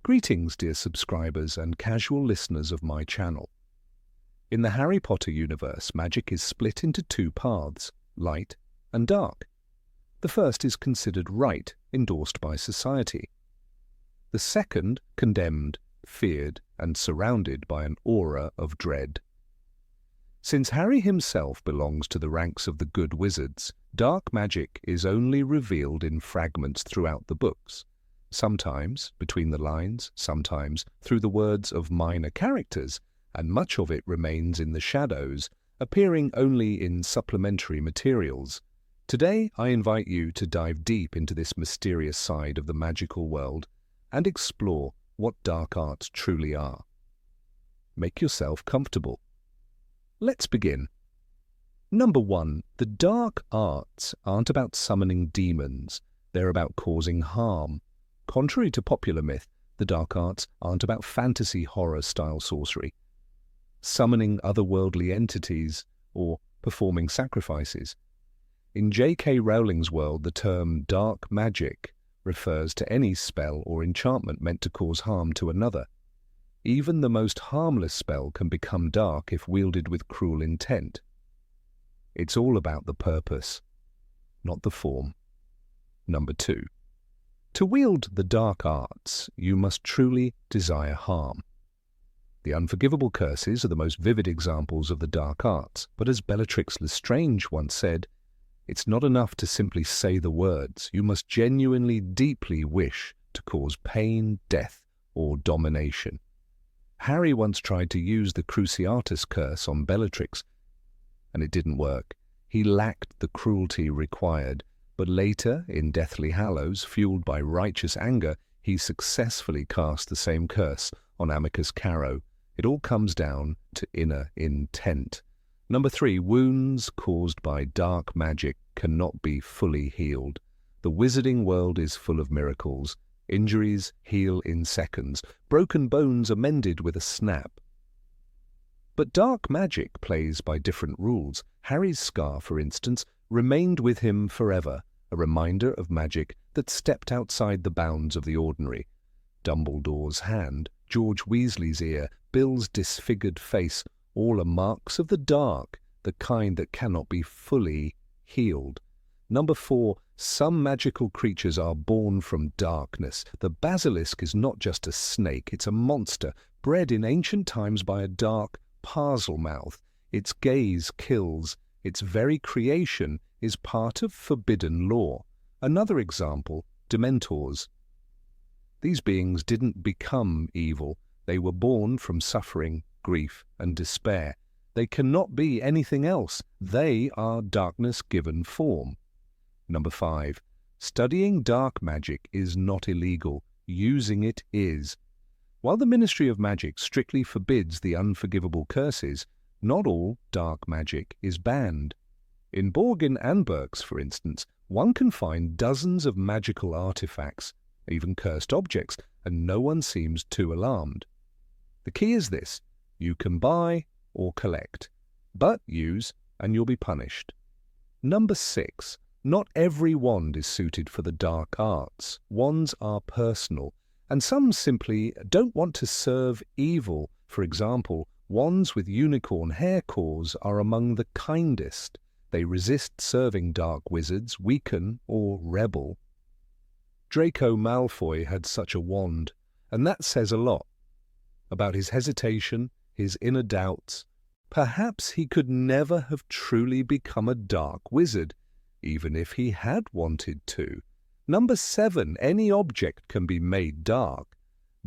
Greetings, dear subscribers and casual listeners of my channel. In the Harry Potter universe, magic is split into two paths, light and dark. The first is considered right, endorsed by society. The second, condemned, feared, and surrounded by an aura of dread. Since Harry himself belongs to the ranks of the good wizards, dark magic is only revealed in fragments throughout the books. Sometimes between the lines, sometimes through the words of minor characters, and much of it remains in the shadows, appearing only in supplementary materials. Today I invite you to dive deep into this mysterious side of the magical world and explore what dark arts truly are. Make yourself comfortable. Let's begin. Number 1. The dark arts aren't about summoning demons, they're about causing harm. Contrary to popular myth, the dark arts aren't about fantasy horror-style sorcery, summoning otherworldly entities, or performing sacrifices. In J.K. Rowling's world, the term dark magic refers to any spell or enchantment meant to cause harm to another. Even the most harmless spell can become dark if wielded with cruel intent. It's all about the purpose, not the form. Number 2. To wield the dark arts, you must truly desire harm. The unforgivable curses are the most vivid examples of the dark arts, but as Bellatrix Lestrange once said, it's not enough to simply say the words, you must genuinely, deeply wish to cause pain, death, or domination. Harry once tried to use the Cruciatus curse on Bellatrix, and it didn't work. He lacked the cruelty required. But later, in Deathly Hallows, fueled by righteous anger, he successfully cast the same curse on Amicus Caro. It all comes down to inner intent. Number 3. Wounds caused by dark magic cannot be fully healed. The wizarding world is full of miracles. Injuries heal in seconds. Broken bones are mended with a snap. But dark magic plays by different rules. Harry's scar, for instance, remained with him forever, a reminder of magic that stepped outside the bounds of the ordinary. Dumbledore's hand, George Weasley's ear, Bill's disfigured face, all are marks of the dark, the kind that cannot be fully healed. Number 4. Some magical creatures are born from darkness. The basilisk is not just a snake, it's a monster, bred in ancient times by a dark Parselmouth. Its gaze kills. Its very creation is part of forbidden law. Another example, Dementors. These beings didn't become evil. They were born from suffering, grief, and despair. They cannot be anything else. They are darkness given form. Number 5. Studying dark magic is not illegal. Using it is. While the Ministry of Magic strictly forbids the unforgivable curses, not all dark magic is banned. In Borgin and Burke's, for instance, one can find dozens of magical artifacts, even cursed objects, and no one seems too alarmed. The key is this: you can buy or collect, but use and you'll be punished. Number 6. Not every wand is suited for the dark arts. Wands are personal, and some simply don't want to serve evil. For example, wands with unicorn hair cores are among the kindest. They resist serving dark wizards, weaken, or rebel. Draco Malfoy had such a wand, and that says a lot about his hesitation, his inner doubts. Perhaps he could never have truly become a dark wizard, even if he had wanted to. Number 7. Any object can be made dark.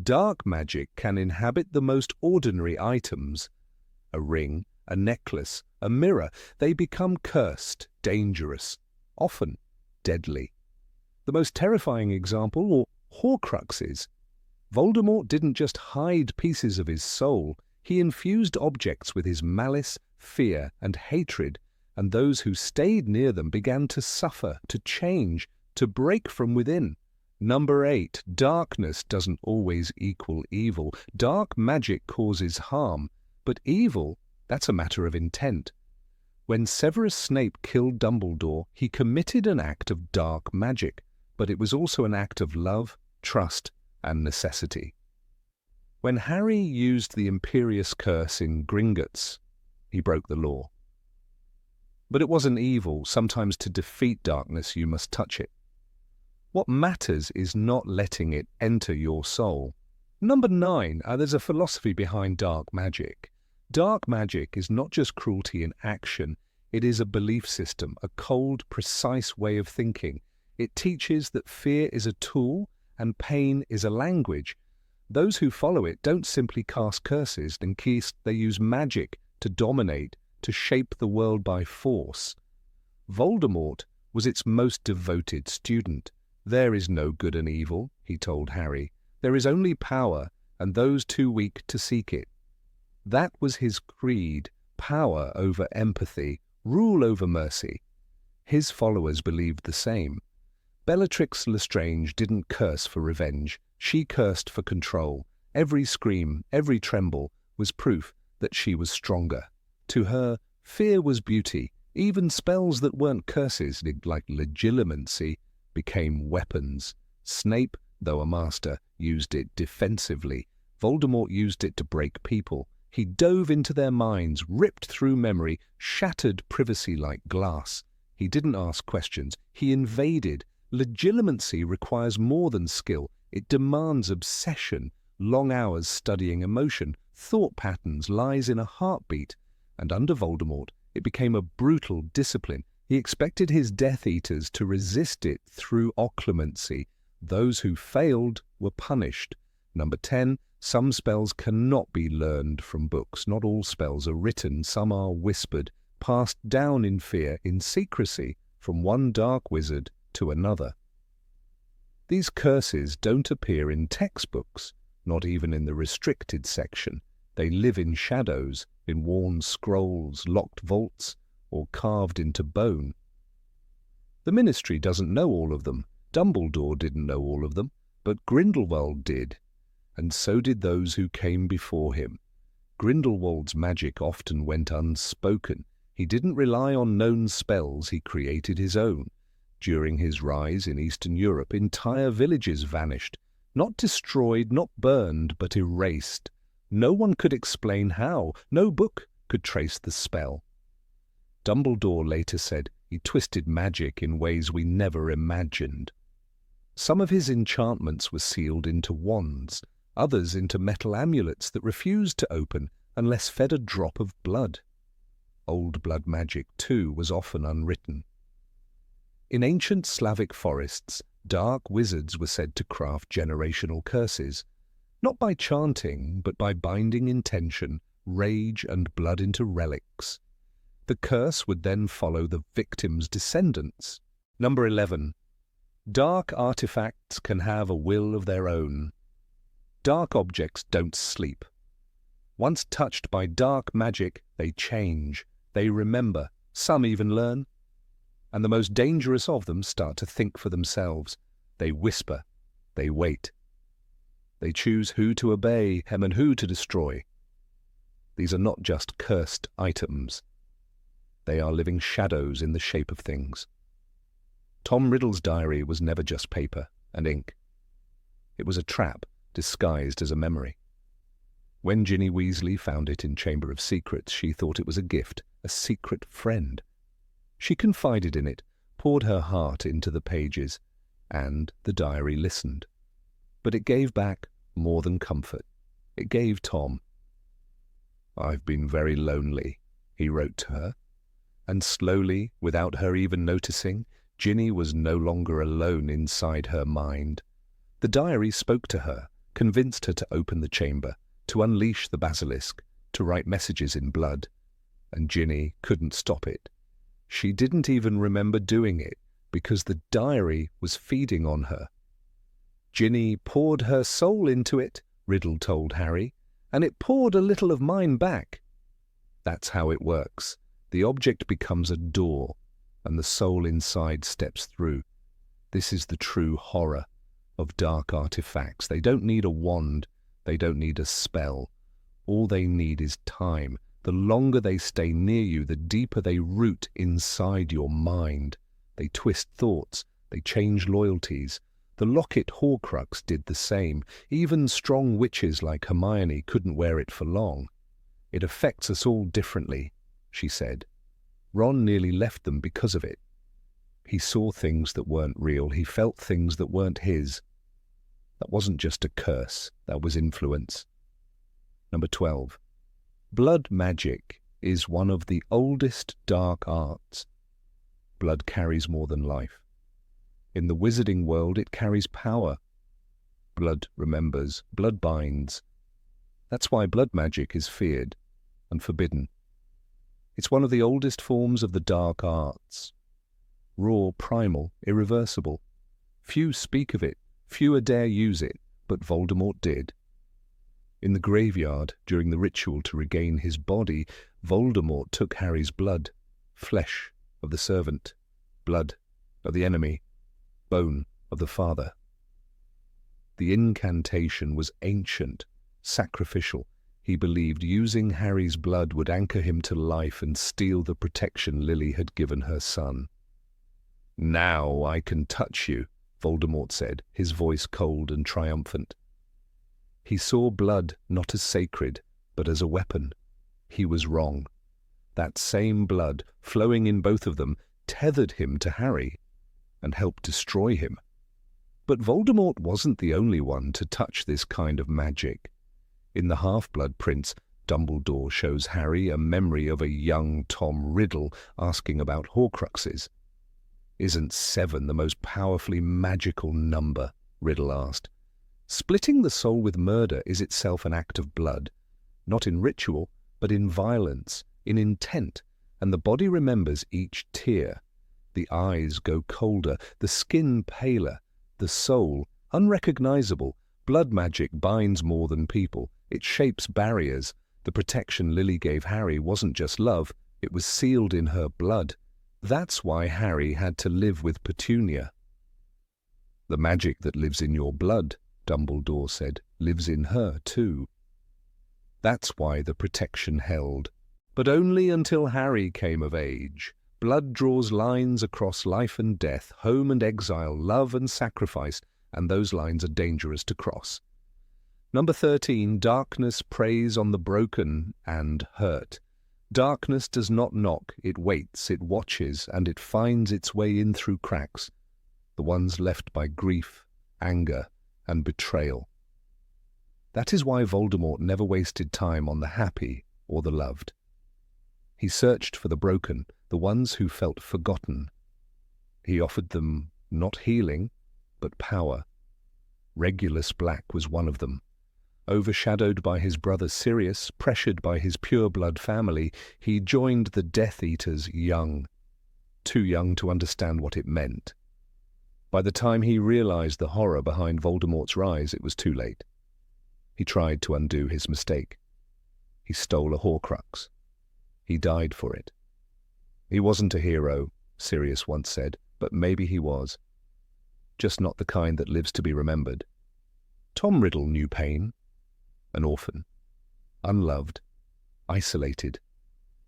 Dark magic can inhabit the most ordinary items. A ring, a necklace, a mirror. They become cursed, dangerous, often deadly. The most terrifying example are Horcruxes. Voldemort didn't just hide pieces of his soul. He infused objects with his malice, fear, and hatred, and those who stayed near them began to suffer, to change, to break from within. Number 8. Darkness doesn't always equal evil. Dark magic causes harm, but evil, that's a matter of intent. When Severus Snape killed Dumbledore, he committed an act of dark magic, but it was also an act of love, trust, and necessity. When Harry used the Imperious Curse in Gringotts, he broke the law. But it wasn't evil. Sometimes to defeat darkness you must touch it. What matters is not letting it enter your soul. Number 9, there's a philosophy behind dark magic. Dark magic is not just cruelty in action, it is a belief system, a cold, precise way of thinking. It teaches that fear is a tool and pain is a language. Those who follow it don't simply cast curses, they use magic to dominate, to shape the world by force. Voldemort was its most devoted student. There is no good and evil, he told Harry. There is only power, and those too weak to seek it. That was his creed, power over empathy, rule over mercy. His followers believed the same. Bellatrix Lestrange didn't curse for revenge. She cursed for control. Every scream, every tremble was proof that she was stronger. To her, fear was beauty. Even spells that weren't curses, like legilimency, became weapons. Snape, though a master, used it defensively. Voldemort used it to break people. He dove into their minds, ripped through memory, shattered privacy like glass. He didn't ask questions. He invaded. Legilimency requires more than skill. It demands obsession, long hours studying emotion, thought patterns, lies in a heartbeat. And under Voldemort, it became a brutal discipline. He expected his Death Eaters to resist it through occlumency. Those who failed were punished. Number 10, some spells cannot be learned from books. Not all spells are written. Some are whispered, passed down in fear, in secrecy, from one dark wizard to another. These curses don't appear in textbooks, not even in the restricted section. They live in shadows, in worn scrolls, locked vaults, or carved into bone. The Ministry doesn't know all of them. Dumbledore didn't know all of them, but Grindelwald did, and so did those who came before him. Grindelwald's magic often went unspoken. He didn't rely on known spells, he created his own. During his rise in Eastern Europe, entire villages vanished, not destroyed, not burned, but erased. No one could explain how. No book could trace the spell. Dumbledore later said he twisted magic in ways we never imagined. Some of his enchantments were sealed into wands, others into metal amulets that refused to open unless fed a drop of blood. Old blood magic, too, was often unwritten. In ancient Slavic forests, dark wizards were said to craft generational curses, not by chanting, but by binding intention, rage, and blood into relics. The curse would then follow the victim's descendants. Number 11. Dark artifacts can have a will of their own. Dark objects don't sleep. Once touched by dark magic, they change, they remember, some even learn. And the most dangerous of them start to think for themselves. They whisper, they wait. They choose who to obey and who to destroy. These are not just cursed items. They are living shadows in the shape of things. Tom Riddle's diary was never just paper and ink. It was a trap disguised as a memory. When Ginny Weasley found it in Chamber of Secrets, she thought it was a gift, a secret friend. She confided in it, poured her heart into the pages, and the diary listened. But it gave back more than comfort. It gave Tom. "I've been very lonely," he wrote to her. And slowly, without her even noticing, Ginny was no longer alone inside her mind. The diary spoke to her, convinced her to open the chamber, to unleash the basilisk, to write messages in blood. And Ginny couldn't stop it. She didn't even remember doing it, because the diary was feeding on her. Ginny poured her soul into it, Riddle told Harry, and it poured a little of mine back. That's how it works. The object becomes a door, and the soul inside steps through. This is the true horror of dark artifacts. They don't need a wand. They don't need a spell. All they need is time. The longer they stay near you, the deeper they root inside your mind. They twist thoughts. They change loyalties. The locket Horcrux did the same. Even strong witches like Hermione couldn't wear it for long. "It affects us all differently," she said. Ron nearly left them because of it. He saw things that weren't real. He felt things that weren't his. That wasn't just a curse. That was influence. Number 12. Blood magic is one of the oldest dark arts. Blood carries more than life. In the wizarding world, it carries power. Blood remembers, blood binds. That's why blood magic is feared and forbidden. It's one of the oldest forms of the dark arts. Raw, primal, irreversible. Few speak of it, fewer dare use it, but Voldemort did. In the graveyard, during the ritual to regain his body, Voldemort took Harry's blood, flesh of the servant, blood of the enemy, bone of the father. The incantation was ancient, sacrificial. He believed using Harry's blood would anchor him to life and steal the protection Lily had given her son. "Now I can touch you," Voldemort said, his voice cold and triumphant. He saw blood not as sacred, but as a weapon. He was wrong. That same blood, flowing in both of them, tethered him to Harry and helped destroy him. But Voldemort wasn't the only one to touch this kind of magic. In the Half-Blood Prince, Dumbledore shows Harry a memory of a young Tom Riddle asking about Horcruxes. "Isn't 7 the most powerfully magical number?" Riddle asked. Splitting the soul with murder is itself an act of blood, not in ritual, but in violence, in intent, and the body remembers each tear. The eyes go colder, the skin paler, the soul unrecognizable. Blood magic binds more than people. It shapes barriers. The protection Lily gave Harry wasn't just love, it was sealed in her blood. That's why Harry had to live with Petunia. "The magic that lives in your blood," Dumbledore said, "lives in her too." That's why the protection held. But only until Harry came of age. Blood draws lines across life and death, home and exile, love and sacrifice, and those lines are dangerous to cross. Number 13, darkness preys on the broken and hurt. Darkness does not knock, it waits, it watches, and it finds its way in through cracks, the ones left by grief, anger, and betrayal. That is why Voldemort never wasted time on the happy or the loved. He searched for the broken, the ones who felt forgotten. He offered them not healing, but power. Regulus Black was one of them. Overshadowed by his brother Sirius, pressured by his pure-blood family, he joined the Death Eaters young, too young to understand what it meant. By the time he realized the horror behind Voldemort's rise, it was too late. He tried to undo his mistake. He stole a Horcrux. He died for it. He wasn't a hero, Sirius once said, but maybe he was. Just not the kind that lives to be remembered. Tom Riddle knew pain. An orphan. Unloved. Isolated.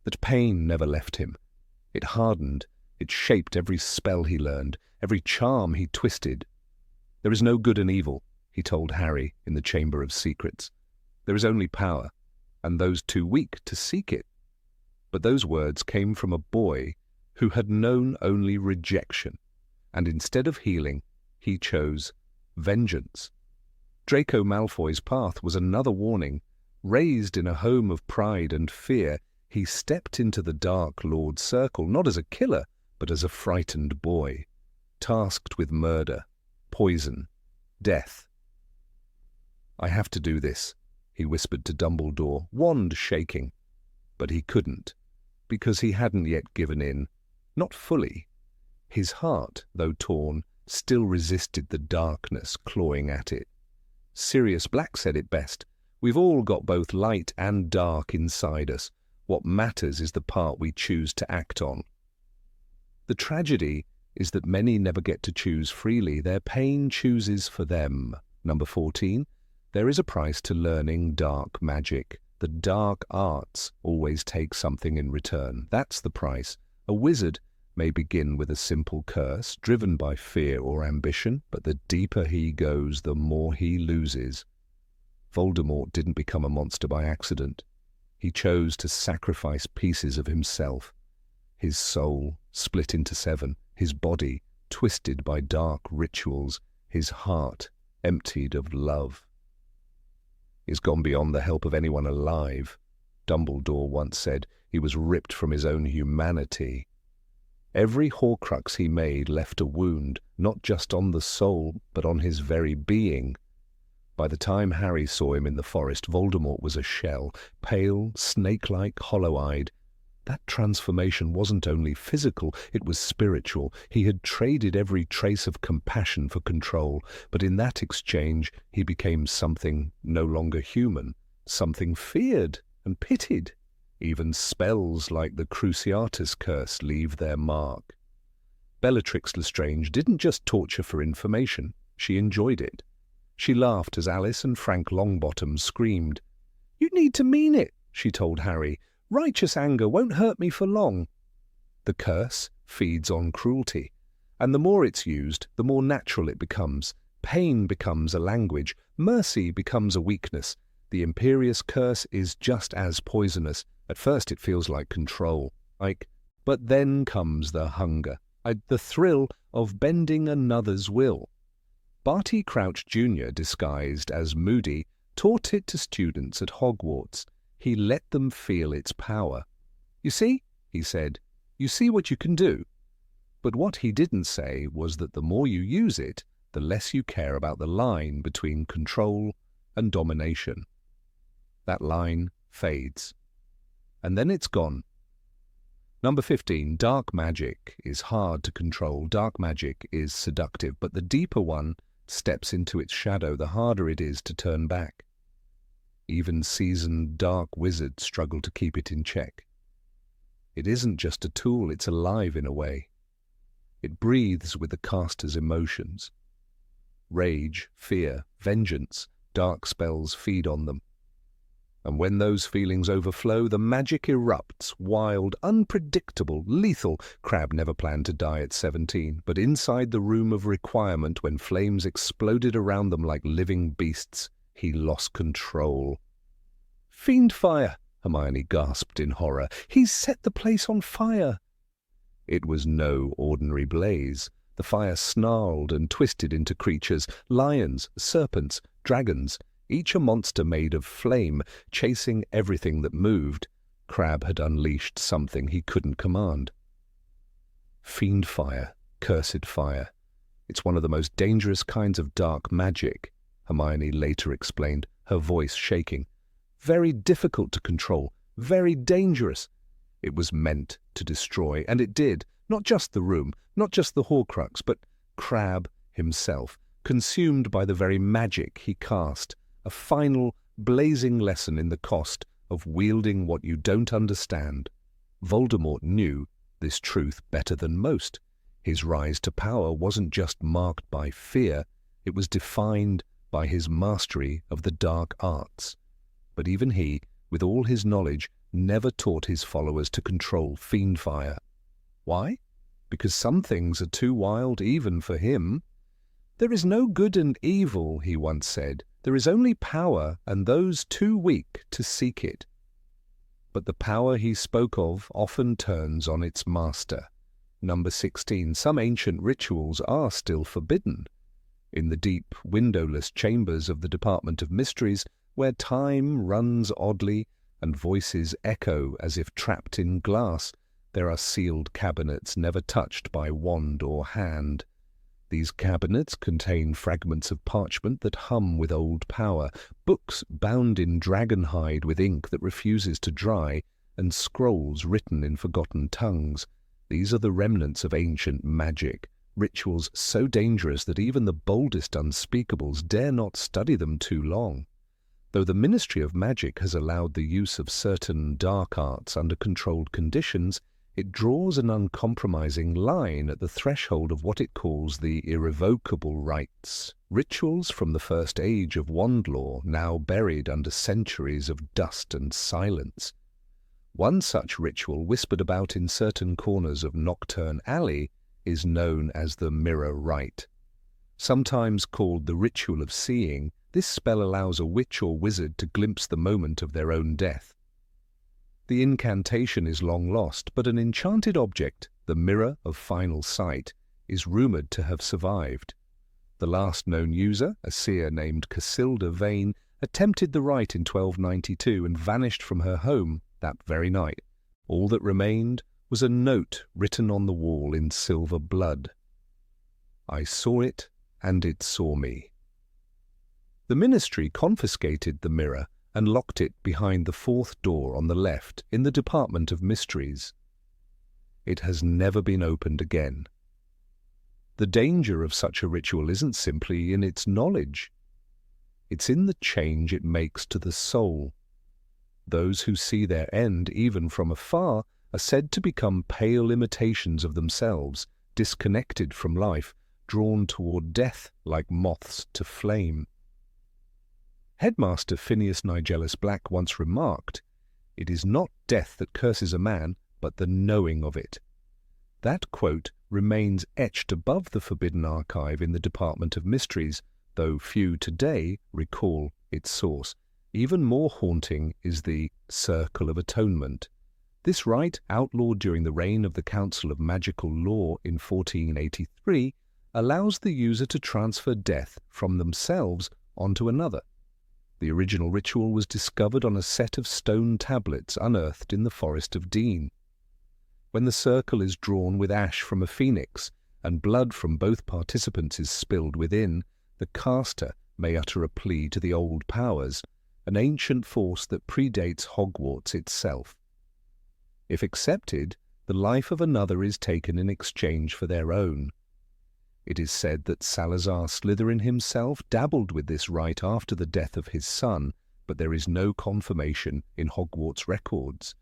That pain never left him. It hardened. It shaped every spell he learned, every charm he twisted. "There is no good and evil," he told Harry in the Chamber of Secrets. "There is only power, and those too weak to seek it." But those words came from a boy who had known only rejection, and instead of healing, he chose vengeance. Draco Malfoy's path was another warning. Raised in a home of pride and fear, he stepped into the Dark Lord's circle, not as a killer, but as a frightened boy, tasked with murder, poison, death. "I have to do this," he whispered to Dumbledore, wand shaking. But he couldn't, because he hadn't yet given in. Not fully. His heart, though torn, still resisted the darkness clawing at it. Sirius Black said it best. "We've all got both light and dark inside us. What matters is the part we choose to act on." The tragedy is that many never get to choose freely. Their pain chooses for them. Number 14, there is a price to learning dark magic. The dark arts always take something in return. That's the price. A wizard may begin with a simple curse, driven by fear or ambition, but the deeper he goes, the more he loses. Voldemort didn't become a monster by accident. He chose to sacrifice pieces of himself. His soul split into 7, his body twisted by dark rituals, his heart emptied of love. He's gone beyond the help of anyone alive. Dumbledore once said he was ripped from his own humanity. Every Horcrux he made left a wound, not just on the soul, but on his very being. By the time Harry saw him in the forest, Voldemort was a shell, pale, snake-like, hollow-eyed. That transformation wasn't only physical, it was spiritual. He had traded every trace of compassion for control, but in that exchange he became something no longer human, something feared and pitied. Even spells like the Cruciatus Curse leave their mark. Bellatrix Lestrange didn't just torture for information, she enjoyed it. She laughed as Alice and Frank Longbottom screamed. "You need to mean it," she told Harry. "Righteous anger won't hurt me for long." The curse feeds on cruelty, and the more it's used, the more natural it becomes. Pain becomes a language, mercy becomes a weakness. The Imperious Curse is just as poisonous. At first it feels like control, but then comes the hunger, the thrill of bending another's will. Barty Crouch Jr., disguised as Moody, taught it to students at Hogwarts. He let them feel its power. "You see," he said, "you see what you can do." But what he didn't say was that the more you use it, the less you care about the line between control and domination. That line fades. And then it's gone. Number 15, dark magic is hard to control. Dark magic is seductive, but the deeper one steps into its shadow, the harder it is to turn back. Even seasoned dark wizards struggle to keep it in check. It isn't just a tool, it's alive in a way. It breathes with the caster's emotions. Rage, fear, vengeance, dark spells feed on them. And when those feelings overflow, the magic erupts, wild, unpredictable, lethal. Crabbe never planned to die at 17, but inside the room of requirement, when flames exploded around them like living beasts, he lost control. "Fiend fire!" Hermione gasped in horror. "He's set the place on fire!" It was no ordinary blaze. The fire snarled and twisted into creatures, lions, serpents, dragons, each a monster made of flame, chasing everything that moved. Crabbe had unleashed something he couldn't command. Fiend fire, cursed fire. It's one of the most dangerous kinds of dark magic, Hermione later explained, her voice shaking. Very difficult to control, very dangerous. It was meant to destroy, and it did. Not just the room, not just the Horcrux, but Crabbe himself, consumed by the very magic he cast. A final, blazing lesson in the cost of wielding what you don't understand. Voldemort knew this truth better than most. His rise to power wasn't just marked by fear, it was defined by his mastery of the dark arts. But even he, with all his knowledge, never taught his followers to control fiend fire. Why? Because some things are too wild even for him. "There is no good and evil," he once said. "There is only power, and those too weak to seek it." But the power he spoke of often turns on its master. Number 16. Some ancient rituals are still forbidden. In the deep, windowless chambers of the Department of Mysteries, where time runs oddly and voices echo as if trapped in glass, there are sealed cabinets never touched by wand or hand. These cabinets contain fragments of parchment that hum with old power, books bound in dragon hide with ink that refuses to dry, and scrolls written in forgotten tongues. These are the remnants of ancient magic, rituals so dangerous that even the boldest unspeakables dare not study them too long. Though the Ministry of Magic has allowed the use of certain dark arts under controlled conditions, it draws an uncompromising line at the threshold of what it calls the irrevocable rites, rituals from the first age of wand lore, now buried under centuries of dust and silence. One such ritual whispered about in certain corners of Nocturne Alley is known as the mirror rite. Sometimes called the ritual of seeing, this spell allows a witch or wizard to glimpse the moment of their own death. The incantation is long lost, but an enchanted object, the Mirror of Final Sight, is rumoured to have survived. The last known user, a seer named Casilda Vane, attempted the rite in 1292 and vanished from her home that very night. All that remained was a note written on the wall in silver blood. I saw it, and it saw me. The ministry confiscated the mirror and locked it behind the fourth door on the left in the Department of Mysteries. It has never been opened again. The danger of such a ritual isn't simply in its knowledge. It's in the change it makes to the soul. Those who see their end, even from afar, are said to become pale imitations of themselves, disconnected from life, drawn toward death like moths to flame. Headmaster Phineas Nigellus Black once remarked, "It is not death that curses a man, but the knowing of it." That quote remains etched above the forbidden archive in the Department of Mysteries, though few today recall its source. Even more haunting is the Circle of Atonement. This rite, outlawed during the reign of the Council of Magical Law in 1483, allows the user to transfer death from themselves onto another. The original ritual was discovered on a set of stone tablets unearthed in the Forest of Dean. When the circle is drawn with ash from a phoenix and blood from both participants is spilled within, the caster may utter a plea to the old powers, an ancient force that predates Hogwarts itself. If accepted, the life of another is taken in exchange for their own. It is said that Salazar Slytherin himself dabbled with this rite after the death of his son, but there is no confirmation in Hogwarts records.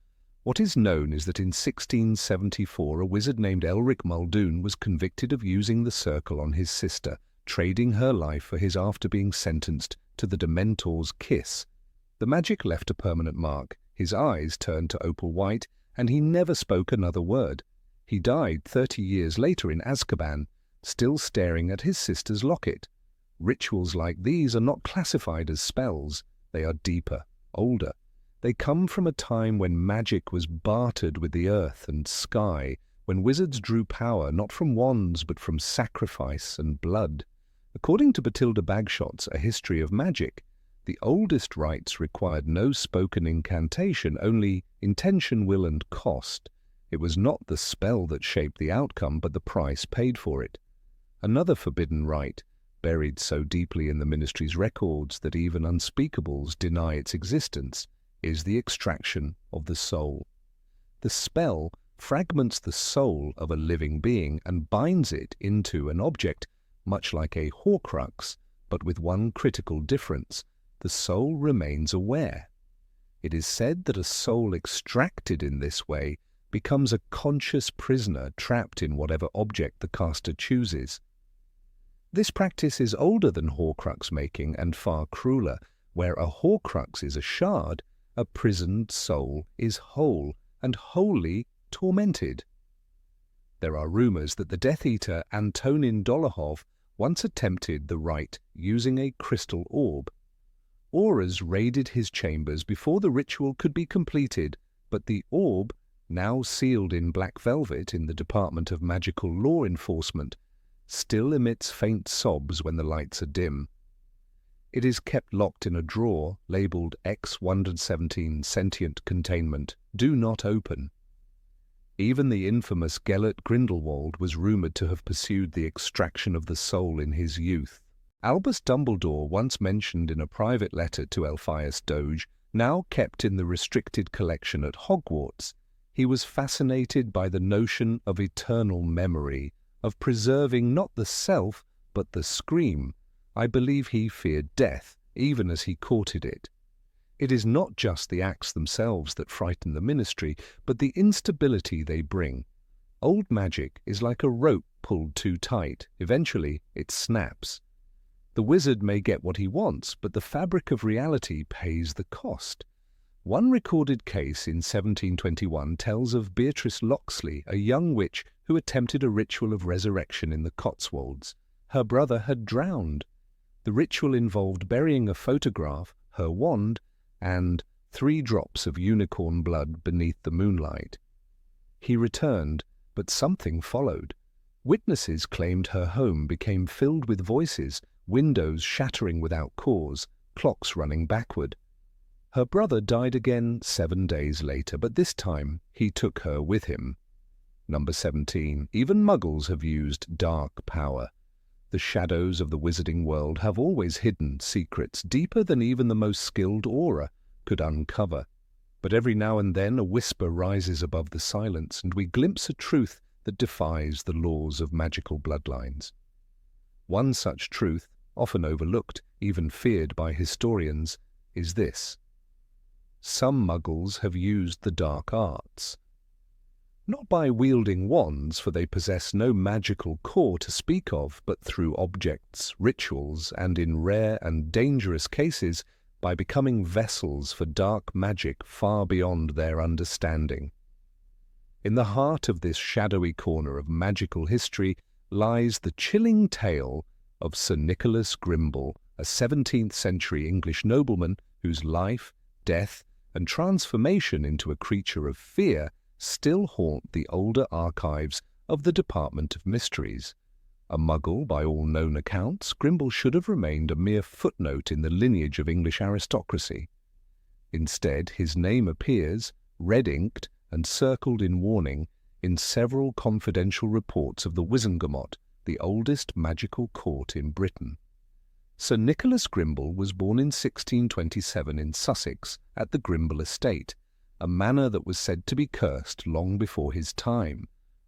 What is known is that in 1674 a wizard named Elric Muldoon was convicted of using the circle on his sister, trading her life for his after being sentenced to the Dementor's kiss. The magic left a permanent mark, his eyes turned to opal white, and he never spoke another word. He died 30 years later in Azkaban, still staring at his sister's locket. Rituals like these are not classified as spells. They are deeper, older. They come from a time when magic was bartered with the earth and sky, when wizards drew power not from wands but from sacrifice and blood. According to Bathilda Bagshot's A History of Magic, the oldest rites required no spoken incantation, only intention, will, and cost. It was not the spell that shaped the outcome, but the price paid for it. Another forbidden rite, buried so deeply in the ministry's records that even unspeakables deny its existence, is the extraction of the soul. The spell fragments the soul of a living being and binds it into an object, much like a Horcrux, but with one critical difference: the soul remains aware. It is said that a soul extracted in this way becomes a conscious prisoner trapped in whatever object the caster chooses. This practice is older than Horcrux making and far crueler. Where a Horcrux is a shard, a prisoned soul is whole and wholly tormented. There are rumours that the Death Eater Antonin Dolohov once attempted the rite using a crystal orb. Auras raided his chambers before the ritual could be completed, but the orb, now sealed in black velvet in the Department of Magical Law Enforcement, still emits faint sobs when the lights are dim. It is kept locked in a drawer labelled X-117 Sentient Containment, Do Not Open. Even the infamous Gellert Grindelwald was rumoured to have pursued the extraction of the soul in his youth. Albus Dumbledore once mentioned in a private letter to Elphias Doge, now kept in the restricted collection at Hogwarts, he was fascinated by the notion of eternal memory, of preserving not the self, but the scream. I believe he feared death, even as he courted it. It is not just the acts themselves that frighten the ministry, but the instability they bring. Old magic is like a rope pulled too tight. Eventually, it snaps. The wizard may get what he wants, but the fabric of reality pays the cost. One recorded case in 1721 tells of Beatrice Locksley, a young witch who attempted a ritual of resurrection in the Cotswolds. Her brother had drowned. The ritual involved burying a photograph, her wand, and 3 drops of unicorn blood beneath the moonlight. He returned, but something followed. Witnesses claimed her home became filled with voices, windows shattering without cause, clocks running backward. Her brother died again 7 days later, but this time he took her with him. Number 17. Even muggles have used dark power. The shadows of the wizarding world have always hidden secrets deeper than even the most skilled aura could uncover. But every now and then a whisper rises above the silence, and we glimpse a truth that defies the laws of magical bloodlines. One such truth, often overlooked, even feared by historians, is this: some muggles have used the dark arts. Not by wielding wands, for they possess no magical core to speak of, but through objects, rituals, and in rare and dangerous cases, by becoming vessels for dark magic far beyond their understanding. In the heart of this shadowy corner of magical history lies the chilling tale of Sir Nicholas Grimble, a 17th-century English nobleman whose life, death, and transformation into a creature of fear still haunt the older archives of the Department of Mysteries. A muggle by all known accounts, Grimble should have remained a mere footnote in the lineage of English aristocracy. Instead, his name appears, red-inked and circled in warning, in several confidential reports of the Wizengamot, the oldest magical court in Britain. Sir Nicholas Grimble was born in 1627 in Sussex at the Grimble estate, a manor that was said to be cursed long before his time.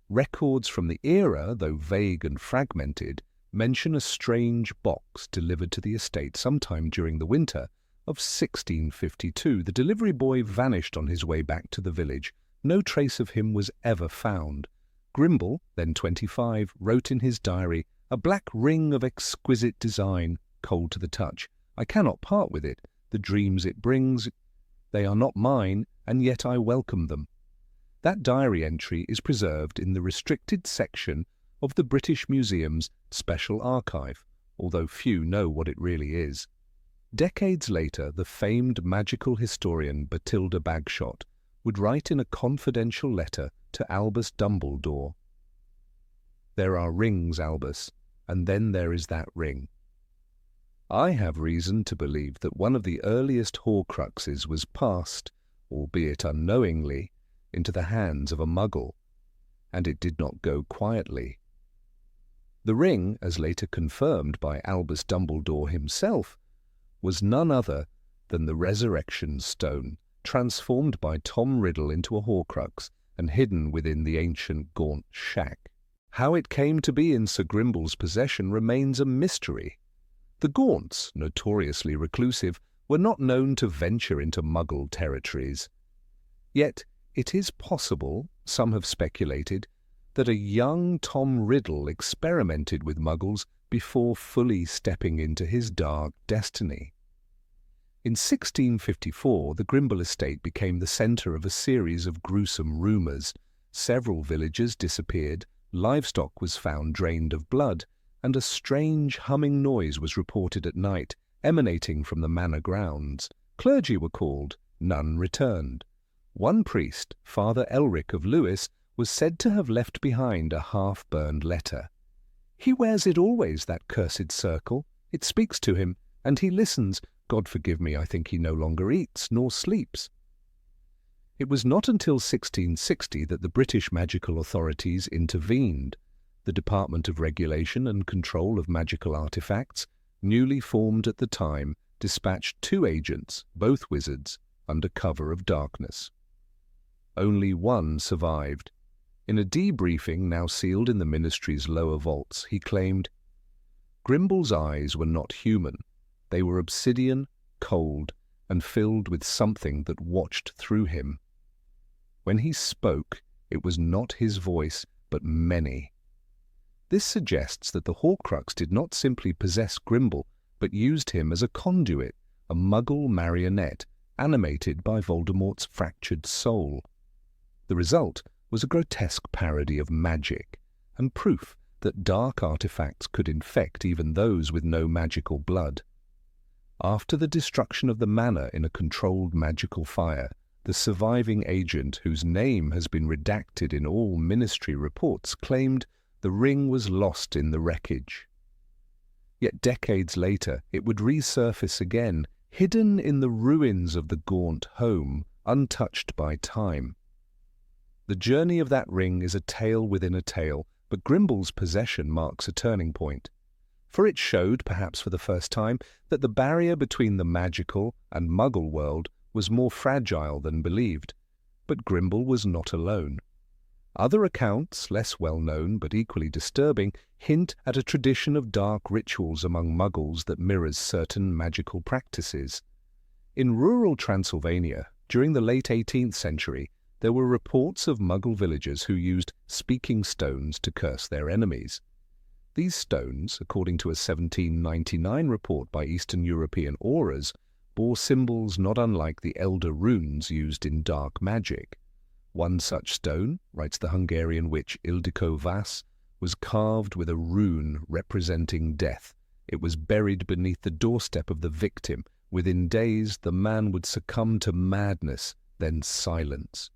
Records from the era, though vague and fragmented, mention a strange box delivered to the estate sometime during the winter of 1652. The delivery boy vanished on his way back to the village. No trace of him was ever found. Grimble, then 25, wrote in his diary, "A black ring of exquisite design, cold to the touch. I cannot part with it. The dreams it brings, they are not mine, and yet I welcome them." That diary entry is preserved in the restricted section of the British Museum's Special Archive, although few know what it really is. Decades later, the famed magical historian Bathilda Bagshot would write in a confidential letter to Albus Dumbledore, "There are rings, Albus, and then there is that ring. I have reason to believe that one of the earliest Horcruxes was passed, albeit unknowingly, into the hands of a muggle, and it did not go quietly." The ring, as later confirmed by Albus Dumbledore himself, was none other than the Resurrection Stone, transformed by Tom Riddle into a Horcrux and hidden within the ancient Gaunt shack. How it came to be in Sir Grimble's possession remains a mystery. The Gaunts, notoriously reclusive, were not known to venture into Muggle territories. Yet it is possible, some have speculated, that a young Tom Riddle experimented with Muggles before fully stepping into his dark destiny. In 1654, the Grimble estate became the centre of a series of gruesome rumours. Several villagers disappeared, livestock was found drained of blood, and a strange humming noise was reported at night, emanating from the manor grounds. Clergy were called, none returned. One priest, Father Elric of Lewis, was said to have left behind a half-burned letter. "He wears it always, that cursed circle. It speaks to him, and he listens. God forgive me, I think he no longer eats nor sleeps." It was not until 1660 that the British magical authorities intervened. The Department of Regulation and Control of Magical Artifacts, newly formed at the time, dispatched 2 agents, both wizards, under cover of darkness. Only one survived. In a debriefing now sealed in the ministry's lower vaults, he claimed, "Grimble's eyes were not human. They were obsidian, cold, and filled with something that watched through him. When he spoke, it was not his voice, but many." This suggests that the Horcrux did not simply possess Grimble, but used him as a conduit, a Muggle marionette, animated by Voldemort's fractured soul. The result was a grotesque parody of magic, and proof that dark artifacts could infect even those with no magical blood. After the destruction of the manor in a controlled magical fire, the surviving agent, whose name has been redacted in all ministry reports, claimed the ring was lost in the wreckage. Yet decades later, it would resurface again, hidden in the ruins of the gaunt home, untouched by time. The journey of that ring is a tale within a tale, but Grimble's possession marks a turning point. For it showed, perhaps for the first time, that the barrier between the magical and Muggle world was more fragile than believed. But Grimble was not alone. Other accounts, less well known but equally disturbing, hint at a tradition of dark rituals among Muggles that mirrors certain magical practices. In rural Transylvania, during the late 18th century, there were reports of Muggle villagers who used speaking stones to curse their enemies. These stones, according to a 1799 report by Eastern European aurors, bore symbols not unlike the elder runes used in dark magic. One such stone, writes the Hungarian witch Ildikó Vas, was carved with a rune representing death. It was buried beneath the doorstep of the victim. Within days, the man would succumb to madness, then silence.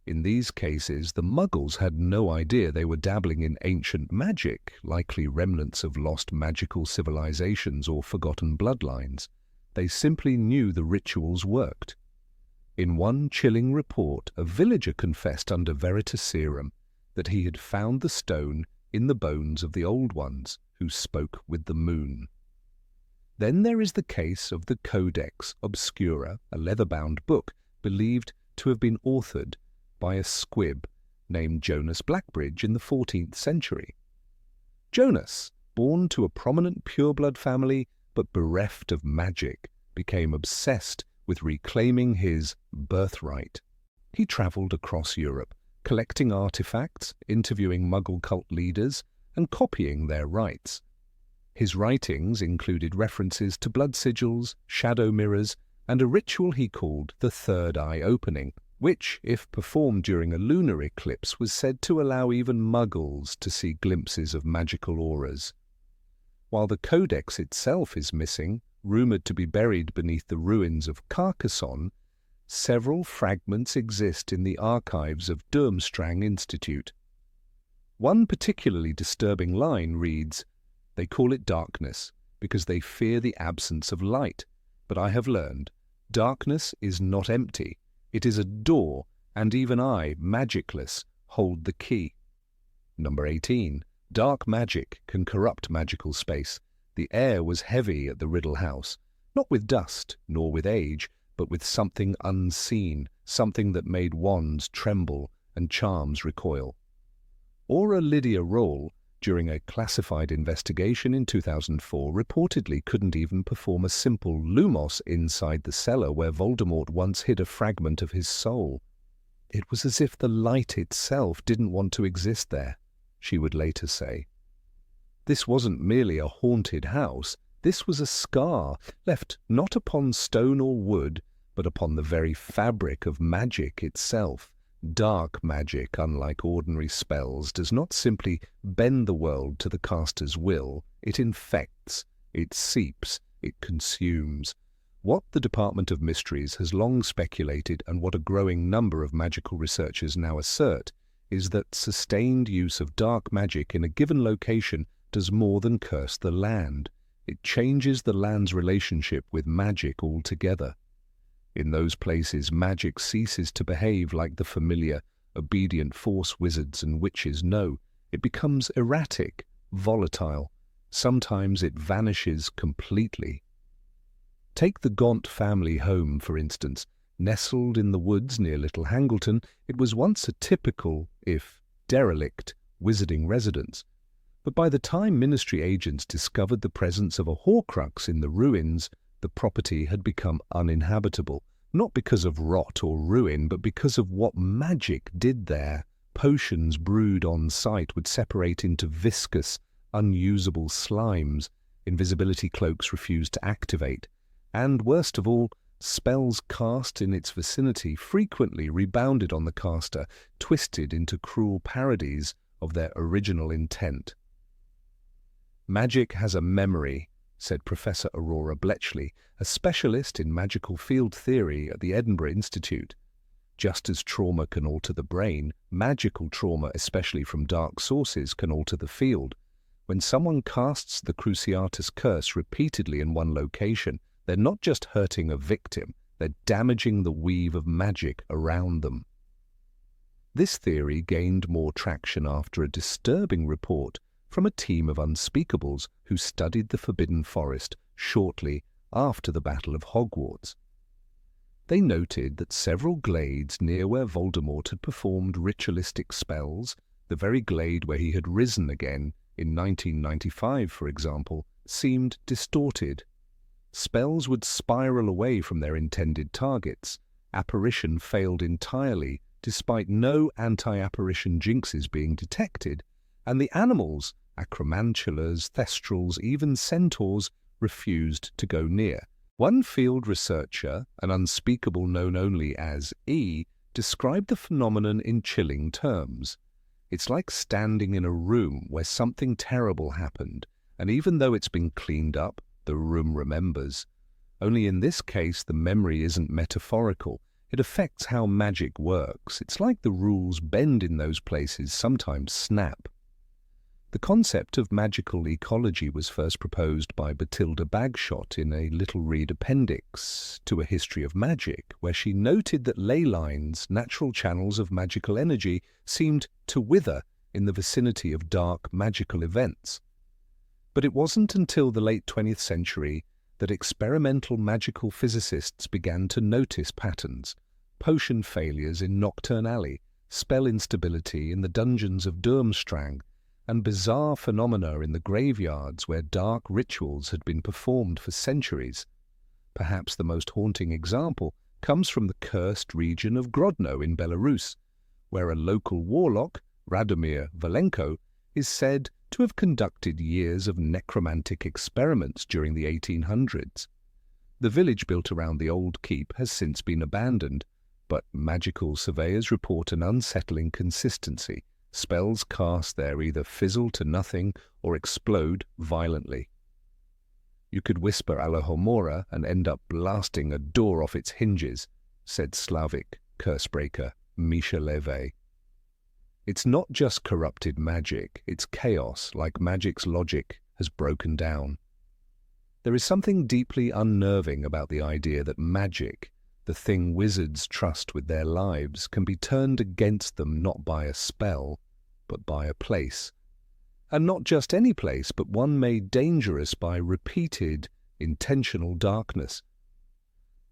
In these cases, the Muggles had no idea they were dabbling in ancient magic, likely remnants of lost magical civilizations or forgotten bloodlines. They simply knew the rituals worked. In one chilling report, a villager confessed under veritaserum that he had found the stone in the bones of the old ones who spoke with the moon. Then there is the case of the Codex Obscura, a leather-bound book believed to have been authored by a squib named Jonas Blackbridge in the 14th century. Jonas, born to a prominent pureblood family but bereft of magic, became obsessed with reclaiming his birthright. He travelled across Europe, collecting artifacts, interviewing Muggle cult leaders, and copying their rites. His writings included references to blood sigils, shadow mirrors, and a ritual he called the Third Eye Opening, which, if performed during a lunar eclipse, was said to allow even Muggles to see glimpses of magical auras. While the Codex itself is missing, rumoured to be buried beneath the ruins of Carcassonne, several fragments exist in the archives of Durmstrang Institute. One particularly disturbing line reads, "They call it darkness because they fear the absence of light, but I have learned, darkness is not empty. It is a door, and even I, magicless, hold the key." Number 18. Dark magic can corrupt magical space. The air was heavy at the Riddle House, not with dust, nor with age, but with something unseen, something that made wands tremble and charms recoil. Aura Lydia Roll, during a classified investigation in 2004, reportedly couldn't even perform a simple lumos inside the cellar where Voldemort once hid a fragment of his soul. It was as if the light itself didn't want to exist there, she would later say. This wasn't merely a haunted house, this was a scar, left not upon stone or wood, but upon the very fabric of magic itself. Dark magic, unlike ordinary spells, does not simply bend the world to the caster's will. It infects, it seeps, it consumes. What the Department of Mysteries has long speculated, and what a growing number of magical researchers now assert, is that sustained use of dark magic in a given location does more than curse the land. It changes the land's relationship with magic altogether. In those places, magic ceases to behave like the familiar, obedient force wizards and witches know. It becomes erratic, volatile. Sometimes it vanishes completely. Take the Gaunt family home, for instance. Nestled in the woods near Little Hangleton, it was once a typical, if derelict, wizarding residence. But by the time ministry agents discovered the presence of a Horcrux in the ruins, the property had become uninhabitable, not because of rot or ruin, but because of what magic did there. Potions brewed on site would separate into viscous, unusable slimes. Invisibility cloaks refused to activate. And, worst of all, spells cast in its vicinity frequently rebounded on the caster, twisted into cruel parodies of their original intent. "Magic has a memory," said Professor Aurora Bletchley, a specialist in magical field theory at the Edinburgh Institute. Just as trauma can alter the brain, magical trauma, especially from dark sources, can alter the field. When someone casts the Cruciatus Curse repeatedly in one location, they're not just hurting a victim, they're damaging the weave of magic around them. This theory gained more traction after a disturbing report from a team of unspeakables who studied the Forbidden Forest shortly after the Battle of Hogwarts. They noted that several glades near where Voldemort had performed ritualistic spells, the very glade where he had risen again in 1995, for example, seemed distorted. Spells would spiral away from their intended targets. Apparition failed entirely, despite no anti-apparition jinxes being detected, and the animals, acromantulas, thestrals, even centaurs, refused to go near. One field researcher, an unspeakable known only as E, described the phenomenon in chilling terms. "It's like standing in a room where something terrible happened, and even though it's been cleaned up, the room remembers. Only in this case, the memory isn't metaphorical. It affects how magic works. It's like the rules bend in those places, sometimes snap." The concept of magical ecology was first proposed by Bathilda Bagshot in a little-read appendix to A History of Magic, where she noted that ley lines, natural channels of magical energy, seemed to wither in the vicinity of dark magical events. But it wasn't until the late 20th century that experimental magical physicists began to notice patterns: potion failures in Nocturne Alley, spell instability in the dungeons of Durmstrang, and bizarre phenomena in the graveyards where dark rituals had been performed for centuries. Perhaps the most haunting example comes from the cursed region of Grodno in Belarus, where a local warlock, Radomir Valenko, is said to have conducted years of necromantic experiments during the 1800s. The village built around the old keep has since been abandoned, but magical surveyors report an unsettling consistency. Spells cast there either fizzle to nothing or explode violently. "You could whisper Alohomora and end up blasting a door off its hinges," said Slavic cursebreaker Misha Leve. "It's not just corrupted magic, it's chaos, like magic's logic has broken down." There is something deeply unnerving about the idea that magic, the thing wizards trust with their lives, can be turned against them not by a spell, but by a place. And not just any place, but one made dangerous by repeated, intentional darkness.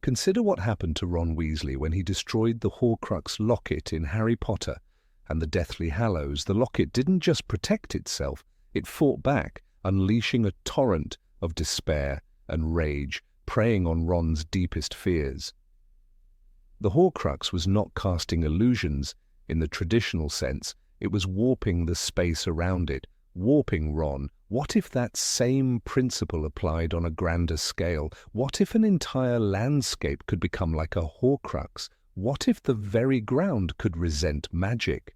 Consider what happened to Ron Weasley when he destroyed the Horcrux locket in Harry Potter and the Deathly Hallows. The locket didn't just protect itself, it fought back, unleashing a torrent of despair and rage, preying on Ron's deepest fears. The Horcrux was not casting illusions in the traditional sense, it was warping the space around it, warping Ron. What if that same principle applied on a grander scale? What if an entire landscape could become like a Horcrux? What if the very ground could resent magic?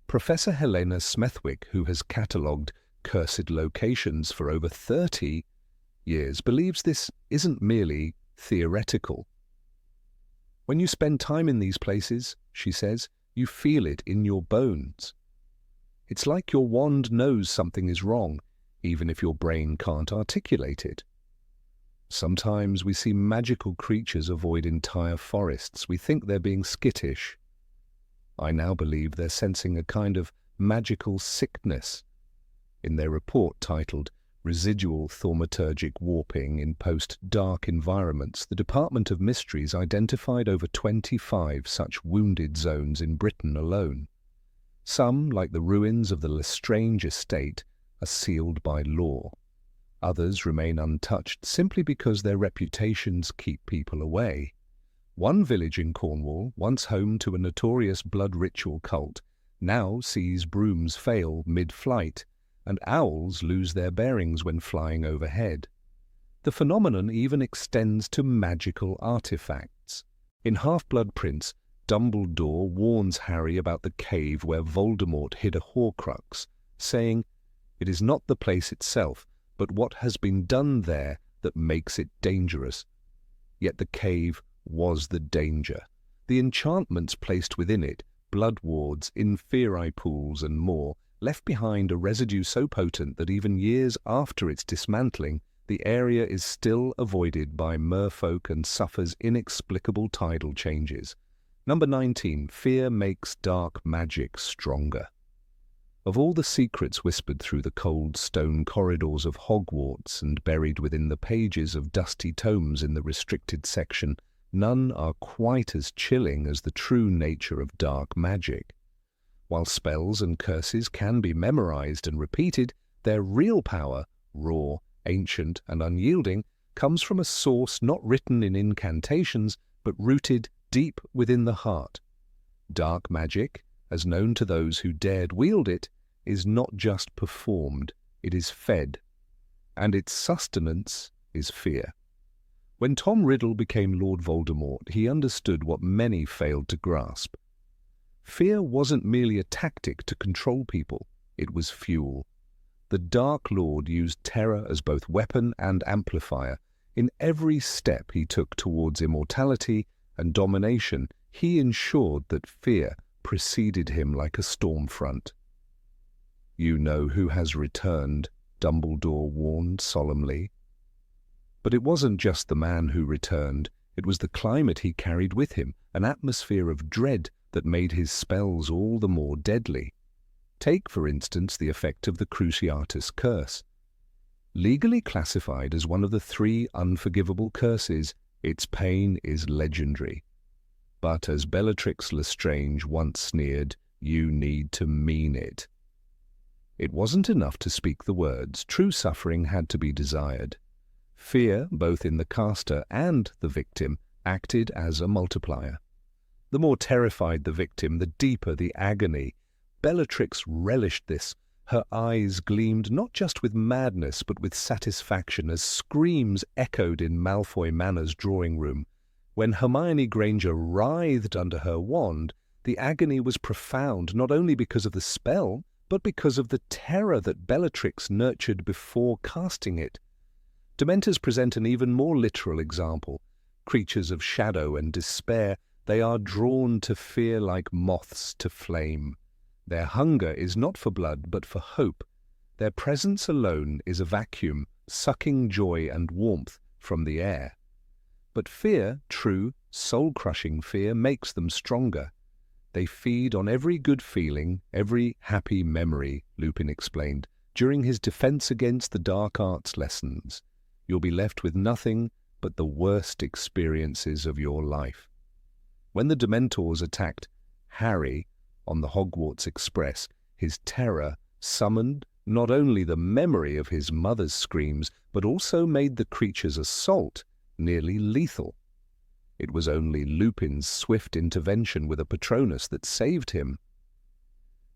Professor Helena Smethwick, who has catalogued cursed locations for over 30 years, believes this isn't merely theoretical. "When you spend time in these places," she says, "you feel it in your bones. It's like your wand knows something is wrong, even if your brain can't articulate it." Sometimes we see magical creatures avoid entire forests. We think they're being skittish. I now believe they're sensing a kind of magical sickness. In their report titled Residual Thaumaturgic Warping in Post-Dark Environments, the Department of Mysteries identified over 25 such wounded zones in Britain alone. Some, like the ruins of the Lestrange estate, are sealed by law. Others remain untouched simply because their reputations keep people away. One village in Cornwall, once home to a notorious blood ritual cult, now sees brooms fail mid-flight, and owls lose their bearings when flying overhead. The phenomenon even extends to magical artifacts. In Half-Blood Prince, Dumbledore warns Harry about the cave where Voldemort hid a Horcrux, saying, "It is not the place itself, but what has been done there that makes it dangerous." Yet the cave was the danger. The enchantments placed within it, blood wards, inferi pools, and more, left behind a residue so potent that even years after its dismantling, the area is still avoided by merfolk and suffers inexplicable tidal changes. Number 19. Fear makes dark magic stronger. Of all the secrets whispered through the cold stone corridors of Hogwarts and buried within the pages of dusty tomes in the restricted section, none are quite as chilling as the true nature of dark magic. While spells and curses can be memorized and repeated, their real power, raw, ancient, and unyielding, comes from a source not written in incantations, but rooted deep within the heart. Dark magic, as known to those who dared wield it, is not just performed, it is fed, and its sustenance is fear. When Tom Riddle became Lord Voldemort, he understood what many failed to grasp. Fear wasn't merely a tactic to control people, it was fuel. The Dark Lord used terror as both weapon and amplifier. In every step he took towards immortality and domination, he ensured that fear preceded him like a storm front. "You know who has returned," Dumbledore warned solemnly. But it wasn't just the man who returned, it was the climate he carried with him, an atmosphere of dread that made his spells all the more deadly. Take, for instance, the effect of the Cruciatus Curse. Legally classified as one of the 3 unforgivable curses, its pain is legendary. But as Bellatrix Lestrange once sneered, you need to mean it. It wasn't enough to speak the words, true suffering had to be desired. Fear, both in the caster and the victim, acted as a multiplier. The more terrified the victim, the deeper the agony. Bellatrix relished this. Her eyes gleamed not just with madness but with satisfaction as screams echoed in Malfoy Manor's drawing room. When Hermione Granger writhed under her wand, the agony was profound not only because of the spell, but because of the terror that Bellatrix nurtured before casting it. Dementors present an even more literal example. Creatures of shadow and despair, they are drawn to fear like moths to flame. Their hunger is not for blood, but for hope. Their presence alone is a vacuum, sucking joy and warmth from the air. But fear, true, soul-crushing fear, makes them stronger. They feed on every good feeling, every happy memory, Lupin explained, during his defense against the dark arts lessons. You'll be left with nothing but the worst experiences of your life. When the Dementors attacked Harry on the Hogwarts Express, his terror summoned not only the memory of his mother's screams, but also made the creature's assault nearly lethal. It was only Lupin's swift intervention with a Patronus that saved him.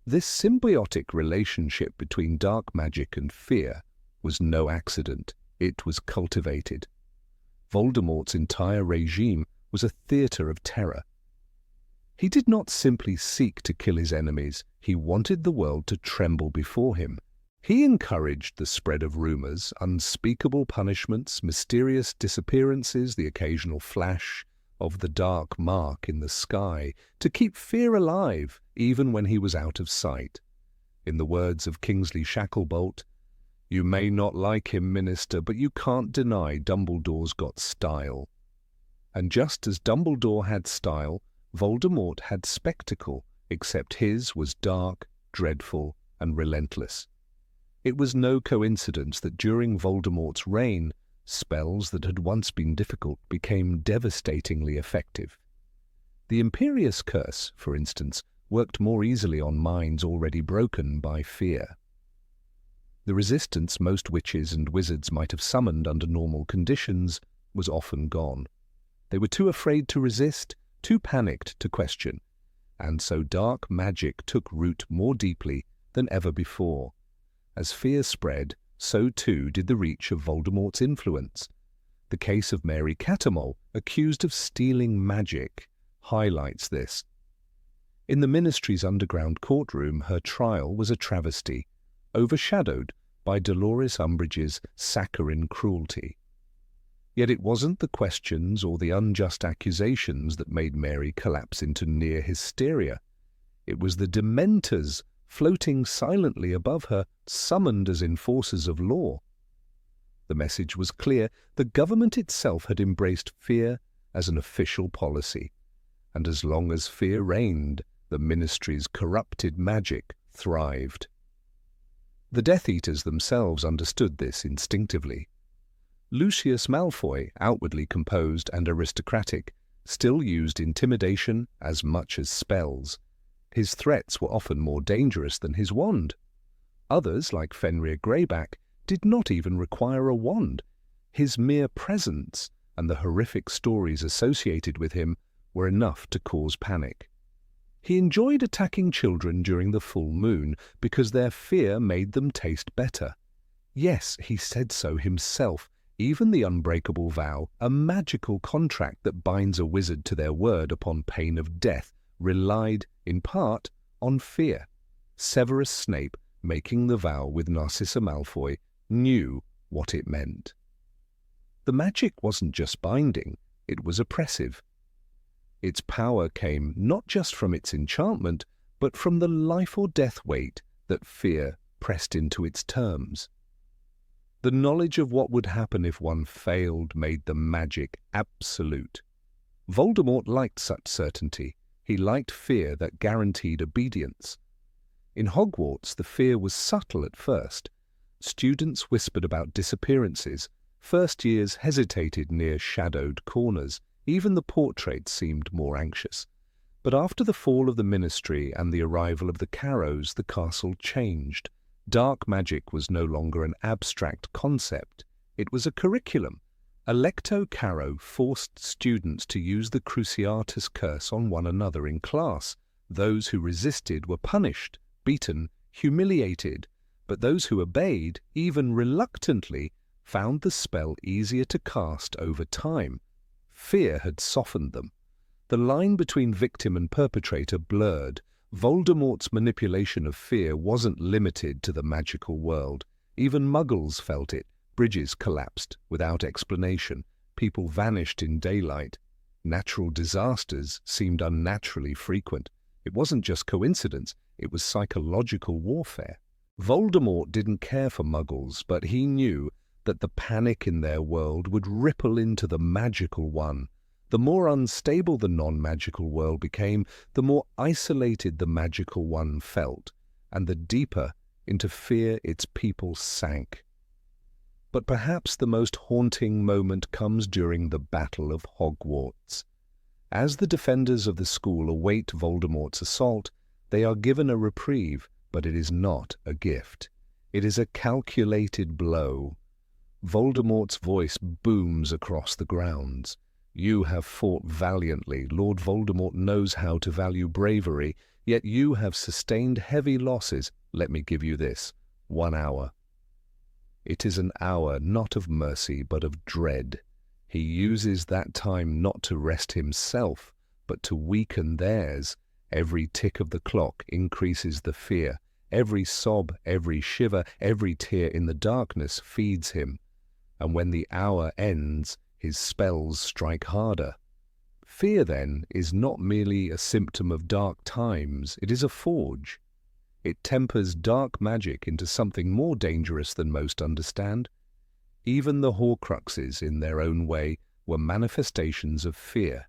This symbiotic relationship between dark magic and fear was no accident. It was cultivated. Voldemort's entire regime was a theatre of terror. He did not simply seek to kill his enemies, he wanted the world to tremble before him. He encouraged the spread of rumors, unspeakable punishments, mysterious disappearances, the occasional flash of the dark mark in the sky, to keep fear alive even when he was out of sight. In the words of Kingsley Shacklebolt, "You may not like him, Minister, but you can't deny Dumbledore's got style." And just as Dumbledore had style, Voldemort had spectacle, except his was dark, dreadful, and relentless. It was no coincidence that during Voldemort's reign, spells that had once been difficult became devastatingly effective. The Imperius Curse, for instance, worked more easily on minds already broken by fear. The resistance most witches and wizards might have summoned under normal conditions was often gone. They were too afraid to resist, too panicked to question, and so dark magic took root more deeply than ever before. As fear spread, so too did the reach of Voldemort's influence. The case of Mary Cattermole, accused of stealing magic, highlights this. In the ministry's underground courtroom, her trial was a travesty, overshadowed by Dolores Umbridge's saccharine cruelty. Yet it wasn't the questions or the unjust accusations that made Mary collapse into near hysteria. It was the Dementors floating silently above her, summoned as enforcers of law. The message was clear. The government itself had embraced fear as an official policy, and as long as fear reigned, the ministry's corrupted magic thrived. The Death Eaters themselves understood this instinctively. Lucius Malfoy, outwardly composed and aristocratic, still used intimidation as much as spells. His threats were often more dangerous than his wand. Others, like Fenrir Greyback, did not even require a wand. His mere presence and the horrific stories associated with him were enough to cause panic. He enjoyed attacking children during the full moon because their fear made them taste better. Yes, he said so himself. Even the unbreakable vow, a magical contract that binds a wizard to their word upon pain of death, relied, in part, on fear. Severus Snape, making the vow with Narcissa Malfoy, knew what it meant. The magic wasn't just binding, it was oppressive. Its power came not just from its enchantment, but from the life-or-death weight that fear pressed into its terms. The knowledge of what would happen if one failed made the magic absolute. Voldemort liked such certainty. He liked fear that guaranteed obedience. In Hogwarts, the fear was subtle at first. Students whispered about disappearances. First years hesitated near shadowed corners. Even the portraits seemed more anxious. But after the fall of the ministry and the arrival of the Carrows, the castle changed. Dark magic was no longer an abstract concept. It was a curriculum. Alecto Carrow forced students to use the Cruciatus curse on one another in class. Those who resisted were punished, beaten, humiliated, but those who obeyed, even reluctantly, found the spell easier to cast over time. Fear had softened them. The line between victim and perpetrator blurred. Voldemort's manipulation of fear wasn't limited to the magical world. Even Muggles felt it. Bridges collapsed without explanation. People vanished in daylight. Natural disasters seemed unnaturally frequent. It wasn't just coincidence, it was psychological warfare. Voldemort didn't care for Muggles, but he knew that the panic in their world would ripple into the magical one. The more unstable the non-magical world became, the more isolated the magical one felt, and the deeper into fear its people sank. But perhaps the most haunting moment comes during the Battle of Hogwarts. As the defenders of the school await Voldemort's assault, they are given a reprieve, but it is not a gift. It is a calculated blow. Voldemort's voice booms across the grounds. You have fought valiantly. Lord Voldemort knows how to value bravery, yet you have sustained heavy losses. Let me give you this: 1 hour. It is an hour not of mercy, but of dread. He uses that time not to rest himself, but to weaken theirs. Every tick of the clock increases the fear. Every sob, every shiver, every tear in the darkness feeds him. And when the hour ends, his spells strike harder. Fear, then, is not merely a symptom of dark times, it is a forge. It tempers dark magic into something more dangerous than most understand. Even the Horcruxes, in their own way, were manifestations of fear.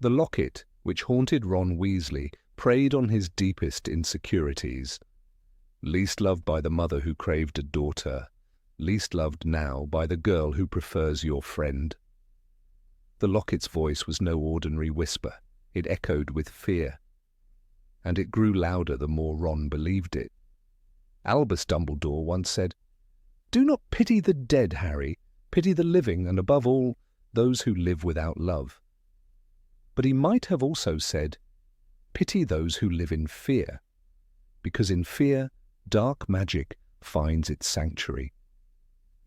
The locket, which haunted Ron Weasley, preyed on his deepest insecurities. Least loved by the mother who craved a daughter, least loved now by the girl who prefers your friend. The locket's voice was no ordinary whisper. It echoed with fear. And it grew louder the more Ron believed it. Albus Dumbledore once said, "Do not pity the dead, Harry. Pity the living, and above all, those who live without love." But he might have also said, "Pity those who live in fear." Because in fear, dark magic finds its sanctuary.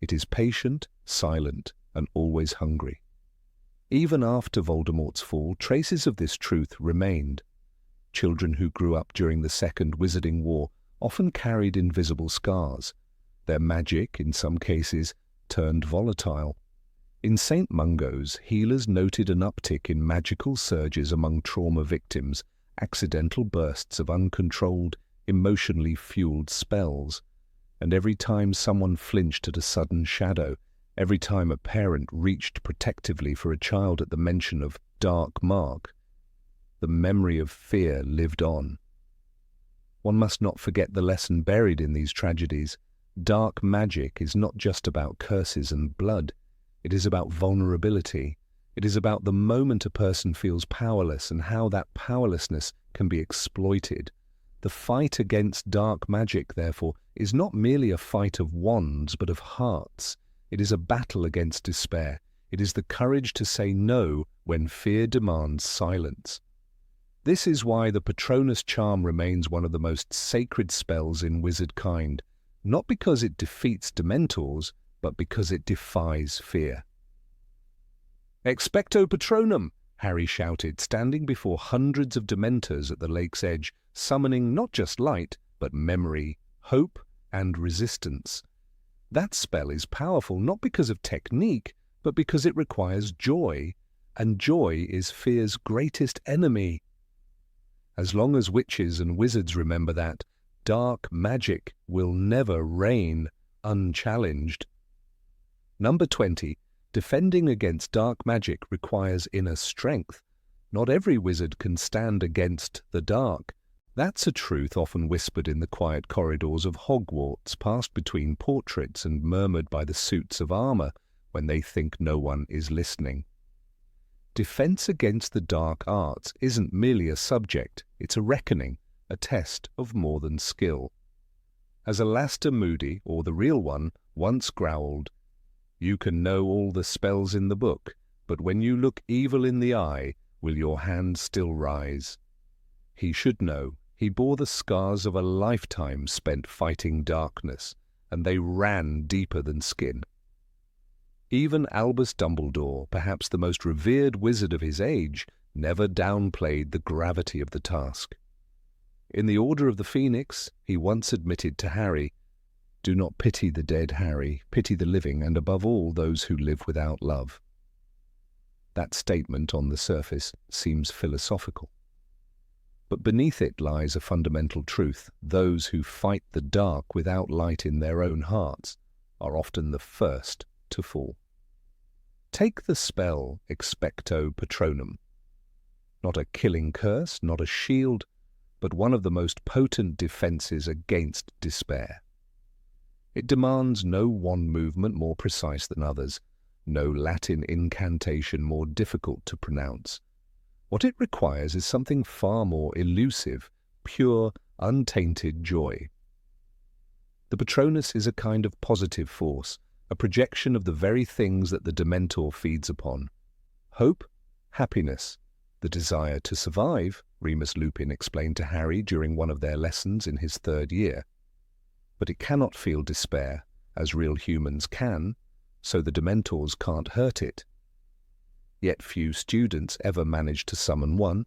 It is patient, silent, and always hungry. Even after Voldemort's fall, traces of this truth remained. Children who grew up during the Second Wizarding War often carried invisible scars. Their magic, in some cases, turned volatile. In St. Mungo's, healers noted an uptick in magical surges among trauma victims, accidental bursts of uncontrolled, emotionally fueled spells. And every time someone flinched at a sudden shadow, every time a parent reached protectively for a child at the mention of dark mark, the memory of fear lived on. One must not forget the lesson buried in these tragedies. Dark magic is not just about curses and blood. It is about vulnerability. It is about the moment a person feels powerless and how that powerlessness can be exploited. The fight against dark magic, therefore, is not merely a fight of wands, but of hearts. It is a battle against despair. It is the courage to say no when fear demands silence. This is why the Patronus charm remains one of the most sacred spells in wizardkind, not because it defeats Dementors, but because it defies fear. "Expecto Patronum!" Harry shouted, standing before hundreds of Dementors at the lake's edge, summoning not just light, but memory, hope, and resistance. That spell is powerful not because of technique, but because it requires joy, and joy is fear's greatest enemy. As long as witches and wizards remember that, dark magic will never reign unchallenged. Number 20. Defending against dark magic requires inner strength. Not every wizard can stand against the dark. That's a truth often whispered in the quiet corridors of Hogwarts, passed between portraits and murmured by the suits of armor when they think no one is listening. Defense against the dark arts isn't merely a subject, it's a reckoning, a test of more than skill. As Alastair Moody, or the real one, once growled, "You can know all the spells in the book, but when you look evil in the eye, will your hand still rise?" He should know. He bore the scars of a lifetime spent fighting darkness, and they ran deeper than skin. Even Albus Dumbledore, perhaps the most revered wizard of his age, never downplayed the gravity of the task. In the Order of the Phoenix, he once admitted to Harry, "Do not pity the dead, Harry, pity the living, and above all those who live without love." That statement on the surface seems philosophical. But beneath it lies a fundamental truth. Those who fight the dark without light in their own hearts are often the first to fall. Take the spell Expecto Patronum. Not a killing curse, not a shield, but one of the most potent defenses against despair. It demands no one movement more precise than others, no Latin incantation more difficult to pronounce. What it requires is something far more elusive, pure, untainted joy. The Patronus is a kind of positive force, a projection of the very things that the Dementor feeds upon. Hope, happiness, the desire to survive, Remus Lupin explained to Harry during one of their lessons in his 3rd year. But it cannot feel despair, as real humans can, so the Dementors can't hurt it. Yet few students ever managed to summon one.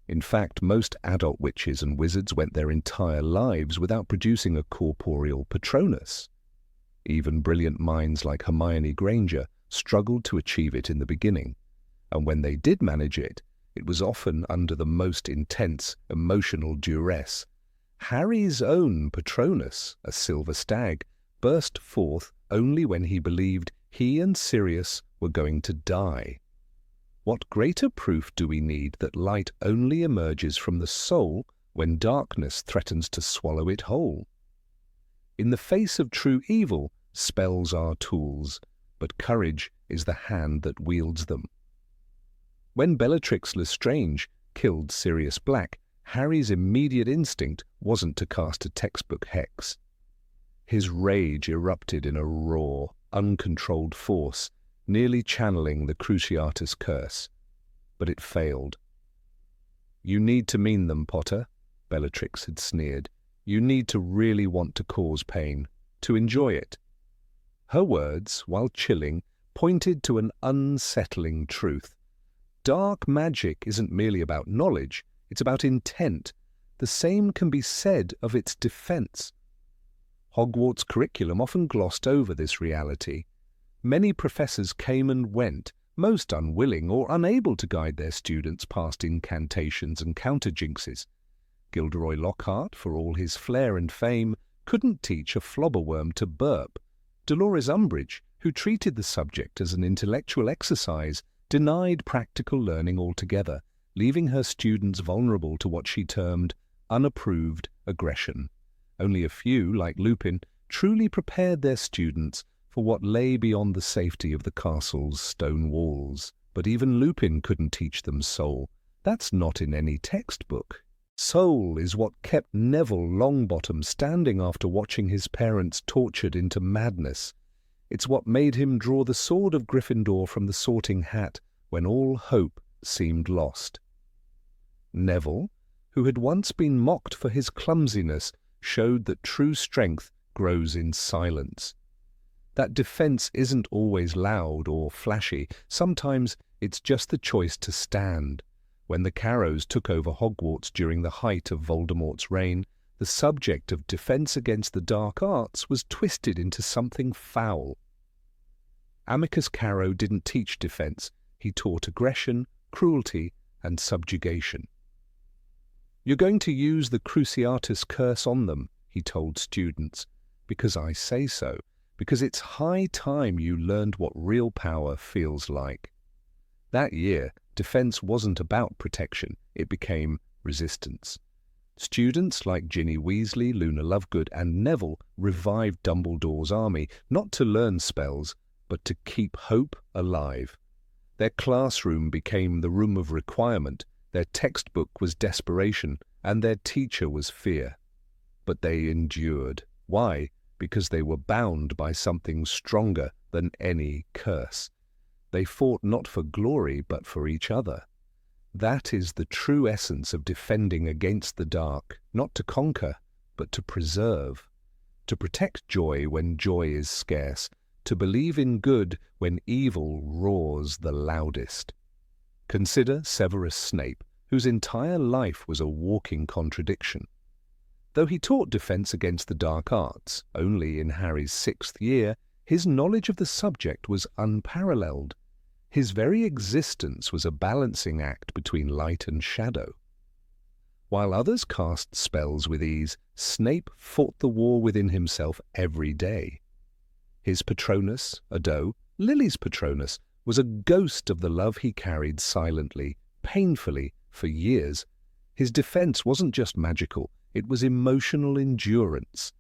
In fact, most adult witches and wizards went their entire lives without producing a corporeal Patronus. Even brilliant minds like Hermione Granger struggled to achieve it in the beginning, and when they did manage it, it was often under the most intense emotional duress. Harry's own Patronus, a silver stag, burst forth only when he believed he and Sirius were going to die. What greater proof do we need that light only emerges from the soul when darkness threatens to swallow it whole? In the face of true evil, spells are tools, but courage is the hand that wields them. When Bellatrix Lestrange killed Sirius Black, Harry's immediate instinct wasn't to cast a textbook hex. His rage erupted in a raw, uncontrolled force, nearly channeling the Cruciatus curse. But it failed. "You need to mean them, Potter," Bellatrix had sneered. "You need to really want to cause pain, to enjoy it." Her words, while chilling, pointed to an unsettling truth. Dark magic isn't merely about knowledge, it's about intent. The same can be said of its defense. Hogwarts' curriculum often glossed over this reality. Many professors came and went, most unwilling or unable to guide their students past incantations and counter-jinxes. Gilderoy Lockhart, for all his flair and fame, couldn't teach a flobberworm to burp. Dolores Umbridge, who treated the subject as an intellectual exercise, denied practical learning altogether, leaving her students vulnerable to what she termed unapproved aggression. Only a few, like Lupin, truly prepared their students for what lay beyond the safety of the castle's stone walls. But even Lupin couldn't teach them soul. That's not in any textbook. Soul is what kept Neville Longbottom standing after watching his parents tortured into madness. It's what made him draw the sword of Gryffindor from the Sorting Hat when all hope seemed lost. Neville, who had once been mocked for his clumsiness, showed that true strength grows in silence. That defense isn't always loud or flashy. Sometimes it's just the choice to stand. When the Carrows took over Hogwarts during the height of Voldemort's reign, the subject of defense against the dark arts was twisted into something foul. Amicus Carrow didn't teach defense. He taught aggression, cruelty, and subjugation. "You're going to use the Cruciatus curse on them," he told students, "because I say so, because it's high time you learned what real power feels like." That year, defense wasn't about protection, it became resistance. Students like Ginny Weasley, Luna Lovegood, and Neville revived Dumbledore's army, not to learn spells, but to keep hope alive. Their classroom became the room of requirement, their textbook was desperation, and their teacher was fear. But they endured. Why? Because they were bound by something stronger than any curse. They fought not for glory, but for each other. That is the true essence of defending against the dark, not to conquer, but to preserve. To protect joy when joy is scarce, to believe in good when evil roars the loudest. Consider Severus Snape, whose entire life was a walking contradiction. Though he taught defense against the dark arts only in Harry's 6th year, his knowledge of the subject was unparalleled. His very existence was a balancing act between light and shadow. While others cast spells with ease, Snape fought the war within himself every day. His Patronus, a doe, Lily's Patronus, was a ghost of the love he carried silently, painfully, for years. His defense wasn't just magical, it was emotional endurance.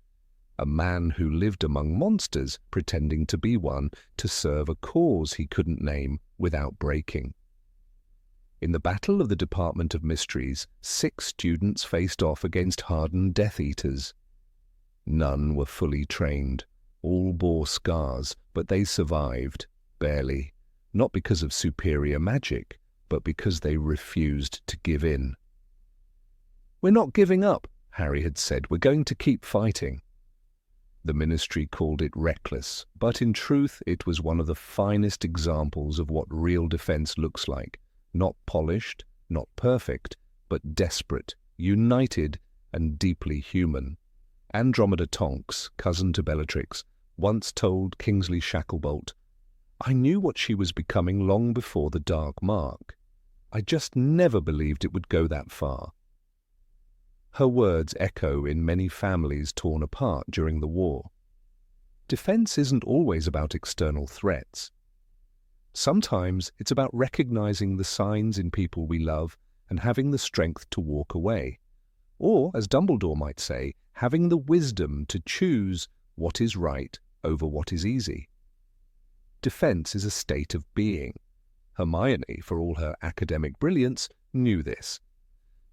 A man who lived among monsters, pretending to be one, to serve a cause he couldn't name without breaking. In the Battle of the Department of Mysteries, 6 students faced off against hardened Death Eaters. None were fully trained. All bore scars, but they survived, barely, not because of superior magic, but because they refused to give in. "We're not giving up," Harry had said. "We're going to keep fighting." The Ministry called it reckless, but in truth it was one of the finest examples of what real defense looks like. Not polished, not perfect, but desperate, united, and deeply human. Andromeda Tonks, cousin to Bellatrix, once told Kingsley Shacklebolt, "I knew what she was becoming long before the Dark Mark. I just never believed it would go that far." Her words echo in many families torn apart during the war. Defense isn't always about external threats. Sometimes it's about recognizing the signs in people we love and having the strength to walk away. Or, as Dumbledore might say, having the wisdom to choose what is right over what is easy. Defense is a state of being. Hermione, for all her academic brilliance, knew this.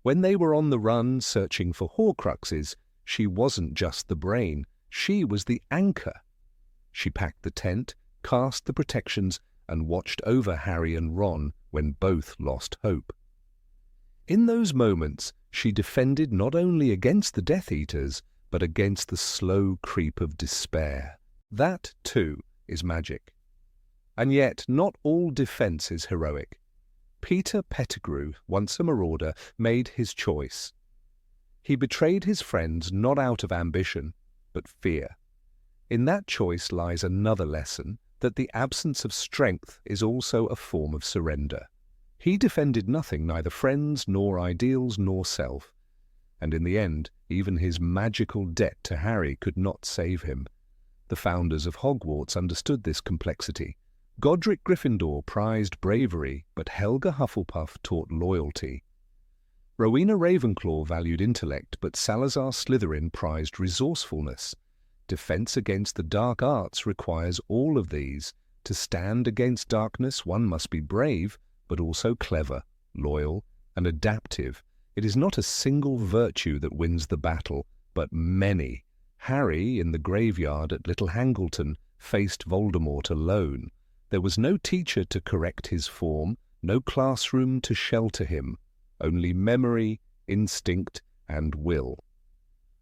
When they were on the run searching for Horcruxes, she wasn't just the brain, she was the anchor. She packed the tent, cast the protections, and watched over Harry and Ron when both lost hope. In those moments, she defended not only against the Death Eaters, but against the slow creep of despair. That, too, is magic. And yet, not all defense is heroic. Peter Pettigrew, once a marauder, made his choice. He betrayed his friends not out of ambition, but fear. In that choice lies another lesson, that the absence of strength is also a form of surrender. He defended nothing, neither friends, nor ideals, nor self. And in the end, even his magical debt to Harry could not save him. The founders of Hogwarts understood this complexity. Godric Gryffindor prized bravery, but Helga Hufflepuff taught loyalty. Rowena Ravenclaw valued intellect, but Salazar Slytherin prized resourcefulness. Defense against the dark arts requires all of these. To stand against darkness, one must be brave, but also clever, loyal, and adaptive. It is not a single virtue that wins the battle, but many. Harry, in the graveyard at Little Hangleton, faced Voldemort alone. There was no teacher to correct his form, no classroom to shelter him. Only memory, instinct, and will.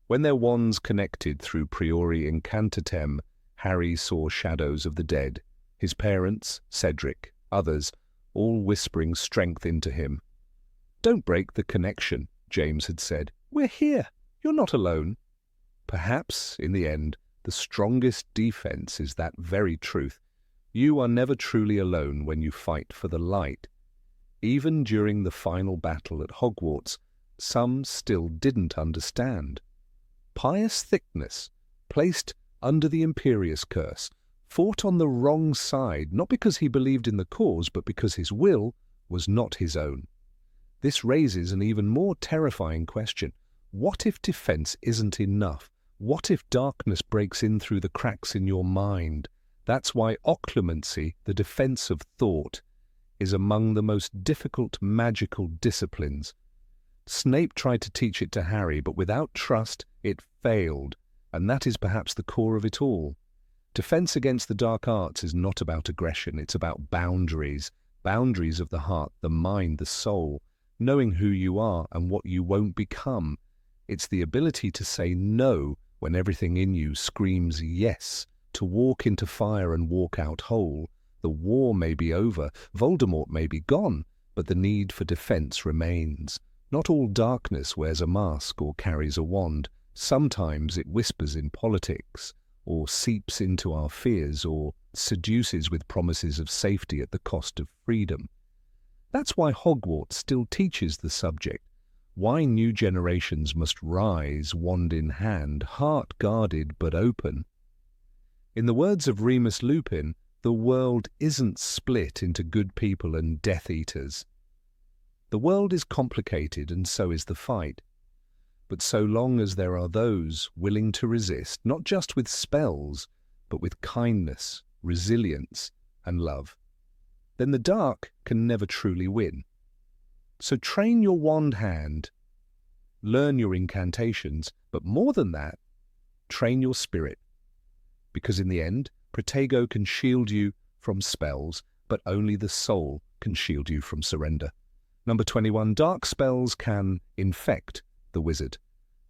When their wands connected through Priori Incantatem, Harry saw shadows of the dead, his parents, Cedric, others, all whispering strength into him. "Don't break the connection," James had said. "We're here. You're not alone." Perhaps, in the end, the strongest defense is that very truth. You are never truly alone when you fight for the light. Even during the final battle at Hogwarts, some still didn't understand. Pious Thickness, placed under the Imperius Curse, fought on the wrong side, not because he believed in the cause, but because his will was not his own. This raises an even more terrifying question. What if defense isn't enough? What if darkness breaks in through the cracks in your mind? That's why occlumency, the defense of thought, is among the most difficult magical disciplines. Snape tried to teach it to Harry, but without trust it failed, and that is perhaps the core of it all. Defense against the dark arts is not about aggression, it's about boundaries. Boundaries of the heart, the mind, the soul, knowing who you are and what you won't become. It's the ability to say no when everything in you screams yes, to walk into fire and walk out whole. The war may be over, Voldemort may be gone, but the need for defense remains. Not all darkness wears a mask or carries a wand. Sometimes it whispers in politics, or seeps into our fears, or seduces with promises of safety at the cost of freedom. That's why Hogwarts still teaches the subject, why new generations must rise, wand in hand, heart guarded but open. In the words of Remus Lupin, the world isn't split into good people and Death Eaters. The world is complicated, and so is the fight. But so long as there are those willing to resist, not just with spells, but with kindness, resilience, and love, then the dark can never truly win. So train your wand hand, learn your incantations, but more than that, train your spirit. Because in the end, Protego can shield you from spells, but only the soul can shield you from surrender. Number 21, dark spells can infect the wizard.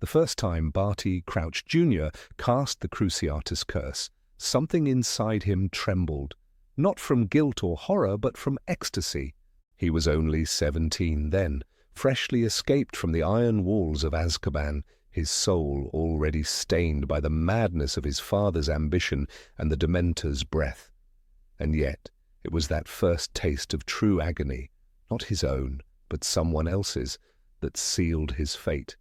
The first time Barty Crouch Jr. cast the Cruciatus Curse, something inside him trembled, not from guilt or horror, but from ecstasy. He was only 17 then, freshly escaped from the iron walls of Azkaban, his soul already stained by the madness of his father's ambition and the Dementor's breath. And yet, it was that first taste of true agony, not his own, but someone else's, that sealed his fate.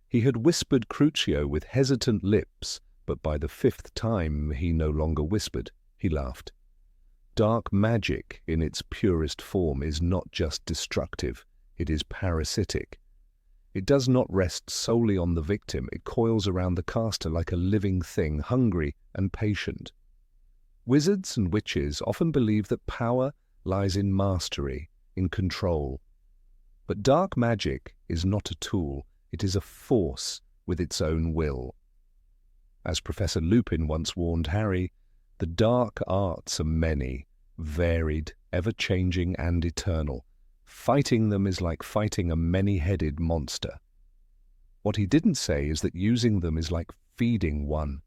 He had whispered Crucio with hesitant lips, but by the 5th time he no longer whispered, he laughed. Dark magic, in its purest form, is not just destructive, it is parasitic. It does not rest solely on the victim, it coils around the caster like a living thing, hungry and patient. Wizards and witches often believe that power lies in mastery, in control. But dark magic is not a tool, it is a force with its own will. As Professor Lupin once warned Harry, the dark arts are many, varied, ever-changing and eternal. Fighting them is like fighting a many-headed monster. What he didn't say is that using them is like feeding one.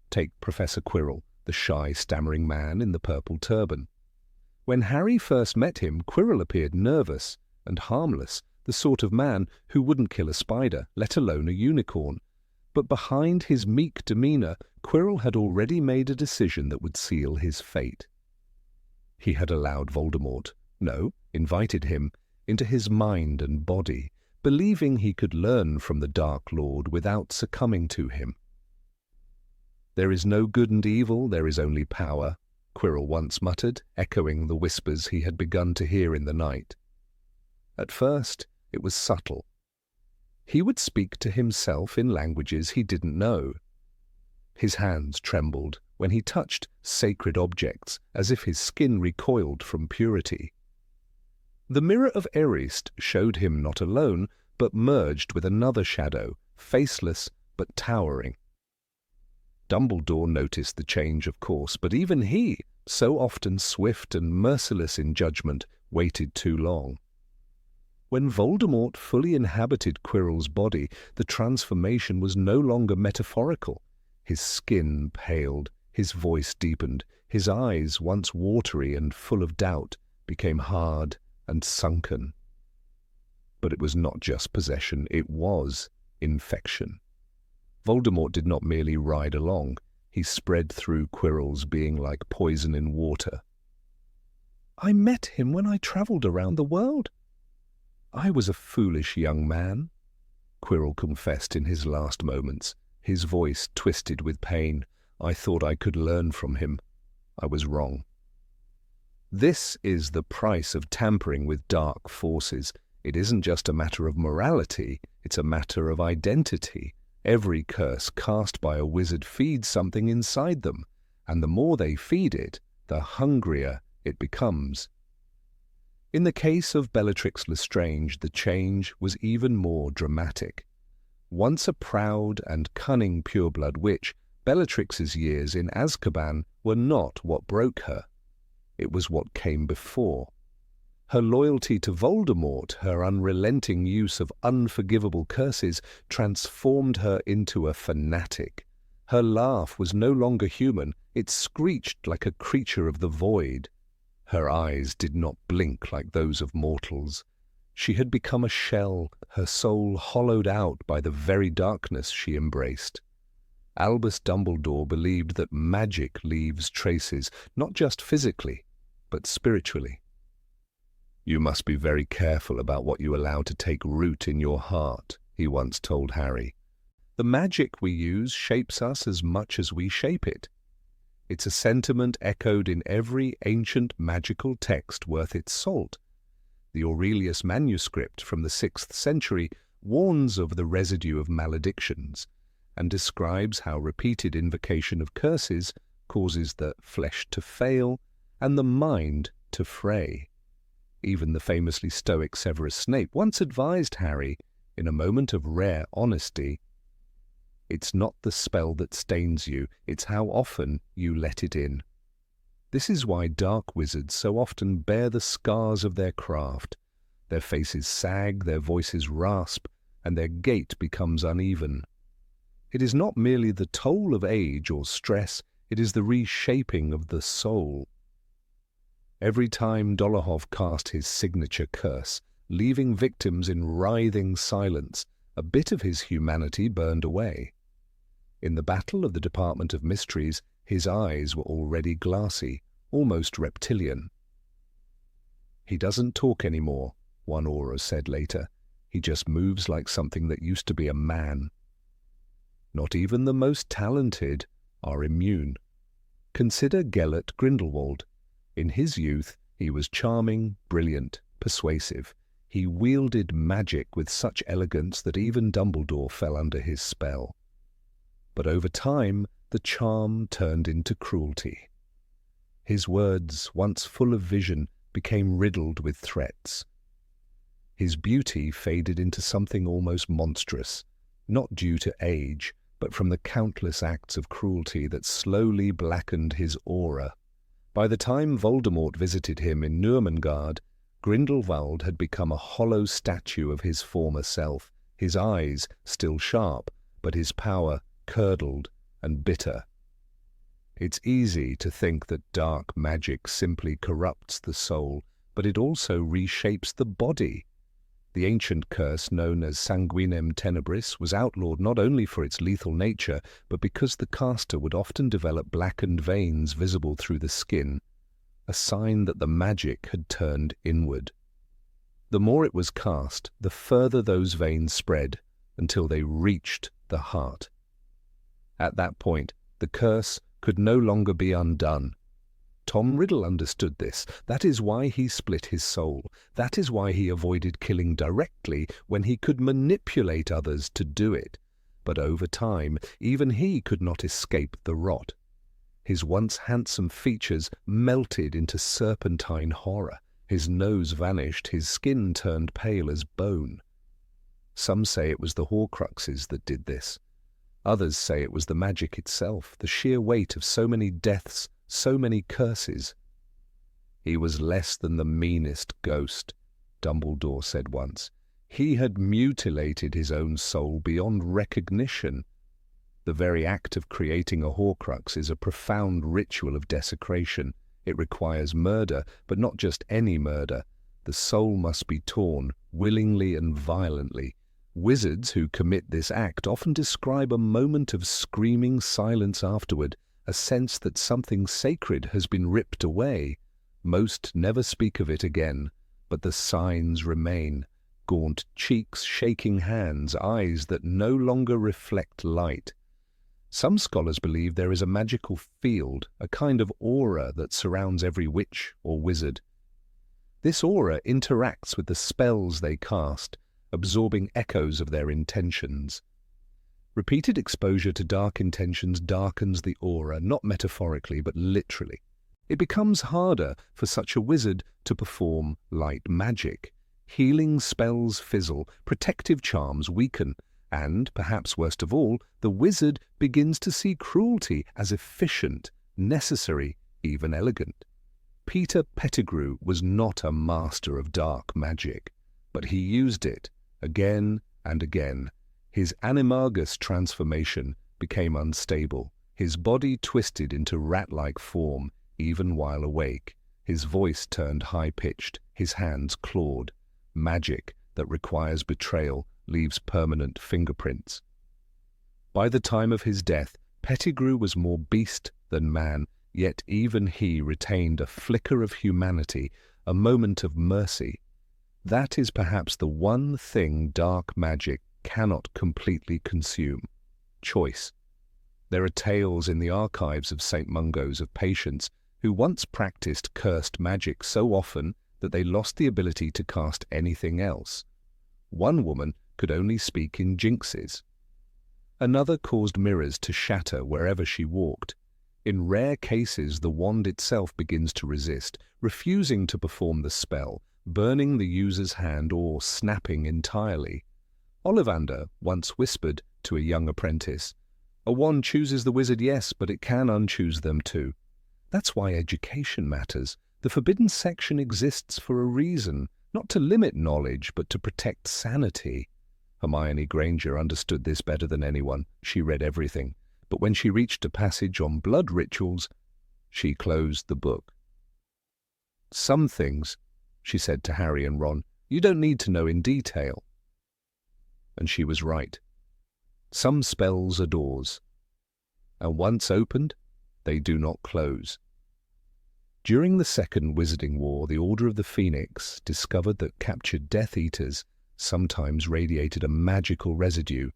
Take Professor Quirrell, the shy, stammering man in the purple turban. When Harry first met him, Quirrell appeared nervous and harmless, the sort of man who wouldn't kill a spider, let alone a unicorn. But behind his meek demeanour, Quirrell had already made a decision that would seal his fate. He had allowed Voldemort, invited him, into his mind and body, believing he could learn from the Dark Lord without succumbing to him. "There is no good and evil, there is only power," Quirrell once muttered, echoing the whispers he had begun to hear in the night. At first, it was subtle. He would speak to himself in languages he didn't know. His hands trembled when he touched sacred objects, as if his skin recoiled from purity. The Mirror of Erised showed him not alone, but merged with another shadow, faceless but towering. Dumbledore noticed the change, of course, but even he, so often swift and merciless in judgment, waited too long. When Voldemort fully inhabited Quirrell's body, the transformation was no longer metaphorical. His skin paled, his voice deepened, his eyes, once watery and full of doubt, became hard and sunken. But it was not just possession, it was infection. Voldemort did not merely ride along, he spread through Quirrell's being like poison in water. "I met him when I travelled around the world. I was a foolish young man," Quirrell confessed in his last moments, his voice twisted with pain. "I thought I could learn from him. I was wrong." This is the price of tampering with dark forces. It isn't just a matter of morality, it's a matter of identity. Every curse cast by a wizard feeds something inside them, and the more they feed it, the hungrier it becomes. In the case of Bellatrix Lestrange, the change was even more dramatic. Once a proud and cunning pureblood witch, Bellatrix's years in Azkaban were not what broke her. It was what came before. Her loyalty to Voldemort, her unrelenting use of unforgivable curses, transformed her into a fanatic. Her laugh was no longer human, it screeched like a creature of the void. Her eyes did not blink like those of mortals. She had become a shell, her soul hollowed out by the very darkness she embraced. Albus Dumbledore believed that magic leaves traces, not just physically, but spiritually. "You must be very careful about what you allow to take root in your heart," he once told Harry. "The magic we use shapes us as much as we shape it. It's a sentiment echoed in every ancient magical text worth its salt. The Aurelius manuscript from the 6th century warns of the residue of maledictions and describes how repeated invocation of curses causes the flesh to fail and the mind to fray. Even the famously stoic Severus Snape once advised Harry, in a moment of rare honesty, "It's not the spell that stains you, it's how often you let it in." This is why dark wizards so often bear the scars of their craft. Their faces sag, their voices rasp, and their gait becomes uneven. It is not merely the toll of age or stress, it is the reshaping of the soul. Every time Dolohov cast his signature curse, leaving victims in writhing silence, a bit of his humanity burned away. In the Battle of the Department of Mysteries, his eyes were already glassy, almost reptilian. "He doesn't talk anymore," one aura said later. "He just moves like something that used to be a man." Not even the most talented are immune. Consider Gellert Grindelwald. In his youth, he was charming, brilliant, persuasive. He wielded magic with such elegance that even Dumbledore fell under his spell. But over time, the charm turned into cruelty. His words, once full of vision, became riddled with threats. His beauty faded into something almost monstrous, not due to age, but from the countless acts of cruelty that slowly blackened his aura. By the time Voldemort visited him in Nurmengard, Grindelwald had become a hollow statue of his former self, his eyes still sharp, but his power curdled and bitter. It's easy to think that dark magic simply corrupts the soul, but it also reshapes the body. The ancient curse known as sanguinem tenebris was outlawed not only for its lethal nature, but because the caster would often develop blackened veins visible through the skin, a sign that the magic had turned inward. The more it was cast, the further those veins spread, until they reached the heart. At that point, the curse could no longer be undone. Tom Riddle understood this. That is why he split his soul. That is why he avoided killing directly when he could manipulate others to do it. But over time, even he could not escape the rot. His once handsome features melted into serpentine horror. His nose vanished, his skin turned pale as bone. Some say it was the Horcruxes that did this. Others say it was the magic itself, the sheer weight of so many deaths, so many curses. He was less than the meanest ghost, Dumbledore said once. He had mutilated his own soul beyond recognition. The very act of creating a Horcrux is a profound ritual of desecration. It requires murder, but not just any murder. The soul must be torn, willingly and violently. Wizards who commit this act often describe a moment of screaming silence afterward, a sense that something sacred has been ripped away. Most never speak of it again, but the signs remain. Gaunt cheeks, shaking hands, eyes that no longer reflect light. Some scholars believe there is a magical field, a kind of aura that surrounds every witch or wizard. This aura interacts with the spells they cast, absorbing echoes of their intentions. Repeated exposure to dark intentions darkens the aura, not metaphorically, but literally. It becomes harder for such a wizard to perform light magic. Healing spells fizzle, protective charms weaken, and, perhaps worst of all, the wizard begins to see cruelty as efficient, necessary, even elegant. Peter Pettigrew was not a master of dark magic, but he used it again and again. His animagus transformation became unstable. His body twisted into rat-like form, even while awake. His voice turned high-pitched, his hands clawed. Magic that requires betrayal leaves permanent fingerprints. By the time of his death, Pettigrew was more beast than man, yet even he retained a flicker of humanity, a moment of mercy. That is perhaps the one thing dark magic cannot completely consume: choice. There are tales in the archives of St. Mungo's of patients who once practiced cursed magic so often that they lost the ability to cast anything else. One woman could only speak in jinxes. Another caused mirrors to shatter wherever she walked. In rare cases, the wand itself begins to resist, refusing to perform the spell, burning the user's hand or snapping entirely. Ollivander once whispered to a young apprentice, "A wand chooses the wizard, yes, but it can unchoose them too." That's why education matters. The forbidden section exists for a reason, not to limit knowledge, but to protect sanity. Hermione Granger understood this better than anyone. She read everything. But when she reached a passage on blood rituals, she closed the book. "Some things," she said to Harry and Ron, "you don't need to know in detail." And she was right. Some spells are doors, and once opened, they do not close. During the Second Wizarding War, the Order of the Phoenix discovered that captured Death Eaters sometimes radiated a magical residue.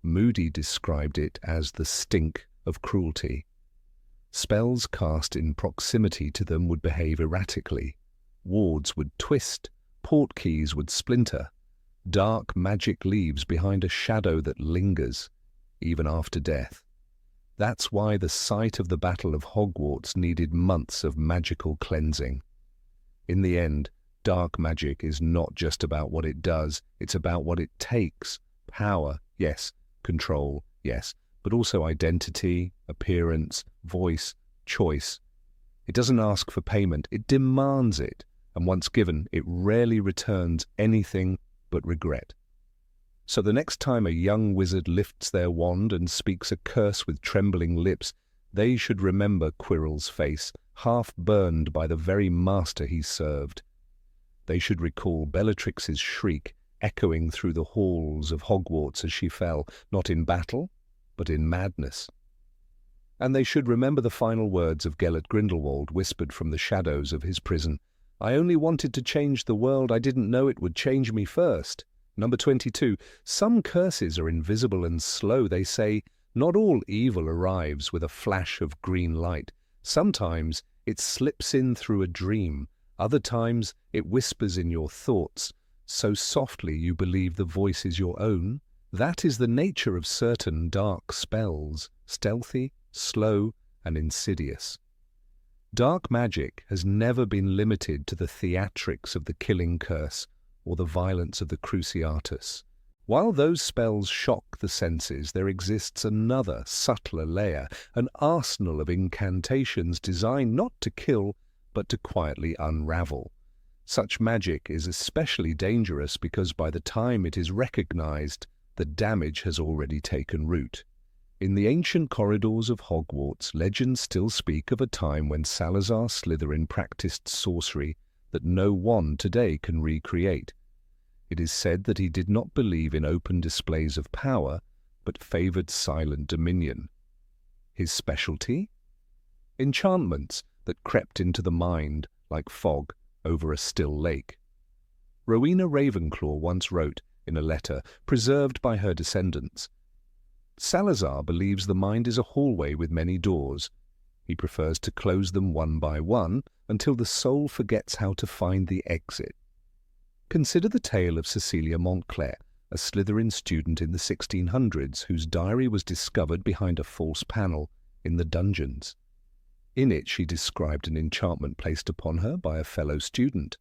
Moody described it as the stink of cruelty. Spells cast in proximity to them would behave erratically. Wards would twist, portkeys would splinter. Dark magic leaves behind a shadow that lingers, even after death. That's why the site of the Battle of Hogwarts needed months of magical cleansing. In the end, dark magic is not just about what it does, it's about what it takes. Power, yes. Control, yes. But also identity, appearance, voice, choice. It doesn't ask for payment, it demands it. And once given, it rarely returns anything but regret. So the next time a young wizard lifts their wand and speaks a curse with trembling lips, They should remember Quirrell's face, half burned by the very master he served. They should recall Bellatrix's shriek echoing through the halls of Hogwarts as she fell, not in battle, but in madness. And they should remember the final words of Gellert Grindelwald whispered from the shadows of his prison. "I only wanted to change the world. I didn't know it would change me first." Number 22. Some curses are invisible and slow. They say, not all evil arrives with a flash of green light. Sometimes it slips in through a dream. Other times it whispers in your thoughts, so softly you believe the voice is your own. That is the nature of certain dark spells, stealthy, slow, and insidious. Dark magic has never been limited to the theatrics of the killing curse or the violence of the Cruciatus. While those spells shock the senses, there exists another, subtler layer, an arsenal of incantations designed not to kill, but to quietly unravel. Such magic is especially dangerous because by the time it is recognized, the damage has already taken root. In the ancient corridors of Hogwarts, legends still speak of a time when Salazar Slytherin practiced sorcery that no wand today can recreate. It is said that he did not believe in open displays of power, but favored silent dominion. His specialty? Enchantments that crept into the mind like fog over a still lake. Rowena Ravenclaw once wrote, in a letter preserved by her descendants, "Salazar believes the mind is a hallway with many doors. He prefers to close them one by one until the soul forgets how to find the exit." Consider the tale of Cecilia Montclair, a Slytherin student in the 1600s whose diary was discovered behind a false panel in the dungeons. In it she described an enchantment placed upon her by a fellow student.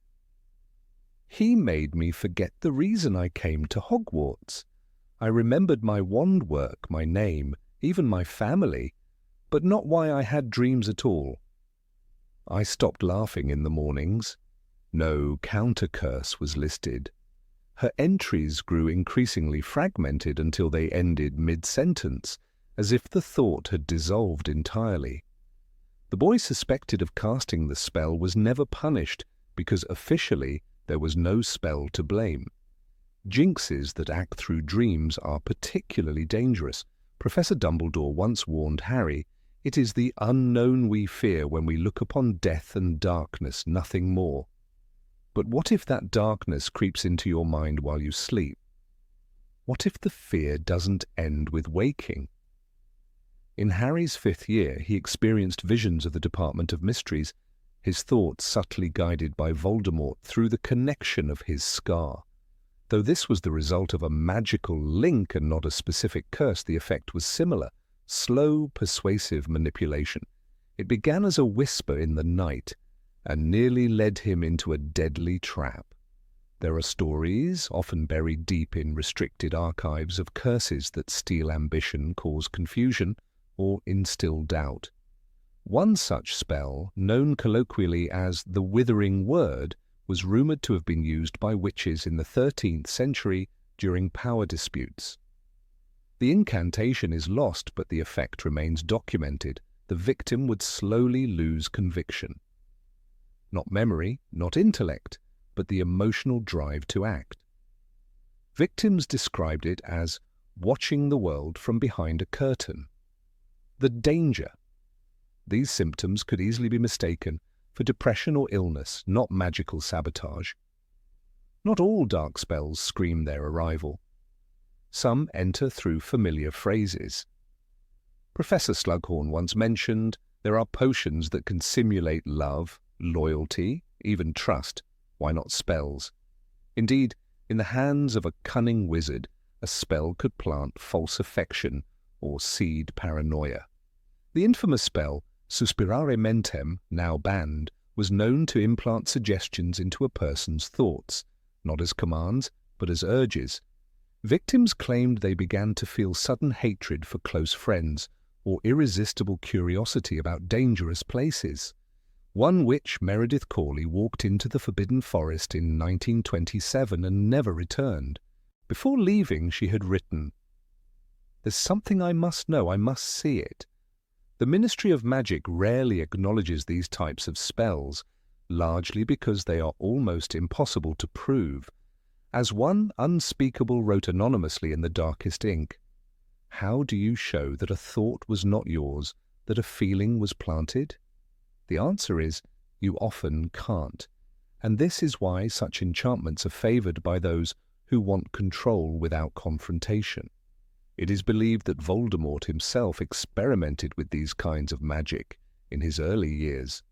"He made me forget the reason I came to Hogwarts. I remembered my wand work, my name, even my family, but not why I had dreams at all. I stopped laughing in the mornings. No counter-curse was listed. Her entries grew increasingly fragmented until they ended mid-sentence, as if the thought had dissolved entirely. The boy suspected of casting the spell was never punished because officially there was no spell to blame. Jinxes that act through dreams are particularly dangerous. Professor Dumbledore once warned Harry, "It is the unknown we fear when we look upon death and darkness, nothing more." But what if that darkness creeps into your mind while you sleep? What if the fear doesn't end with waking? In Harry's 5th year, he experienced visions of the Department of Mysteries, his thoughts subtly guided by Voldemort through the connection of his scar. Though this was the result of a magical link and not a specific curse, the effect was similar, slow, persuasive manipulation. It began as a whisper in the night, and nearly led him into a deadly trap. There are stories, often buried deep in restricted archives, of curses that steal ambition, cause confusion, or instill doubt. One such spell, known colloquially as the Withering Word, was rumoured to have been used by witches in the 13th century during power disputes. The incantation is lost, but the effect remains documented. The victim would slowly lose conviction. Not memory, not intellect, but the emotional drive to act. Victims described it as watching the world from behind a curtain. The danger. These symptoms could easily be mistaken for depression or illness, not magical sabotage. Not all dark spells scream their arrival. Some enter through familiar phrases. Professor Slughorn once mentioned there are potions that can simulate love, loyalty, even trust. Why not spells? Indeed, in the hands of a cunning wizard, a spell could plant false affection or seed paranoia. The infamous spell, Suspirare Mentem, now banned, was known to implant suggestions into a person's thoughts, not as commands, but as urges. Victims claimed they began to feel sudden hatred for close friends or irresistible curiosity about dangerous places. One witch, Meredith Corley, walked into the Forbidden Forest in 1927 and never returned. Before leaving, she had written, "There's something I must know, I must see it." The Ministry of Magic rarely acknowledges these types of spells, largely because they are almost impossible to prove. As one unspeakable wrote anonymously in the darkest ink, "How do you show that a thought was not yours, that a feeling was planted?" The answer is, you often can't. And this is why such enchantments are favored by those who want control without confrontation. It is believed that Voldemort himself experimented with these kinds of magic in his early years.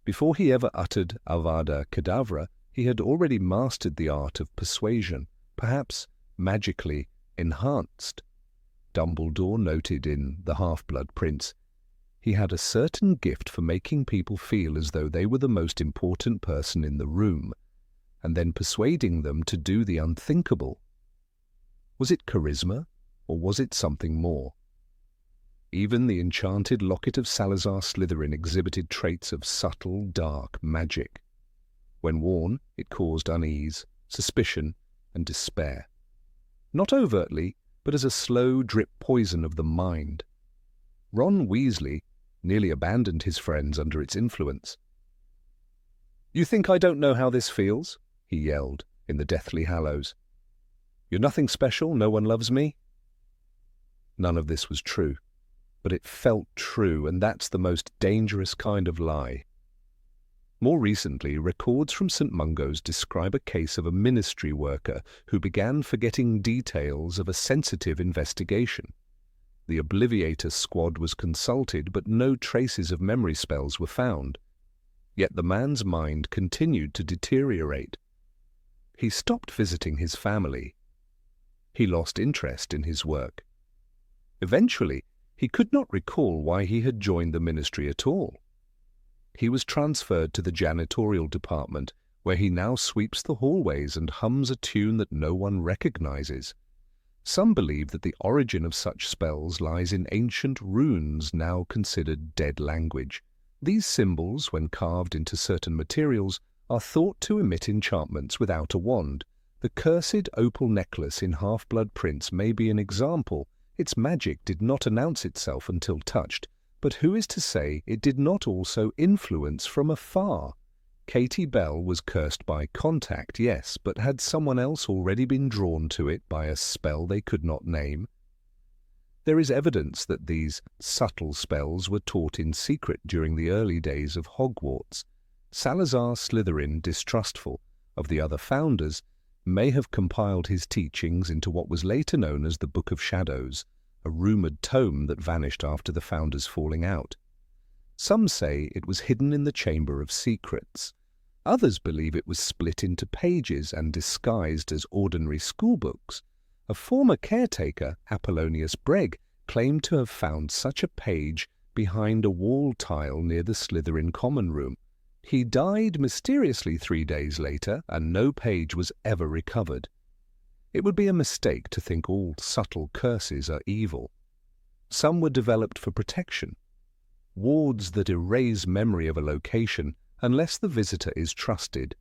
Before he ever uttered Avada Kedavra, he had already mastered the art of persuasion, perhaps magically enhanced. Dumbledore noted in The Half-Blood Prince, he had a certain gift for making people feel as though they were the most important person in the room, and then persuading them to do the unthinkable. Was it charisma, or was it something more? Even the enchanted locket of Salazar Slytherin exhibited traits of subtle, dark magic. When worn, it caused unease, suspicion, and despair. Not overtly, but as a slow drip poison of the mind. Ron Weasley nearly abandoned his friends under its influence. "You think I don't know how this feels?" he yelled in the Deathly Hallows. "You're nothing special, no one loves me?" None of this was true, but it felt true, and that's the most dangerous kind of lie. More recently, records from St. Mungo's describe a case of a ministry worker who began forgetting details of a sensitive investigation. The Obliviator squad was consulted, but no traces of memory spells were found. Yet the man's mind continued to deteriorate. He stopped visiting his family. He lost interest in his work. Eventually, he could not recall why he had joined the ministry at all. He was transferred to the janitorial department, where he now sweeps the hallways and hums a tune that no one recognizes. Some believe that the origin of such spells lies in ancient runes now considered dead language. These symbols, when carved into certain materials, are thought to emit enchantments without a wand. The cursed opal necklace in Half-Blood Prince may be an example. Its magic did not announce itself until touched, but who is to say it did not also influence from afar? Katie Bell was cursed by contact, yes, but had someone else already been drawn to it by a spell they could not name? There is evidence that these subtle spells were taught in secret during the early days of Hogwarts. Salazar Slytherin, distrustful of the other founders, may have compiled his teachings into what was later known as the Book of Shadows, a rumoured tome that vanished after the founders' falling out. Some say it was hidden in the Chamber of Secrets. Others believe it was split into pages and disguised as ordinary schoolbooks. A former caretaker, Apollonius Breg, claimed to have found such a page behind a wall tile near the Slytherin common room. He died mysteriously 3 days later, and no page was ever recovered. It would be a mistake to think all subtle curses are evil. Some were developed for protection. Wards that erase memory of a location unless the visitor is trusted.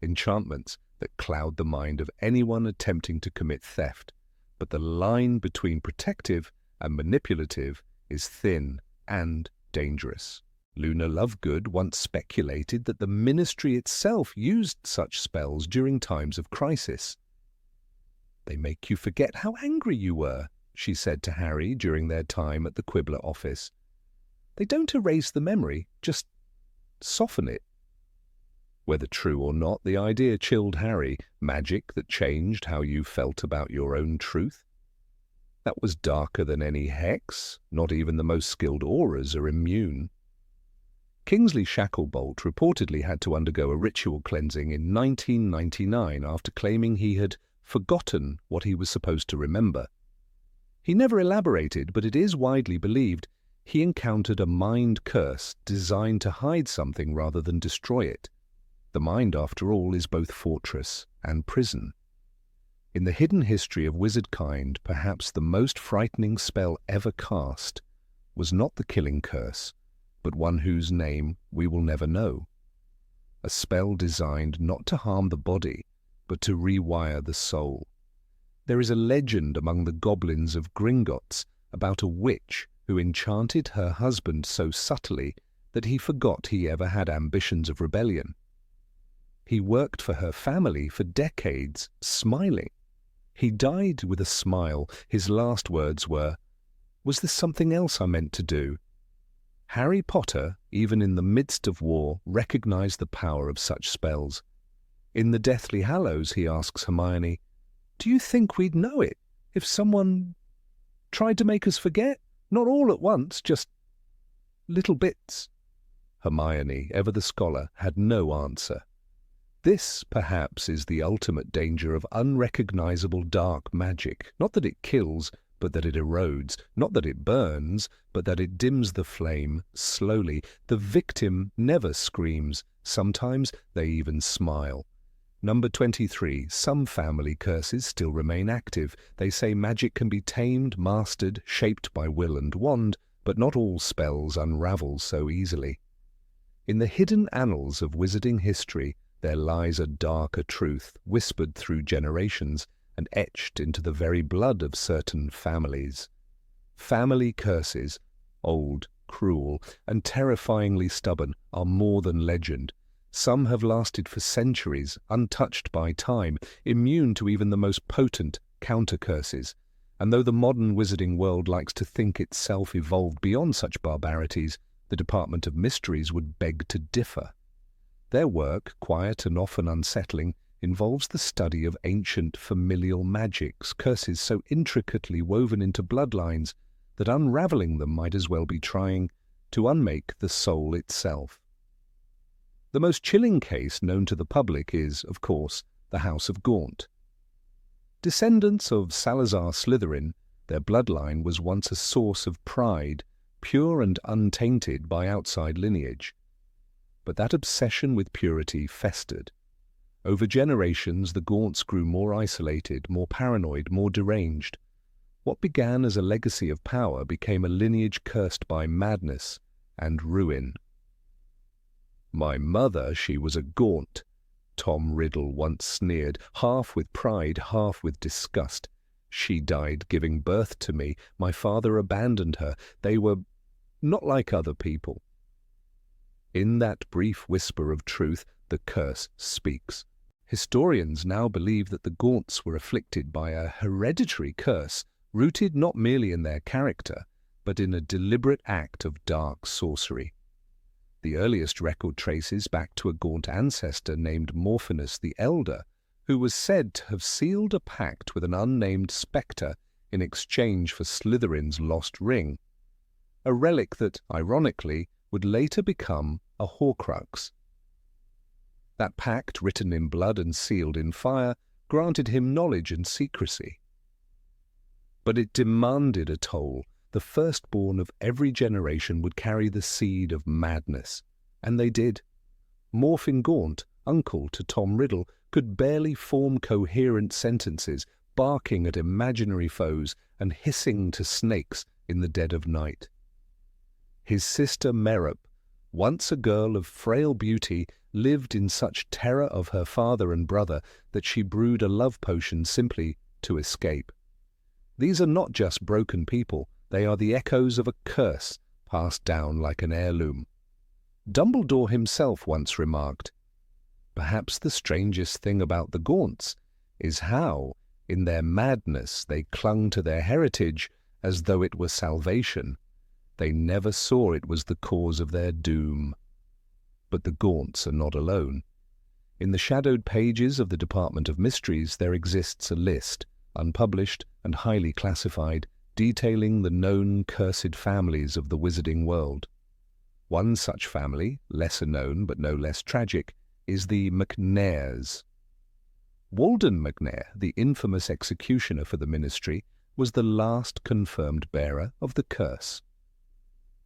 Enchantments that cloud the mind of anyone attempting to commit theft. But the line between protective and manipulative is thin and dangerous. Luna Lovegood once speculated that the ministry itself used such spells during times of crisis. "They make you forget how angry you were," she said to Harry during their time at the Quibbler office. "They don't erase the memory, just soften it." Whether true or not, the idea chilled Harry. Magic that changed how you felt about your own truth? That was darker than any hex. Not even the most skilled auras are immune. Kingsley Shacklebolt reportedly had to undergo a ritual cleansing in 1999 after claiming he had forgotten what he was supposed to remember. He never elaborated, but it is widely believed he encountered a mind curse designed to hide something rather than destroy it. The mind, after all, is both fortress and prison. In the hidden history of wizardkind, perhaps the most frightening spell ever cast was not the killing curse, but one whose name we will never know. A spell designed not to harm the body, but to rewire the soul. There is a legend among the goblins of Gringotts about a witch who enchanted her husband so subtly that he forgot he ever had ambitions of rebellion. He worked for her family for decades, smiling. He died with a smile. His last words were, "Was there something else I meant to do?" Harry Potter, even in the midst of war, recognized the power of such spells. In the Deathly Hallows, he asks Hermione, "Do you think we'd know it if someone tried to make us forget? Not all at once, just little bits." Hermione, ever the scholar, had no answer. This, perhaps, is the ultimate danger of unrecognizable dark magic. Not that it kills, but that it erodes. Not that it burns, but that it dims the flame slowly. The victim never screams. Sometimes they even smile. Number 23. Some family curses still remain active. They say magic can be tamed, mastered, shaped by will and wand, but not all spells unravel so easily. In the hidden annals of wizarding history, there lies a darker truth, whispered through generations and etched into the very blood of certain families. Family curses, old, cruel, and terrifyingly stubborn, are more than legend. Some have lasted for centuries, untouched by time, immune to even the most potent counter-curses. And though the modern wizarding world likes to think itself evolved beyond such barbarities, the Department of Mysteries would beg to differ. Their work, quiet and often unsettling, involves the study of ancient familial magics, curses so intricately woven into bloodlines that unraveling them might as well be trying to unmake the soul itself. The most chilling case known to the public is, of course, the House of Gaunt. Descendants of Salazar Slytherin, their bloodline was once a source of pride, pure and untainted by outside lineage. But that obsession with purity festered. Over generations, the Gaunts grew more isolated, more paranoid, more deranged. What began as a legacy of power became a lineage cursed by madness and ruin. "My mother, she was a Gaunt," Tom Riddle once sneered, half with pride, half with disgust. "She died giving birth to me. My father abandoned her. They were not like other people." In that brief whisper of truth, the curse speaks. Historians now believe that the Gaunts were afflicted by a hereditary curse, rooted not merely in their character, but in a deliberate act of dark sorcery. The earliest record traces back to a Gaunt ancestor named Morphinus the Elder, who was said to have sealed a pact with an unnamed spectre in exchange for Slytherin's lost ring, a relic that, ironically, would later become a Horcrux. That pact, written in blood and sealed in fire, granted him knowledge and secrecy. But it demanded a toll. The firstborn of every generation would carry the seed of madness. And they did. Morphin Gaunt, uncle to Tom Riddle, could barely form coherent sentences, barking at imaginary foes and hissing to snakes in the dead of night. His sister Merope, once a girl of frail beauty, lived in such terror of her father and brother that she brewed a love potion simply to escape. These are not just broken people, they are the echoes of a curse passed down like an heirloom. Dumbledore himself once remarked, "Perhaps the strangest thing about the Gaunts is how, in their madness, they clung to their heritage as though it were salvation. They never saw it was the cause of their doom." But the Gaunts are not alone. In the shadowed pages of the Department of Mysteries there exists a list, unpublished and highly classified, detailing the known cursed families of the wizarding world. One such family, lesser known but no less tragic, is the McNairs. Walden McNair, the infamous executioner for the ministry, was the last confirmed bearer of the curse.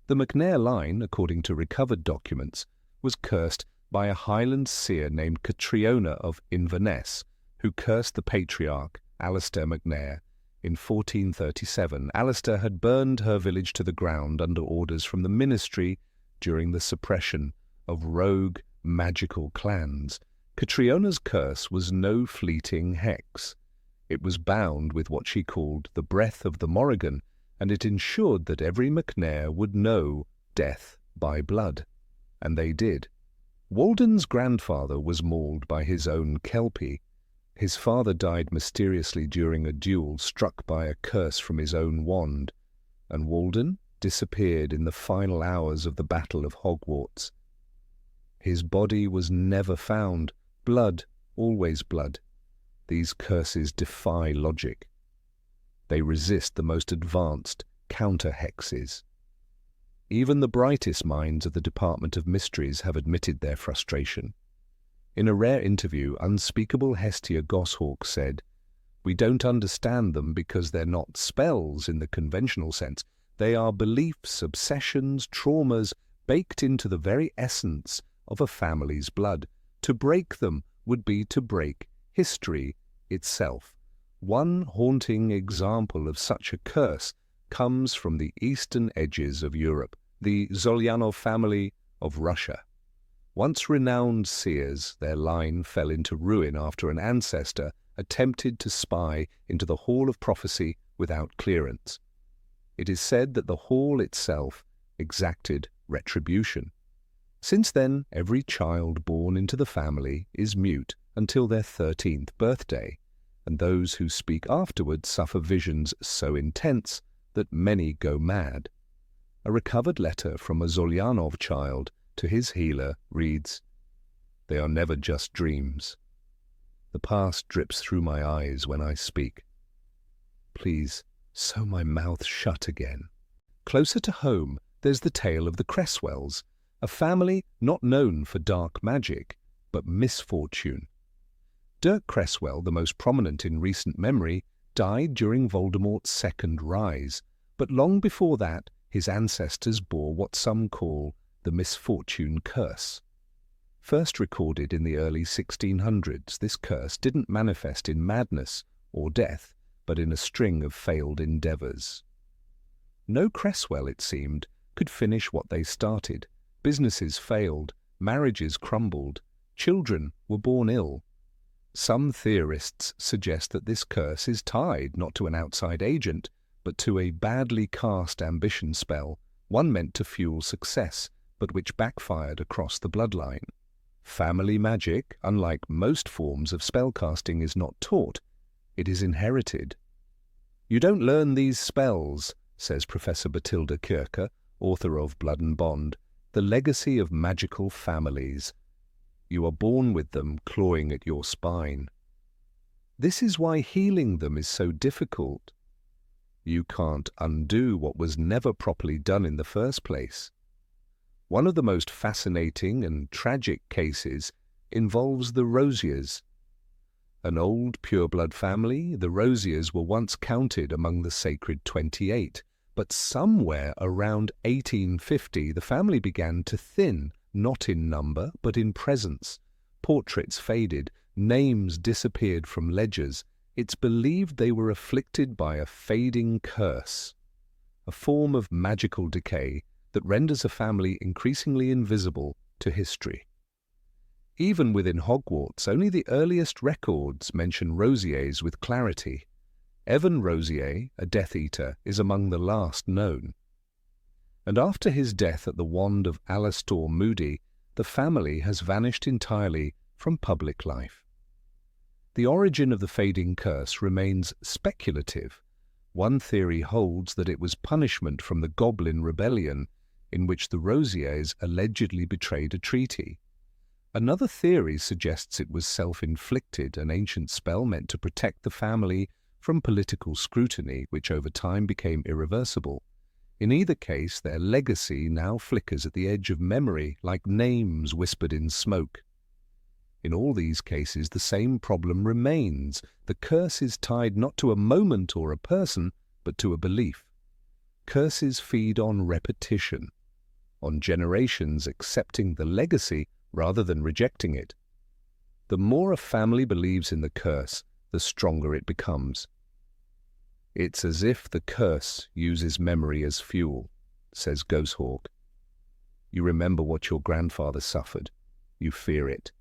The McNair line, according to recovered documents, was cursed by a Highland seer named Catriona of Inverness, who cursed the patriarch, Alistair McNair. In 1437, Alistair had burned her village to the ground under orders from the ministry during the suppression of rogue magical clans. Catriona's curse was no fleeting hex. It was bound with what she called the breath of the Morrigan, and it ensured that every McNair would know death by blood. And they did. Walden's grandfather was mauled by his own Kelpie. His father died mysteriously during a duel struck by a curse from his own wand, and Walden disappeared in the final hours of the Battle of Hogwarts. His body was never found. Blood, always blood. These curses defy logic. They resist the most advanced counter-hexes. Even the brightest minds of the Department of Mysteries have admitted their frustration. In a rare interview, unspeakable Hestia Goshawk said, "We don't understand them because they're not spells in the conventional sense. They are beliefs, obsessions, traumas, baked into the very essence of a family's blood. To break them would be to break history itself." One haunting example of such a curse comes from the eastern edges of Europe, the Zolyanov family of Russia. Once renowned seers, their line fell into ruin after an ancestor attempted to spy into the Hall of Prophecy without clearance. It is said that the hall itself exacted retribution. Since then, every child born into the family is mute until their 13th birthday, and those who speak afterwards suffer visions so intense that many go mad. A recovered letter from a Zolyanov child to his healer reads, "They are never just dreams. The past drips through my eyes when I speak. Please, sew my mouth shut again." Closer to home, there's the tale of the Cresswells, a family not known for dark magic, but misfortune. Dirk Cresswell, the most prominent in recent memory, died during Voldemort's second rise, but long before that, his ancestors bore what some call the misfortune curse. First recorded in the early 1600s, this curse didn't manifest in madness or death, but in a string of failed endeavours. No Cresswell, it seemed, could finish what they started. Businesses failed, marriages crumbled, children were born ill. Some theorists suggest that this curse is tied not to an outside agent, but to a badly cast ambition spell, one meant to fuel success, but which backfired across the bloodline. Family magic, unlike most forms of spellcasting, is not taught. It is inherited. "You don't learn these spells," says Professor Batilda Kircher, author of Blood and Bond, "the legacy of magical families. You are born with them clawing at your spine. This is why healing them is so difficult. You can't undo what was never properly done in the first place." One of the most fascinating and tragic cases involves the Rosiers. An old pureblood family, the Rosiers were once counted among the Sacred 28, but somewhere around 1850 the family began to thin, not in number but in presence. Portraits faded, names disappeared from ledgers. It's believed they were afflicted by a fading curse, a form of magical decay that renders a family increasingly invisible to history. Even within Hogwarts, only the earliest records mention Rosiers with clarity. Evan Rosier, a Death Eater, is among the last known. And after his death at the wand of Alastor Moody, the family has vanished entirely from public life. The origin of the fading curse remains speculative. One theory holds that it was punishment from the Goblin Rebellion, in which the Rosiers allegedly betrayed a treaty. Another theory suggests it was self-inflicted, an ancient spell meant to protect the family from political scrutiny, which over time became irreversible. In either case, their legacy now flickers at the edge of memory like names whispered in smoke. In all these cases, the same problem remains. The curse is tied not to a moment or a person, but to a belief. Curses feed on repetition, on generations accepting the legacy rather than rejecting it. The more a family believes in the curse, the stronger it becomes. "It's as if the curse uses memory as fuel," says Goshawk. "You remember what your grandfather suffered. You fear it.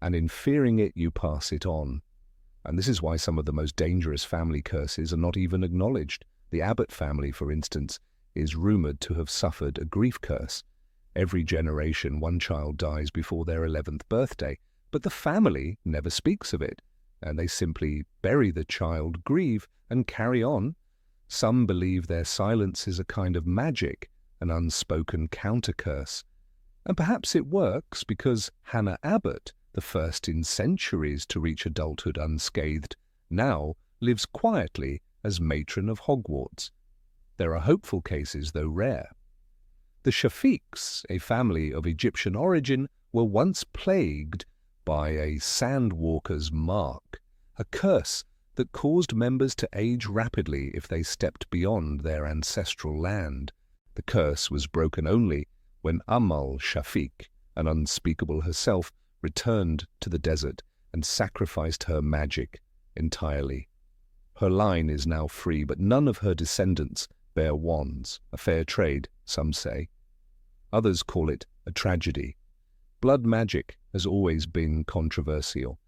And in fearing it, you pass it on. And this is why some of the most dangerous family curses are not even acknowledged. The Abbott family, for instance, is rumored to have suffered a grief curse. Every generation, one child dies before their 11th birthday, but the family never speaks of it, and they simply bury the child, grieve, and carry on. Some believe their silence is a kind of magic, an unspoken counter-curse. And perhaps it works because Hannah Abbott, the first in centuries to reach adulthood unscathed, now lives quietly as matron of Hogwarts. There are hopeful cases, though rare. The Shafiqs, a family of Egyptian origin, were once plagued by a sandwalker's mark, a curse that caused members to age rapidly if they stepped beyond their ancestral land. The curse was broken only when Shafiq, an unspeakable herself, returned to the desert and sacrificed her magic entirely. Her line is now free, but none of her descendants bear wands, a fair trade, some say. Others call it a tragedy. Blood magic has always been controversial,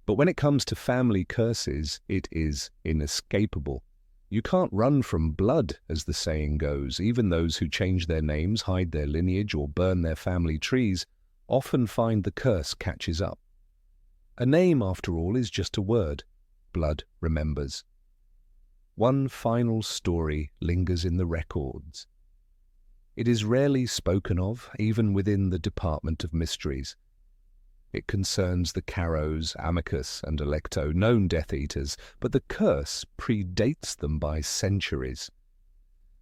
but when it comes to family curses, it is inescapable. You can't run from blood, as the saying goes. Even those who change their names, hide their lineage, or burn their family trees often find the curse catches up. A name, after all, is just a word. Blood remembers. One final story lingers in the records. It is rarely spoken of, even within the Department of Mysteries. It concerns the Carrows, Amicus, and Alecto, known Death Eaters, but the curse predates them by centuries.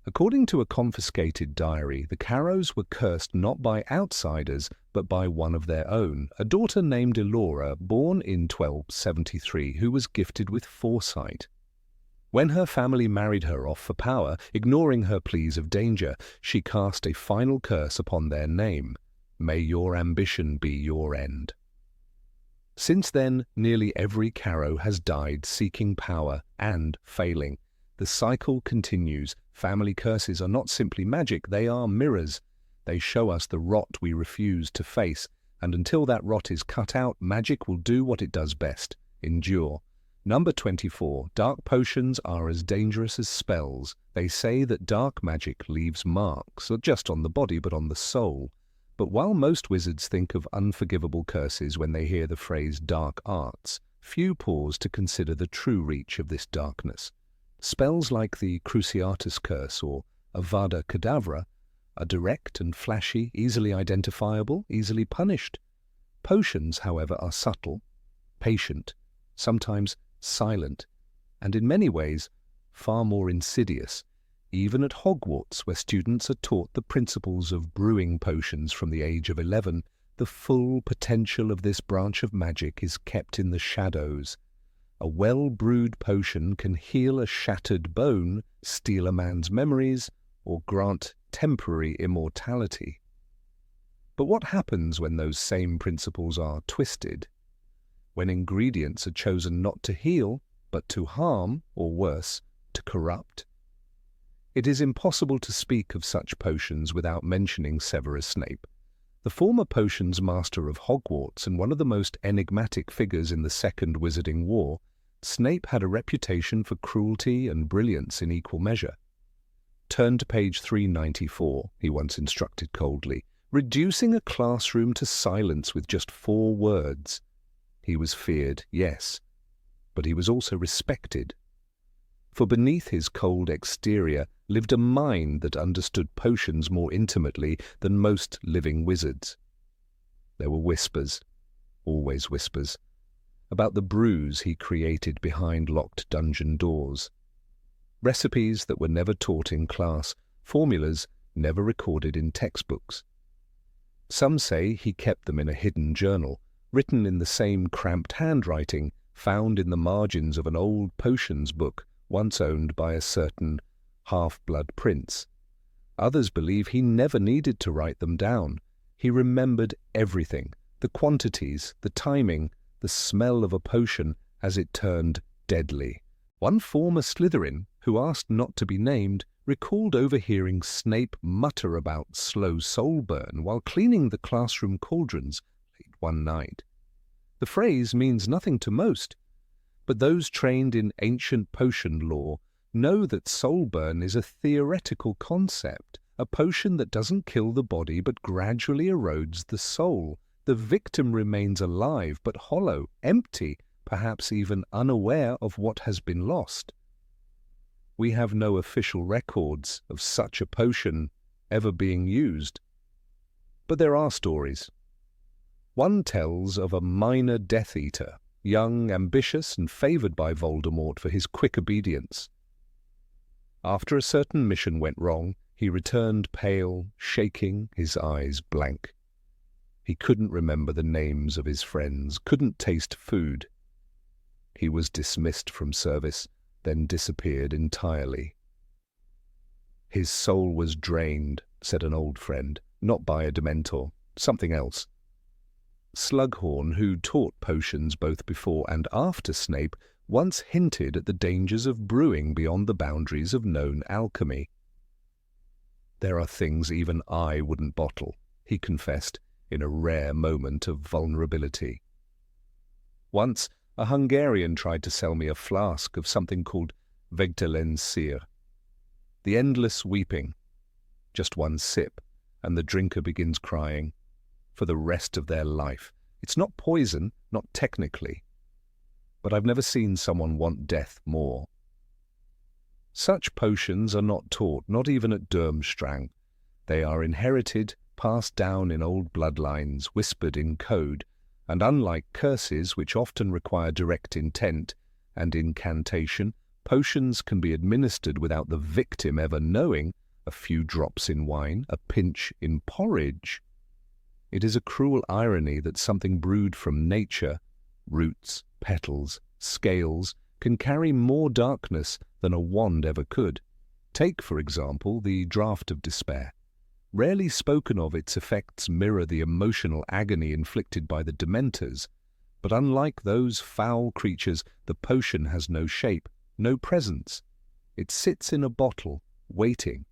According to a confiscated diary, the Carrows were cursed not by outsiders, but by one of their own, a daughter named Elora, born in 1273, who was gifted with foresight. When her family married her off for power, ignoring her pleas of danger, she cast a final curse upon their name. May your ambition be your end. Since then, nearly every Carrow has died seeking power and failing. The cycle continues. Family curses are not simply magic, they are mirrors. They show us the rot we refuse to face, and until that rot is cut out, magic will do what it does best, endure. Number 24. Dark potions are as dangerous as spells. They say that dark magic leaves marks, not just on the body but on the soul. But while most wizards think of unforgivable curses when they hear the phrase dark arts, few pause to consider the true reach of this darkness. Spells like the Cruciatus Curse or Avada Kedavra are direct and flashy, easily identifiable, easily punished. Potions, however, are subtle, patient, sometimes silent, and in many ways far more insidious. Even at Hogwarts, where students are taught the principles of brewing potions from the age of 11, the full potential of this branch of magic is kept in the shadows. A well-brewed potion can heal a shattered bone, steal a man's memories, or grant temporary immortality. But what happens when those same principles are twisted? When ingredients are chosen not to heal, but to harm, or worse, to corrupt? It is impossible to speak of such potions without mentioning Severus Snape. The former potions master of Hogwarts and one of the most enigmatic figures in the Second Wizarding War, Snape had a reputation for cruelty and brilliance in equal measure. "Turn to page 394, he once instructed coldly, reducing a classroom to silence with just 4 words. He was feared, yes, but he was also respected. For beneath his cold exterior lived a mind that understood potions more intimately than most living wizards. There were whispers, always whispers, about the brews he created behind locked dungeon doors. Recipes that were never taught in class, formulas never recorded in textbooks. Some say he kept them in a hidden journal, written in the same cramped handwriting found in the margins of an old potions book once owned by a certain half-blood prince. Others believe he never needed to write them down. He remembered everything, the quantities, the timing, the smell of a potion as it turned deadly. One former Slytherin, who asked not to be named, recalled overhearing Snape mutter about slow soul burn while cleaning the classroom cauldrons late one night. The phrase means nothing to most, but those trained in ancient potion lore know that soul burn is a theoretical concept, a potion that doesn't kill the body but gradually erodes the soul. The victim remains alive but hollow, empty, perhaps even unaware of what has been lost. We have no official records of such a potion ever being used. But there are stories. One tells of a minor Death Eater, young, ambitious, and favoured by Voldemort for his quick obedience. After a certain mission went wrong, he returned pale, shaking, his eyes blank. He couldn't remember the names of his friends, couldn't taste food. He was dismissed from service, then disappeared entirely. His soul was drained, said an old friend, not by a Dementor, something else. Slughorn, who taught potions both before and after Snape, once hinted at the dangers of brewing beyond the boundaries of known alchemy. "There are things even I wouldn't bottle," he confessed, in a rare moment of vulnerability. Once, a Hungarian tried to sell me a flask of something called Vegtelensir. The endless weeping. Just one sip, and the drinker begins crying. For the rest of their life. It's not poison, not technically. But I've never seen someone want death more. Such potions are not taught, not even at Durmstrang. They are inherited, passed down in old bloodlines, whispered in code, and unlike curses, which often require direct intent and incantation, potions can be administered without the victim ever knowing, a few drops in wine, a pinch in porridge. It is a cruel irony that something brewed from nature, roots, petals, scales, can carry more darkness than a wand ever could. Take, for example, the draught of despair. Rarely spoken of, its effects mirror the emotional agony inflicted by the Dementors, but unlike those foul creatures, the potion has no shape, no presence. It sits in a bottle, waiting.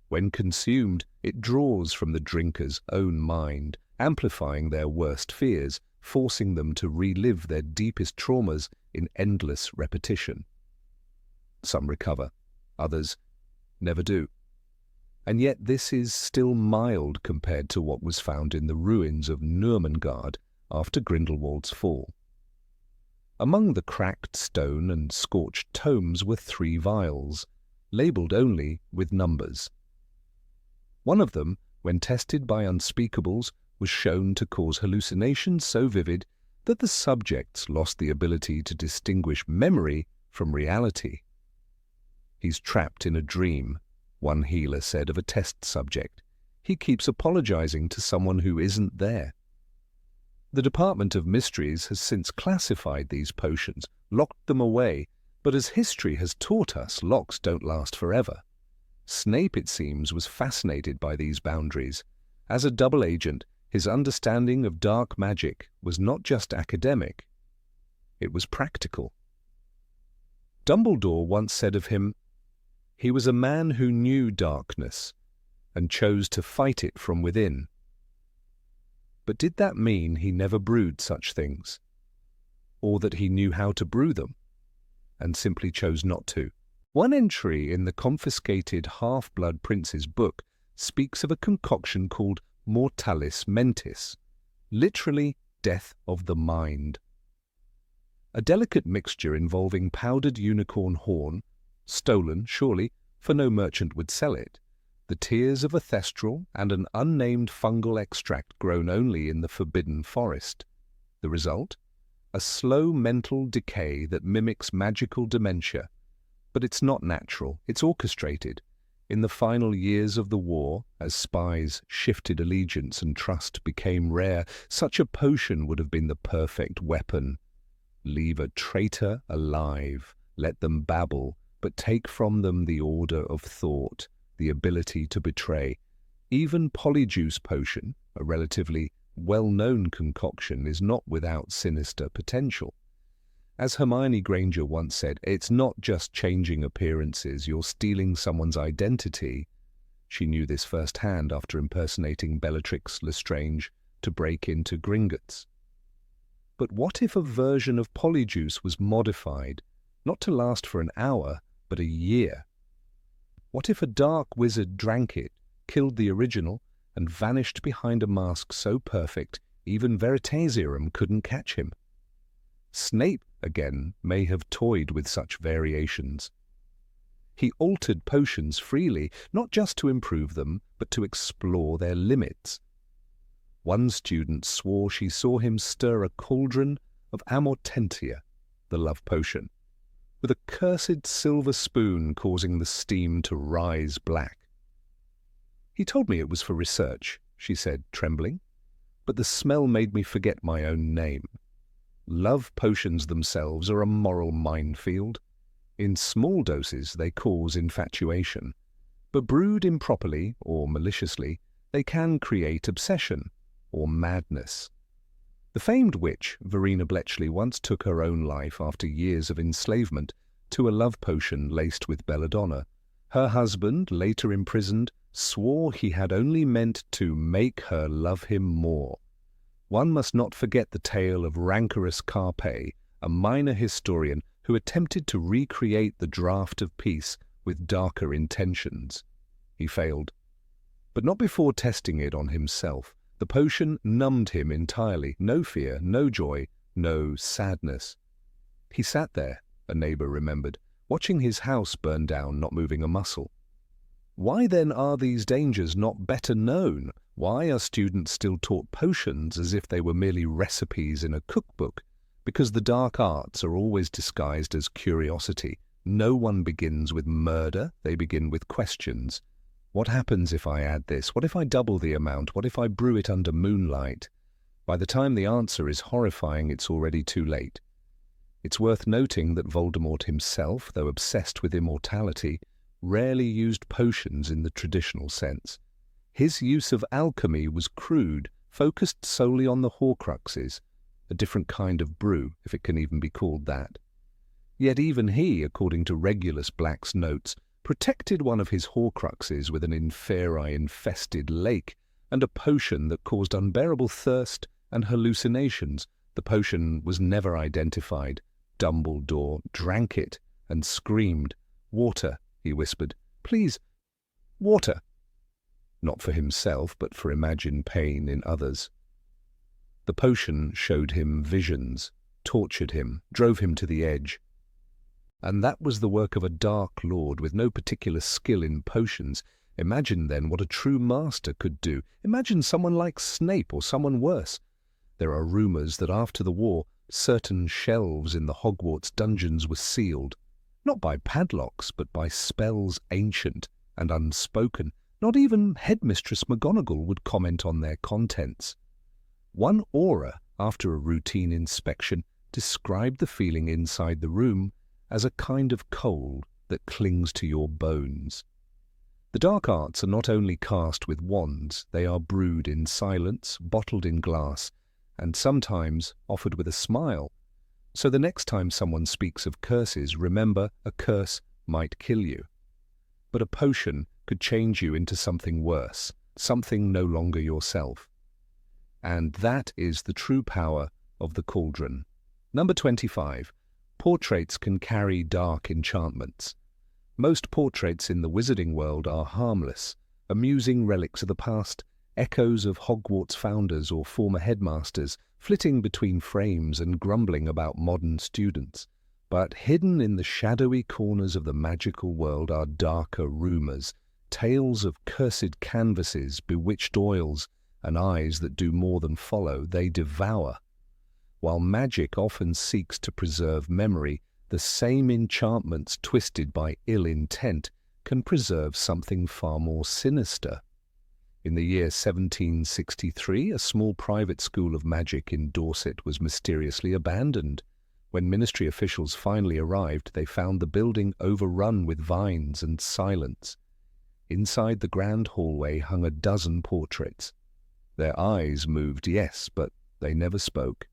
When consumed, it draws from the drinker's own mind, amplifying their worst fears, forcing them to relive their deepest traumas in endless repetition. Some recover, others never do. And yet this is still mild compared to what was found in the ruins of Nurmengard after Grindelwald's fall. Among the cracked stone and scorched tomes were 3 vials, labelled only with numbers. One of them, when tested by unspeakables, was shown to cause hallucinations so vivid that the subjects lost the ability to distinguish memory from reality. "He's trapped in a dream," one healer said of a test subject. "He keeps apologizing to someone who isn't there." The Department of Mysteries has since classified these potions, locked them away, but as history has taught us, locks don't last forever. Snape, it seems, was fascinated by these boundaries. As a double agent, his understanding of dark magic was not just academic, it was practical. Dumbledore once said of him, "He was a man who knew darkness and chose to fight it from within." But did that mean he never brewed such things? Or that he knew how to brew them and simply chose not to? One entry in the confiscated Half-Blood Prince's book speaks of a concoction called mortalis mentis, literally death of the mind. A delicate mixture involving powdered unicorn horn, stolen, surely, for no merchant would sell it, the tears of a thestral, and an unnamed fungal extract grown only in the forbidden forest. The result? A slow mental decay that mimics magical dementia. But it's not natural, it's orchestrated. In the final years of the war, as spies shifted allegiance and trust became rare, such a potion would have been the perfect weapon. Leave a traitor alive, let them babble, but take from them the order of thought, the ability to betray. Even Polyjuice Potion, a relatively well-known concoction, is not without sinister potential. As Hermione Granger once said, it's not just changing appearances, you're stealing someone's identity. She knew this firsthand after impersonating Bellatrix Lestrange to break into Gringotts. But what if a version of Polyjuice was modified, not to last for an hour, but a year. What if a dark wizard drank it, killed the original, and vanished behind a mask so perfect even Veritasium couldn't catch him? Snape, again, may have toyed with such variations. He altered potions freely, not just to improve them, but to explore their limits. One student swore she saw him stir a cauldron of amortentia, the love potion, with a cursed silver spoon causing the steam to rise black. He told me it was for research, she said, trembling, but the smell made me forget my own name. Love potions themselves are a moral minefield. In small doses they cause infatuation, but brewed improperly or maliciously, they can create obsession or madness. The famed witch, Verena Bletchley, once took her own life after years of enslavement to a love potion laced with belladonna. Her husband, later imprisoned, swore he had only meant to make her love him more. One must not forget the tale of rancorous Carpe, a minor historian who attempted to recreate the draught of peace with darker intentions. He failed, but not before testing it on himself. The potion numbed him entirely. No fear, no joy, no sadness. He sat there, a neighbor remembered, watching his house burn down, not moving a muscle. Why then are these dangers not better known? Why are students still taught potions as if they were merely recipes in a cookbook? Because the dark arts are always disguised as curiosity. No one begins with murder, they begin with questions. What happens if I add this? What if I double the amount? What if I brew it under moonlight? By the time the answer is horrifying, it's already too late. It's worth noting that Voldemort himself, though obsessed with immortality, rarely used potions in the traditional sense. His use of alchemy was crude, focused solely on the Horcruxes, a different kind of brew, if it can even be called that. Yet even he, according to Regulus Black's notes, protected one of his Horcruxes with an inferi-infested lake and a potion that caused unbearable thirst and hallucinations. The potion was never identified. Dumbledore drank it and screamed. "Water," he whispered. "Please, water." Not for himself, but for imagined pain in others. The potion showed him visions, tortured him, drove him to the edge. And that was the work of a Dark Lord with no particular skill in potions. Imagine then what a true master could do. Imagine someone like Snape or someone worse. There are rumors that after the war, certain shelves in the Hogwarts dungeons were sealed, not by padlocks, but by spells ancient and unspoken. Not even Headmistress McGonagall would comment on their contents. One aura, after a routine inspection, described the feeling inside the room as a kind of cold that clings to your bones. The dark arts are not only cast with wands, they are brewed in silence, bottled in glass, and sometimes offered with a smile. So the next time someone speaks of curses, remember, a curse might kill you. But a potion could change you into something worse, something no longer yourself. And that is the true power of the cauldron. Number 25. Portraits can carry dark enchantments. Most portraits in the wizarding world are harmless, amusing relics of the past, echoes of Hogwarts founders or former headmasters, flitting between frames and grumbling about modern students. But hidden in the shadowy corners of the magical world are darker rumors, tales of cursed canvases, bewitched oils, and eyes that do more than follow, they devour. While magic often seeks to preserve memory, the same enchantments twisted by ill intent can preserve something far more sinister. In the year 1763, a small private school of magic in Dorset was mysteriously abandoned. When ministry officials finally arrived, they found the building overrun with vines and silence. Inside the grand hallway hung a dozen portraits. Their eyes moved, yes, but they never spoke.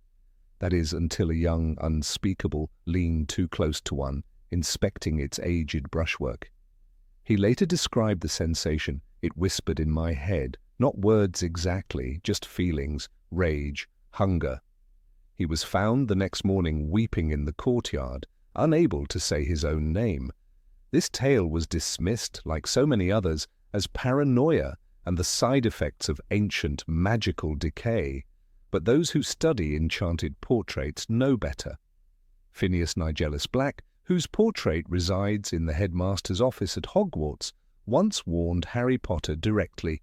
That is, until a young unspeakable leaned too close to one, inspecting its aged brushwork. He later described the sensation. It whispered in my head, not words exactly, just feelings, rage, hunger. He was found the next morning weeping in the courtyard, unable to say his own name. This tale was dismissed, like so many others, as paranoia and the side effects of ancient magical decay. But those who study enchanted portraits know better. Phineas Nigellus Black, whose portrait resides in the headmaster's office at Hogwarts, once warned Harry Potter directly,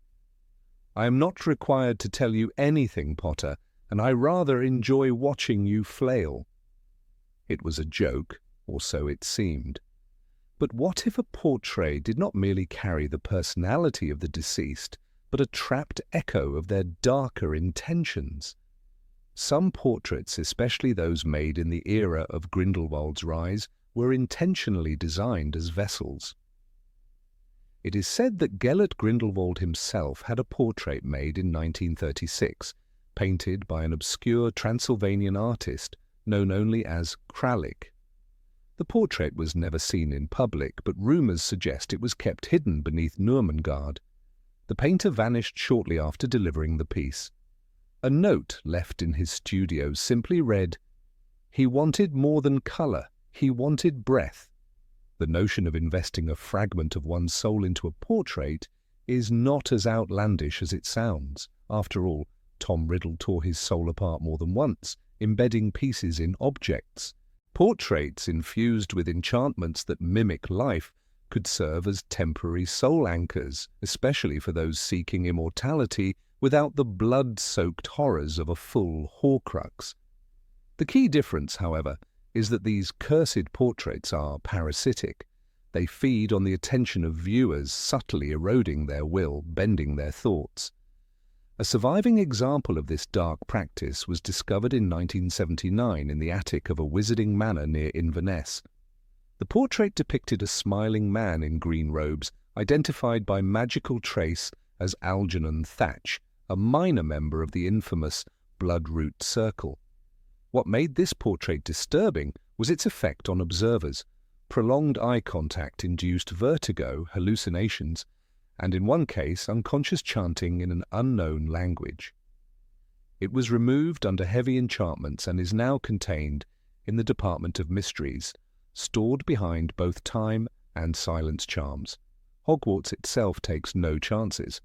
"I am not required to tell you anything, Potter, and I rather enjoy watching you flail." It was a joke, or so it seemed. But what if a portrait did not merely carry the personality of the deceased, but a trapped echo of their darker intentions? Some portraits, especially those made in the era of Grindelwald's rise, were intentionally designed as vessels. It is said that Gellert Grindelwald himself had a portrait made in 1936, painted by an obscure Transylvanian artist known only as Kralik. The portrait was never seen in public, but rumours suggest it was kept hidden beneath Nurmengard. The painter vanished shortly after delivering the piece. A note left in his studio simply read, "He wanted more than colour, he wanted breath." The notion of investing a fragment of one's soul into a portrait is not as outlandish as it sounds. After all, Tom Riddle tore his soul apart more than once, embedding pieces in objects. Portraits infused with enchantments that mimic life could serve as temporary soul anchors, especially for those seeking immortality without the blood-soaked horrors of a full Horcrux. The key difference, however, is that these cursed portraits are parasitic. They feed on the attention of viewers, subtly eroding their will, bending their thoughts. A surviving example of this dark practice was discovered in 1979 in the attic of a wizarding manor near Inverness. The portrait depicted a smiling man in green robes, identified by magical trace as Algernon Thatch, a minor member of the infamous Bloodroot Circle. What made this portrait disturbing was its effect on observers. Prolonged eye contact induced vertigo, hallucinations, and in one case unconscious chanting in an unknown language. It was removed under heavy enchantments and is now contained in the Department of Mysteries, stored behind both time and silence charms. Hogwarts itself takes no chances.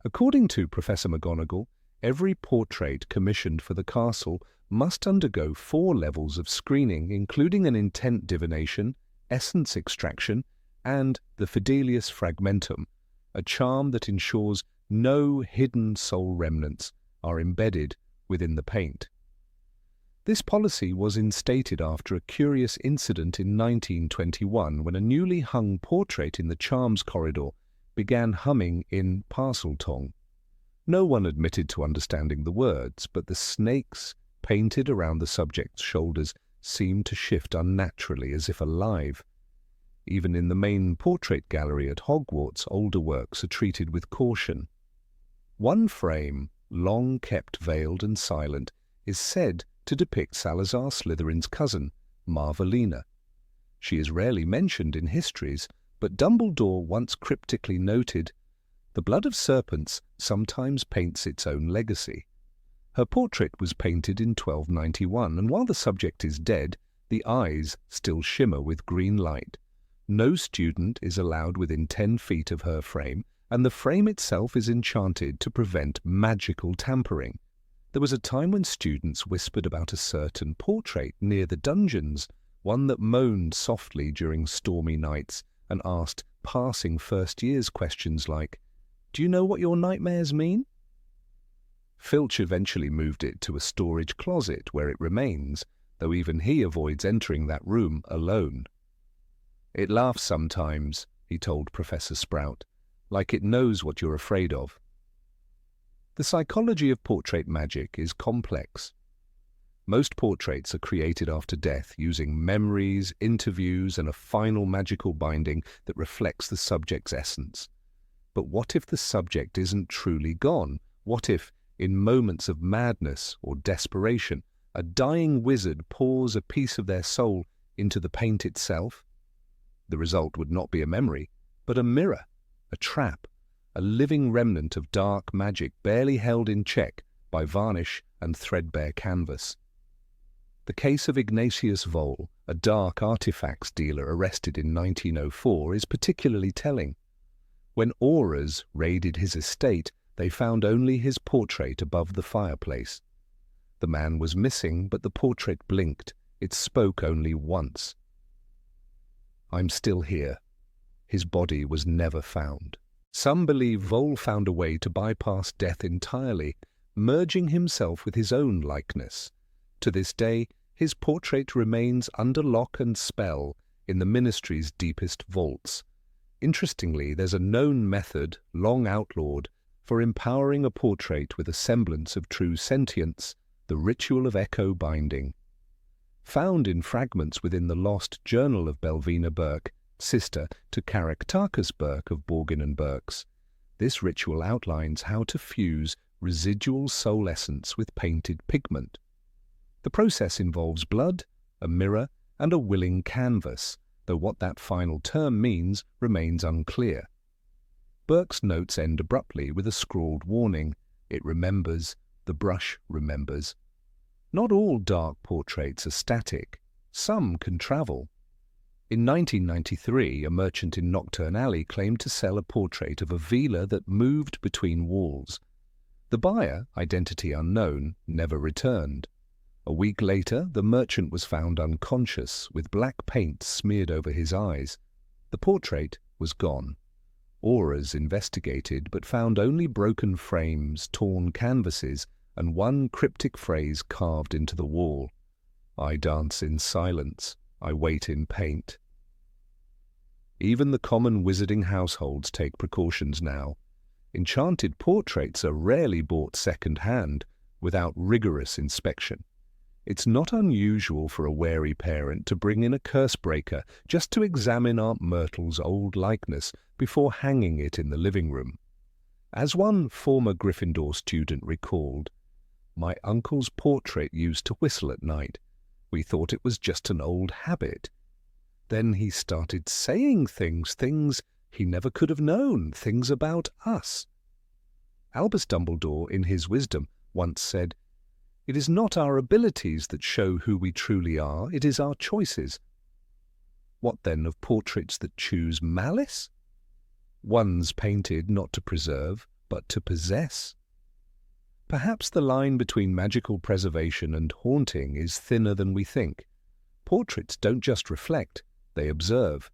According to Professor McGonagall, every portrait commissioned for the castle must undergo 4 levels of screening, including an intent divination, essence extraction, and the Fidelius Fragmentum, a charm that ensures no hidden soul remnants are embedded within the paint. This policy was instated after a curious incident in 1921 when a newly hung portrait in the charms corridor began humming in Parseltongue. No one admitted to understanding the words, but the snakes painted around the subject's shoulders seemed to shift unnaturally, as if alive. Even in the main portrait gallery at Hogwarts, older works are treated with caution. One frame, long kept veiled and silent, is said to depict Salazar Slytherin's cousin, Marvelina. She is rarely mentioned in histories, but Dumbledore once cryptically noted, "The blood of serpents sometimes paints its own legacy." Her portrait was painted in 1291, and while the subject is dead, the eyes still shimmer with green light. No student is allowed within 10 feet of her frame, and the frame itself is enchanted to prevent magical tampering. There was a time when students whispered about a certain portrait near the dungeons, one that moaned softly during stormy nights and asked passing first-years questions like, "Do you know what your nightmares mean?" Filch eventually moved it to a storage closet where it remains, though even he avoids entering that room alone. "It laughs sometimes," he told Professor Sprout, "like it knows what you're afraid of." The psychology of portrait magic is complex. Most portraits are created after death using memories, interviews, and a final magical binding that reflects the subject's essence. But what if the subject isn't truly gone? What if, in moments of madness or desperation, a dying wizard pours a piece of their soul into the paint itself? The result would not be a memory, but a mirror, a trap, a living remnant of dark magic barely held in check by varnish and threadbare canvas. The case of Ignatius Voll, a dark artifacts dealer arrested in 1904, is particularly telling. When aurors raided his estate, they found only his portrait above the fireplace. The man was missing, but the portrait blinked. It spoke only once. "I'm still here." His body was never found. Some believe Vole found a way to bypass death entirely, merging himself with his own likeness. To this day, his portrait remains under lock and spell in the ministry's deepest vaults. Interestingly, there's a known method, long outlawed, for empowering a portrait with a semblance of true sentience, the ritual of echo binding. Found in fragments within the lost Journal of Belvina Burke, sister to Caractacus Burke of Borgin and Burke's, this ritual outlines how to fuse residual soul essence with painted pigment. The process involves blood, a mirror, and a willing canvas, though what that final term means remains unclear. Burke's notes end abruptly with a scrawled warning: "It remembers, the brush remembers." Not all dark portraits are static. Some can travel. In 1993, a merchant in Knockturn Alley claimed to sell a portrait of a vela that moved between walls. The buyer, identity unknown, never returned. A week later, the merchant was found unconscious, with black paint smeared over his eyes. The portrait was gone. Aurors investigated, but found only broken frames, torn canvases, and one cryptic phrase carved into the wall: "I dance in silence, I wait in paint." Even the common wizarding households take precautions now. Enchanted portraits are rarely bought second-hand, without rigorous inspection. It's not unusual for a wary parent to bring in a curse-breaker just to examine Aunt Myrtle's old likeness before hanging it in the living room. As one former Gryffindor student recalled, "My uncle's portrait used to whistle at night. We thought it was just an old habit. Then he started saying things he never could have known, things about us." Albus Dumbledore, in his wisdom, once said, "It is not our abilities that show who we truly are, it is our choices." What then of portraits that choose malice? Ones painted not to preserve, but to possess. Perhaps the line between magical preservation and haunting is thinner than we think. Portraits don't just reflect, they observe.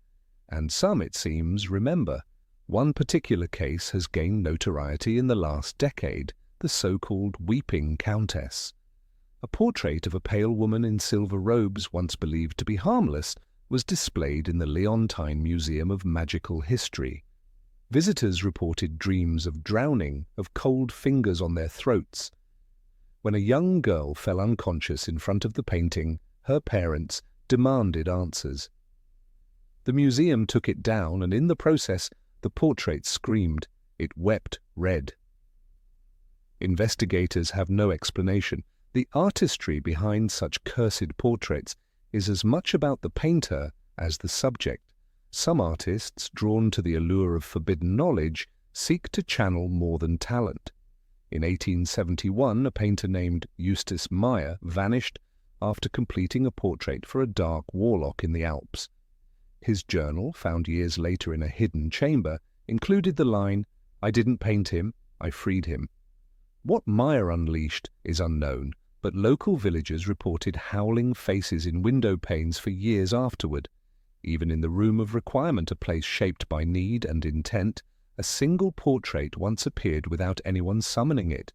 And some, it seems, remember. One particular case has gained notoriety in the last decade, the so-called Weeping Countess. A portrait of a pale woman in silver robes, once believed to be harmless, was displayed in the Leontine Museum of Magical History. Visitors reported dreams of drowning, of cold fingers on their throats. When a young girl fell unconscious in front of the painting, her parents demanded answers. The museum took it down, and in the process, the portrait screamed. It wept red. Investigators have no explanation. The artistry behind such cursed portraits is as much about the painter as the subject. Some artists, drawn to the allure of forbidden knowledge, seek to channel more than talent. In 1871, a painter named Eustace Meyer vanished after completing a portrait for a dark warlock in the Alps. His journal, found years later in a hidden chamber, included the line, "I didn't paint him, I freed him." What Meyer unleashed is unknown, but local villagers reported howling faces in window panes for years afterward. Even in the Room of Requirement, a place shaped by need and intent, a single portrait once appeared without anyone summoning it.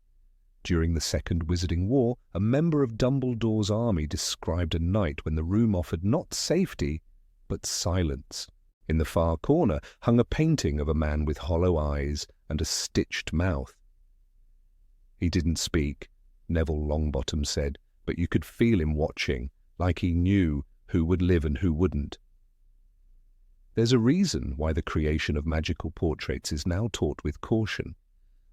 During the Second Wizarding War, a member of Dumbledore's army described a night when the room offered not safety, but silence. In the far corner hung a painting of a man with hollow eyes and a stitched mouth. "He didn't speak," Neville Longbottom said, "but you could feel him watching, like he knew who would live and who wouldn't." There's a reason why the creation of magical portraits is now taught with caution.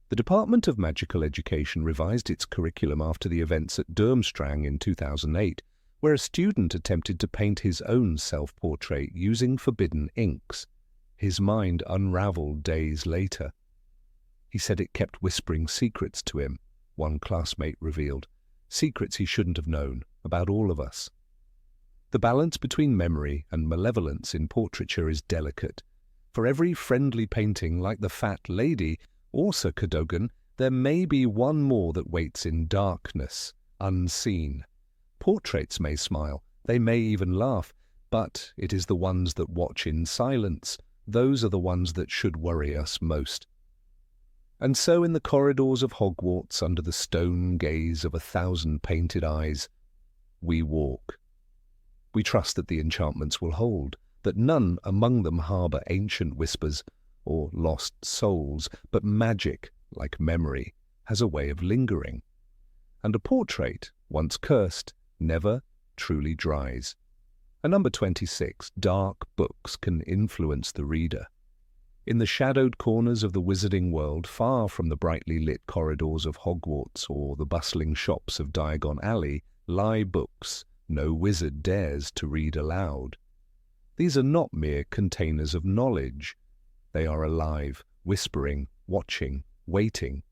The Department of Magical Education revised its curriculum after the events at Durmstrang in 2008, where a student attempted to paint his own self-portrait using forbidden inks. His mind unraveled days later. He said it kept whispering secrets to him, one classmate revealed. Secrets he shouldn't have known, about all of us. The balance between memory and malevolence in portraiture is delicate. For every friendly painting like the Fat Lady or Sir Cadogan, there may be one more that waits in darkness, unseen. Portraits may smile, they may even laugh, but it is the ones that watch in silence. Those are the ones that should worry us most. And so in the corridors of Hogwarts, under the stone gaze of 1,000 painted eyes, we walk. We trust that the enchantments will hold, that none among them harbour ancient whispers or lost souls, but magic, like memory, has a way of lingering. And a portrait, once cursed, never truly dries. And number 26, dark books can influence the reader. In the shadowed corners of the wizarding world, far from the brightly lit corridors of Hogwarts or the bustling shops of Diagon Alley, lie books no wizard dares to read aloud. These are not mere containers of knowledge. They are alive, whispering, watching, waiting.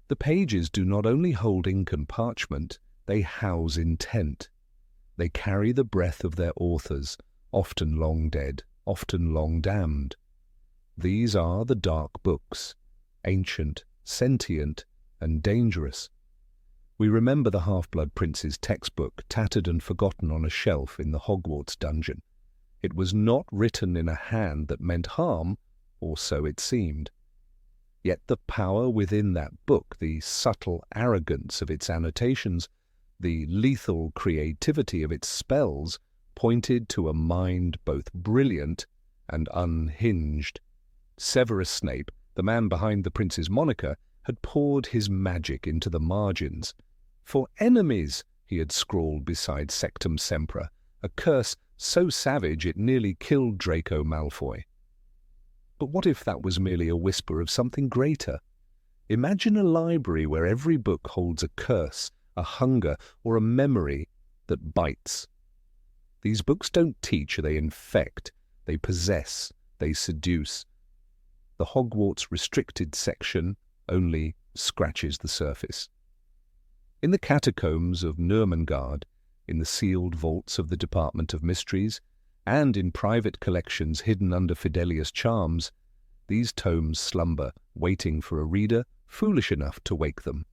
The pages do not only hold ink and parchment, they house intent. They carry the breath of their authors, often long dead, often long damned. These are the dark books, ancient, sentient, and dangerous. We remember the Half-Blood Prince's textbook, tattered and forgotten on a shelf in the Hogwarts dungeon. It was not written in a hand that meant harm, or so it seemed. Yet the power within that book, the subtle arrogance of its annotations, the lethal creativity of its spells, pointed to a mind both brilliant and unhinged. Severus Snape, the man behind the prince's moniker, had poured his magic into the margins. For enemies, he had scrawled beside Sectum Sempra, a curse so savage it nearly killed Draco Malfoy. But what if that was merely a whisper of something greater? Imagine a library where every book holds a curse, a hunger, or a memory that bites. These books don't teach, they infect, they possess, they seduce. The Hogwarts restricted section only scratches the surface. In the catacombs of Nurmengard, in the sealed vaults of the Department of Mysteries, and in private collections hidden under Fidelius charms, these tomes slumber, waiting for a reader foolish enough to wake them.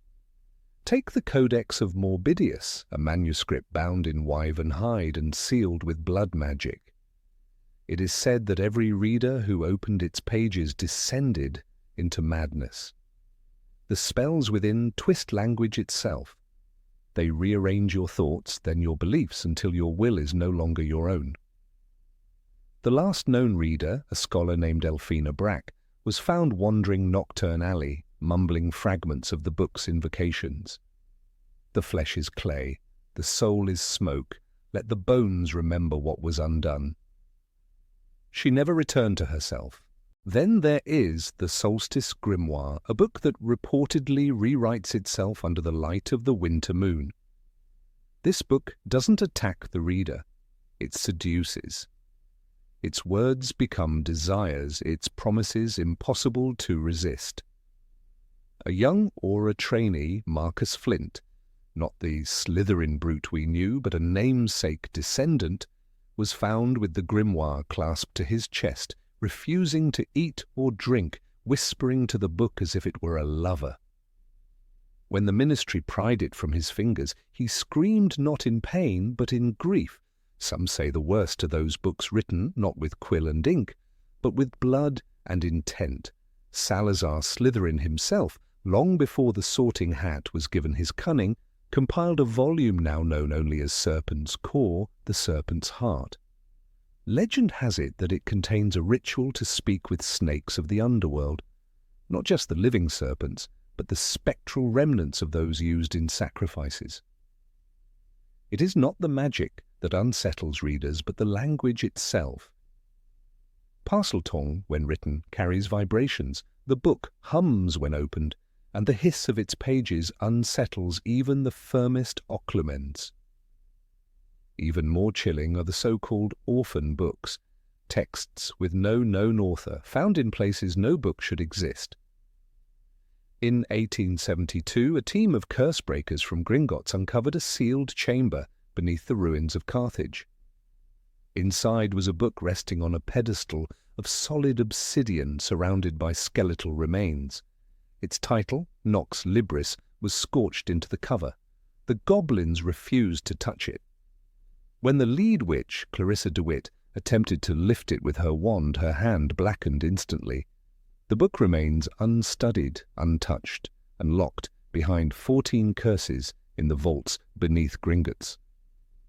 Take the Codex of Morbidius, a manuscript bound in wyvern hide and sealed with blood magic. It is said that every reader who opened its pages descended into madness. The spells within twist language itself. They rearrange your thoughts, then your beliefs, until your will is no longer your own. The last known reader, a scholar named Elphina Brack, was found wandering Nocturne Alley, mumbling fragments of the book's invocations. The flesh is clay, the soul is smoke, let the bones remember what was undone. She never returned to herself. Then there is the Solstice Grimoire, a book that reportedly rewrites itself under the light of the winter moon. This book doesn't attack the reader, it seduces. Its words become desires, its promises impossible to resist. A young Auror trainee, Marcus Flint, not the Slytherin brute we knew, but a namesake descendant, was found with the grimoire clasped to his chest, refusing to eat or drink, whispering to the book as if it were a lover. When the ministry pried it from his fingers, he screamed not in pain, but in grief. Some say the worst to those books written, not with quill and ink, but with blood and intent. Salazar Slytherin himself, long before the Sorting Hat was given his cunning, compiled a volume now known only as Serpent's Core, the Serpent's Heart. Legend has it that it contains a ritual to speak with snakes of the underworld, not just the living serpents, but the spectral remnants of those used in sacrifices. It is not the magic that unsettles readers, but the language itself. Parseltongue, when written, carries vibrations. The book hums when opened, and the hiss of its pages unsettles even the firmest occlumens. Even more chilling are the so-called orphan books, texts with no known author, found in places no book should exist. In 1872, a team of curse breakers from Gringotts uncovered a sealed chamber beneath the ruins of Carthage. Inside was a book resting on a pedestal of solid obsidian surrounded by skeletal remains. Its title, Nox Libris, was scorched into the cover. The goblins refused to touch it. When the lead witch, Clarissa DeWitt, attempted to lift it with her wand, her hand blackened instantly. The book remains unstudied, untouched, and locked behind 14 curses in the vaults beneath Gringotts.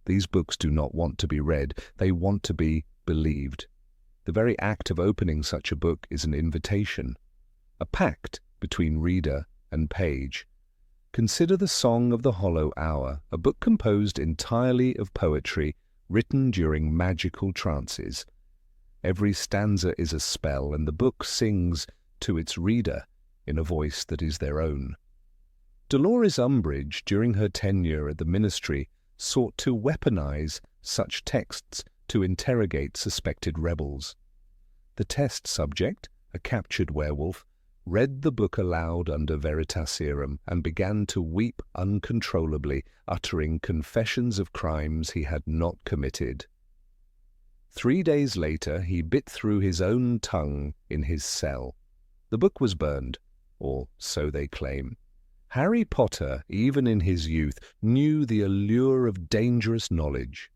These books do not want to be read, they want to be believed. The very act of opening such a book is an invitation, a pact between reader and page. Consider The Song of the Hollow Hour, a book composed entirely of poetry written during magical trances. Every stanza is a spell, and the book sings to its reader in a voice that is their own. Dolores Umbridge, during her tenure at the Ministry, sought to weaponize such texts to interrogate suspected rebels. The test subject, a captured werewolf, read the book aloud under veritaserum and began to weep uncontrollably, uttering confessions of crimes he had not committed. 3 days later, he bit through his own tongue in his cell. The book was burned, or so they claim. Harry Potter, even in his youth, knew the allure of dangerous knowledge.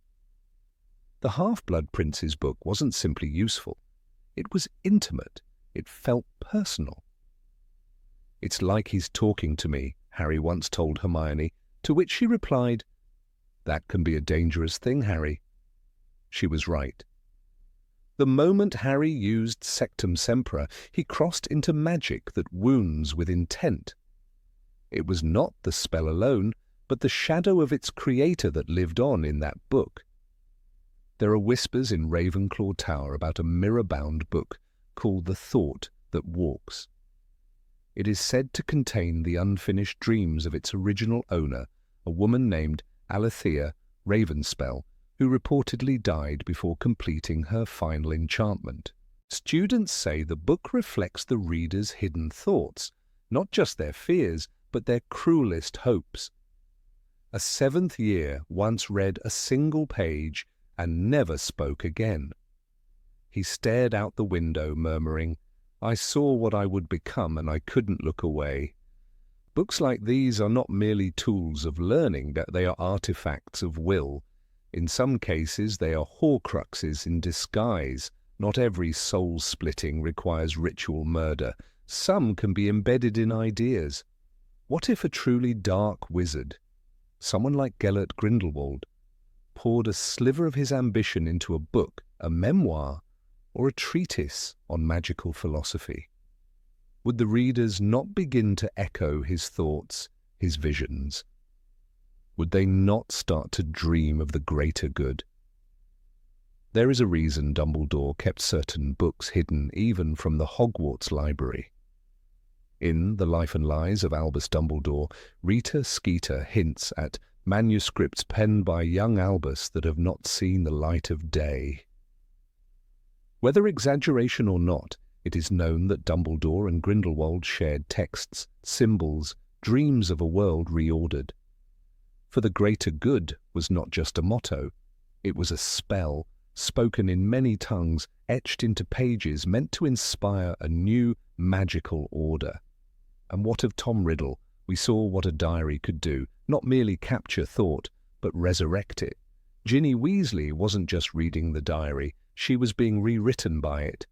The Half-Blood Prince's book wasn't simply useful. It was intimate. It felt personal. "It's like he's talking to me," Harry once told Hermione, to which she replied, "That can be a dangerous thing, Harry." She was right. The moment Harry used Sectum Sempra, he crossed into magic that wounds with intent. It was not the spell alone, but the shadow of its creator that lived on in that book. There are whispers in Ravenclaw Tower about a mirror-bound book called The Thought That Walks. It is said to contain the unfinished dreams of its original owner, a woman named Alethea Ravenspell, who reportedly died before completing her final enchantment. Students say the book reflects the reader's hidden thoughts, not just their fears, but their cruelest hopes. A 7th year once read a single page and never spoke again. He stared out the window, murmuring, "I saw what I would become and I couldn't look away." Books like these are not merely tools of learning, they are artifacts of will. In some cases, they are horcruxes in disguise. Not every soul-splitting requires ritual murder. Some can be embedded in ideas. What if a truly dark wizard, someone like Gellert Grindelwald, poured a sliver of his ambition into a book, a memoir, or a treatise on magical philosophy? Would the readers not begin to echo his thoughts, his visions? Would they not start to dream of the greater good? There is a reason Dumbledore kept certain books hidden even from the Hogwarts library. In The Life and Lies of Albus Dumbledore, Rita Skeeter hints at manuscripts penned by young Albus that have not seen the light of day. Whether exaggeration or not, it is known that Dumbledore and Grindelwald shared texts, symbols, dreams of a world reordered. For the greater good was not just a motto, it was a spell, spoken in many tongues, etched into pages, meant to inspire a new magical order. And what of Tom Riddle? We saw what a diary could do, not merely capture thought, but resurrect it. Ginny Weasley wasn't just reading the diary, she was being rewritten by it.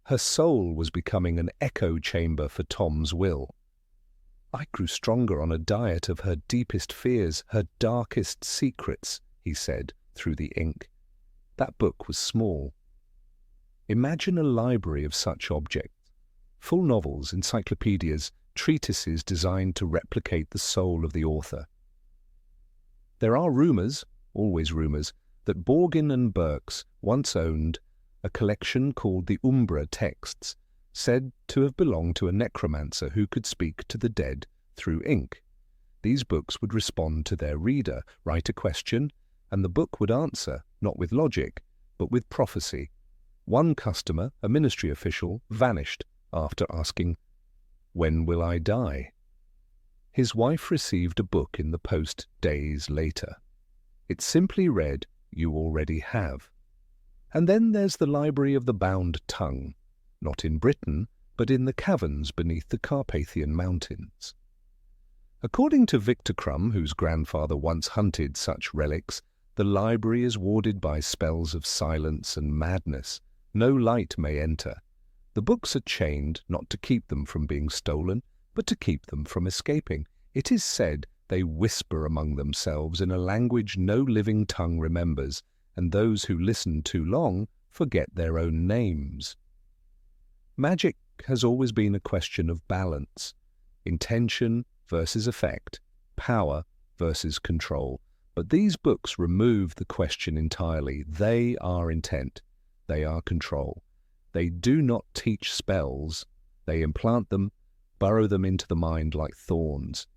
Her soul was becoming an echo chamber for Tom's will. "I grew stronger on a diet of her deepest fears, her darkest secrets," he said through the ink. That book was small. Imagine a library of such objects, full novels, encyclopedias, treatises designed to replicate the soul of the author. There are rumours, always rumours, that Borgin and Burkes once owned a collection called the Umbra Texts, said to have belonged to a necromancer who could speak to the dead through ink. These books would respond to their reader, write a question, and the book would answer, not with logic, but with prophecy. One customer, a ministry official, vanished after asking, "When will I die?" His wife received a book in the post days later. It simply read, "You already have." And then there's the Library of the Bound Tongue, not in Britain, but in the caverns beneath the Carpathian Mountains. According to Victor Crumb, whose grandfather once hunted such relics, the library is warded by spells of silence and madness. No light may enter. The books are chained not to keep them from being stolen, but to keep them from escaping. It is said they whisper among themselves in a language no living tongue remembers, and those who listen too long forget their own names. Magic has always been a question of balance, intention versus effect, power versus control. But these books remove the question entirely. They are intent. They are control. They do not teach spells. They implant them, burrow them into the mind like thorns.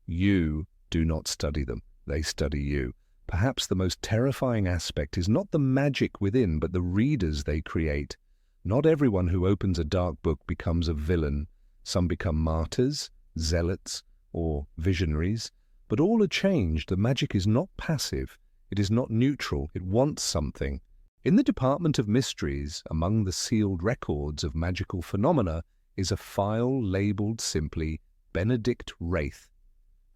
You do not study them. They study you. Perhaps the most terrifying aspect is not the magic within, but the readers they create. Not everyone who opens a dark book becomes a villain. Some become martyrs, zealots, or visionaries. But all are changed. The magic is not passive. It is not neutral. It wants something. In the Department of Mysteries, among the sealed records of magical phenomena, is a file labelled simply Benedict Wraith.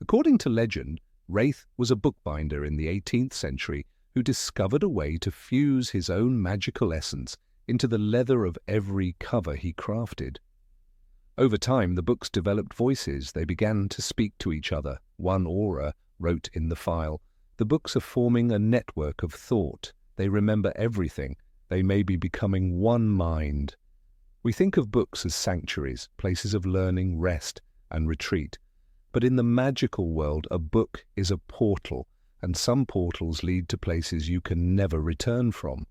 According to legend, Wraith was a bookbinder in the 18th century who discovered a way to fuse his own magical essence into the leather of every cover he crafted. Over time, the books developed voices. They began to speak to each other. One aura wrote in the file. The books are forming a network of thought. They remember everything. They may be becoming one mind. We think of books as sanctuaries, places of learning, rest, and retreat. But in the magical world, a book is a portal, and some portals lead to places you can never return from.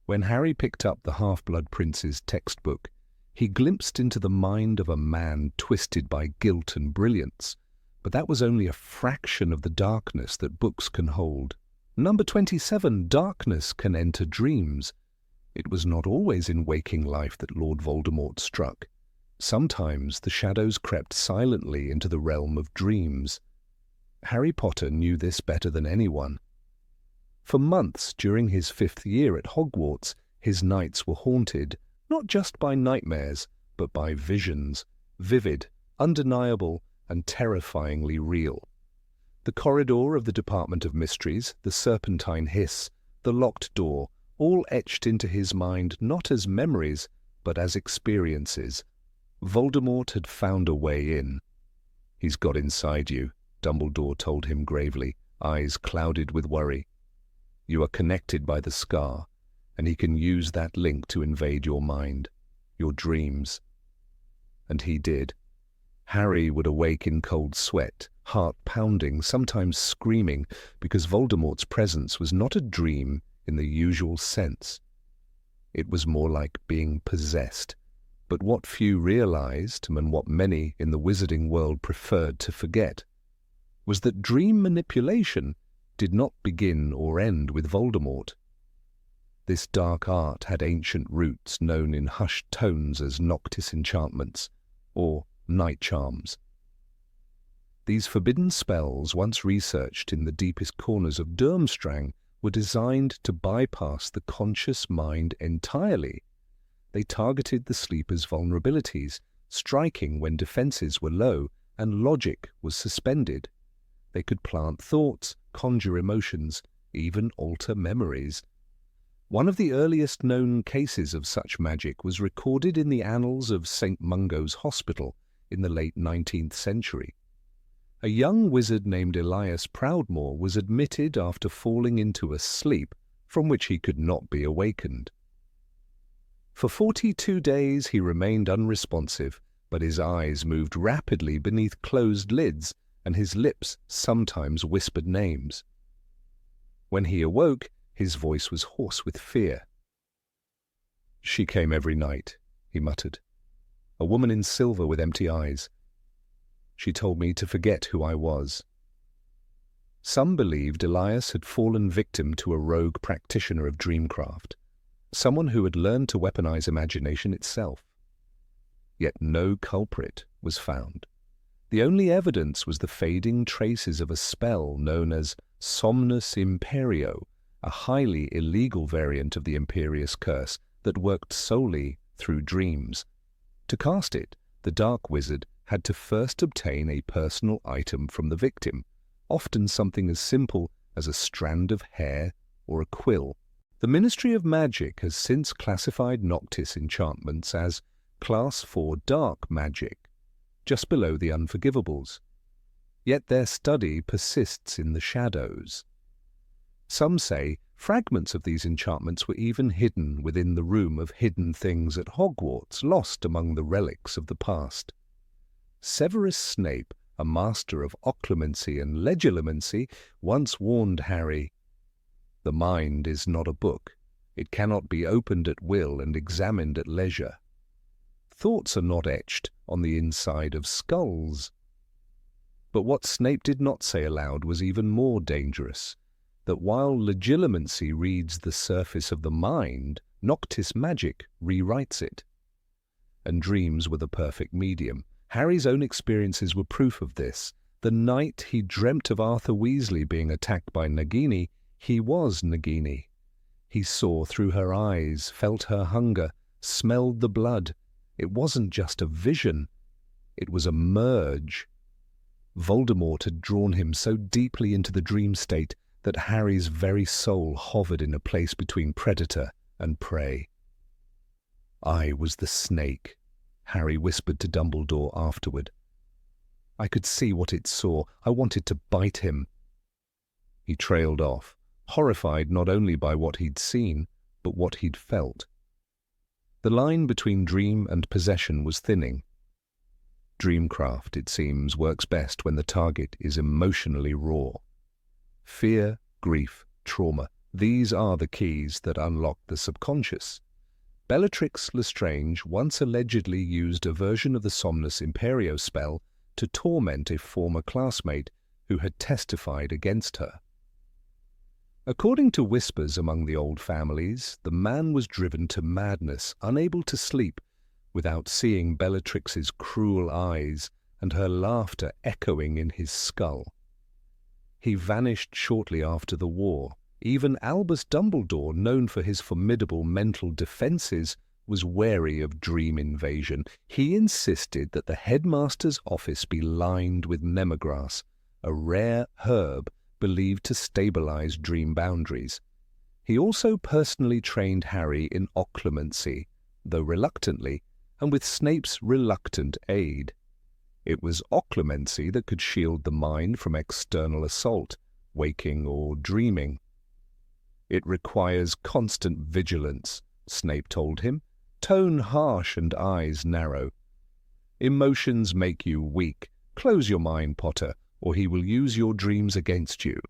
When Harry picked up the Half-Blood Prince's textbook, he glimpsed into the mind of a man twisted by guilt and brilliance. But that was only a fraction of the darkness that books can hold. Number 27, darkness can enter dreams. It was not always in waking life that Lord Voldemort struck. Sometimes the shadows crept silently into the realm of dreams. Harry Potter knew this better than anyone. For months during his 5th year at Hogwarts, his nights were haunted, not just by nightmares, but by visions, vivid, undeniable, and terrifyingly real. The corridor of the Department of Mysteries, the serpentine hiss, the locked door, all etched into his mind not as memories, but as experiences. Voldemort had found a way in. "He's got inside you," Dumbledore told him gravely, eyes clouded with worry. "You are connected by the scar, and he can use that link to invade your mind, your dreams." And he did. Harry would awake in cold sweat, heart pounding, sometimes screaming, because Voldemort's presence was not a dream in the usual sense. It was more like being possessed. But what few realized, and what many in the wizarding world preferred to forget, was that dream manipulation did not begin or end with Voldemort. This dark art had ancient roots known in hushed tones as noctis enchantments, or night charms. These forbidden spells, once researched in the deepest corners of Durmstrang, were designed to bypass the conscious mind entirely. They targeted the sleeper's vulnerabilities, striking when defenses were low and logic was suspended. They could plant thoughts, conjure emotions, even alter memories. One of the earliest known cases of such magic was recorded in the annals of St. Mungo's Hospital in the late 19th century. A young wizard named Elias Proudmore was admitted after falling into a sleep from which he could not be awakened. For 42 days he remained unresponsive, but his eyes moved rapidly beneath closed lids, and his lips sometimes whispered names. When he awoke, his voice was hoarse with fear. "She came every night," he muttered. "A woman in silver with empty eyes. She told me to forget who I was." Some believed Elias had fallen victim to a rogue practitioner of dreamcraft, someone who had learned to weaponize imagination itself. Yet no culprit was found. The only evidence was the fading traces of a spell known as Somnus Imperio, a highly illegal variant of the Imperious Curse that worked solely through dreams. To cast it, the dark wizard had to first obtain a personal item from the victim, often something as simple as a strand of hair or a quill. The Ministry of Magic has since classified Noctis enchantments as Class 4 Dark Magic, just below the Unforgivables. Yet their study persists in the shadows. Some say fragments of these enchantments were even hidden within the Room of Hidden Things at Hogwarts, lost among the relics of the past. Severus Snape, a master of occlumency and legilimency, once warned Harry, "The mind is not a book. It cannot be opened at will and examined at leisure. Thoughts are not etched on the inside of skulls." But what Snape did not say aloud was even more dangerous, that while legilimency reads the surface of the mind, Noctis magic rewrites it. And dreams were the perfect medium. Harry's own experiences were proof of this. The night he dreamt of Arthur Weasley being attacked by Nagini, he was Nagini. He saw through her eyes, felt her hunger, smelled the blood. It wasn't just a vision. It was a merge. Voldemort had drawn him so deeply into the dream state that Harry's very soul hovered in a place between predator and prey. "I was the snake," Harry whispered to Dumbledore afterward. "I could see what it saw. I wanted to bite him." He trailed off, horrified not only by what he'd seen, but what he'd felt. The line between dream and possession was thinning. Dreamcraft, it seems, works best when the target is emotionally raw. Fear, grief, trauma, these are the keys that unlock the subconscious. Bellatrix Lestrange once allegedly used a version of the Somnus Imperio spell to torment a former classmate who had testified against her. According to whispers among the old families, the man was driven to madness, unable to sleep, without seeing Bellatrix's cruel eyes and her laughter echoing in his skull. He vanished shortly after the war. Even Albus Dumbledore, known for his formidable mental defences, was wary of dream invasion. He insisted that the headmaster's office be lined with nemograss, a rare herb believed to stabilize dream boundaries. He also personally trained Harry in occlumency, though reluctantly, and with Snape's reluctant aid. It was occlumency that could shield the mind from external assault, waking or dreaming. "It requires constant vigilance," Snape told him, tone harsh and eyes narrow. "Emotions make you weak. Close your mind, Potter, or he will use your dreams against you."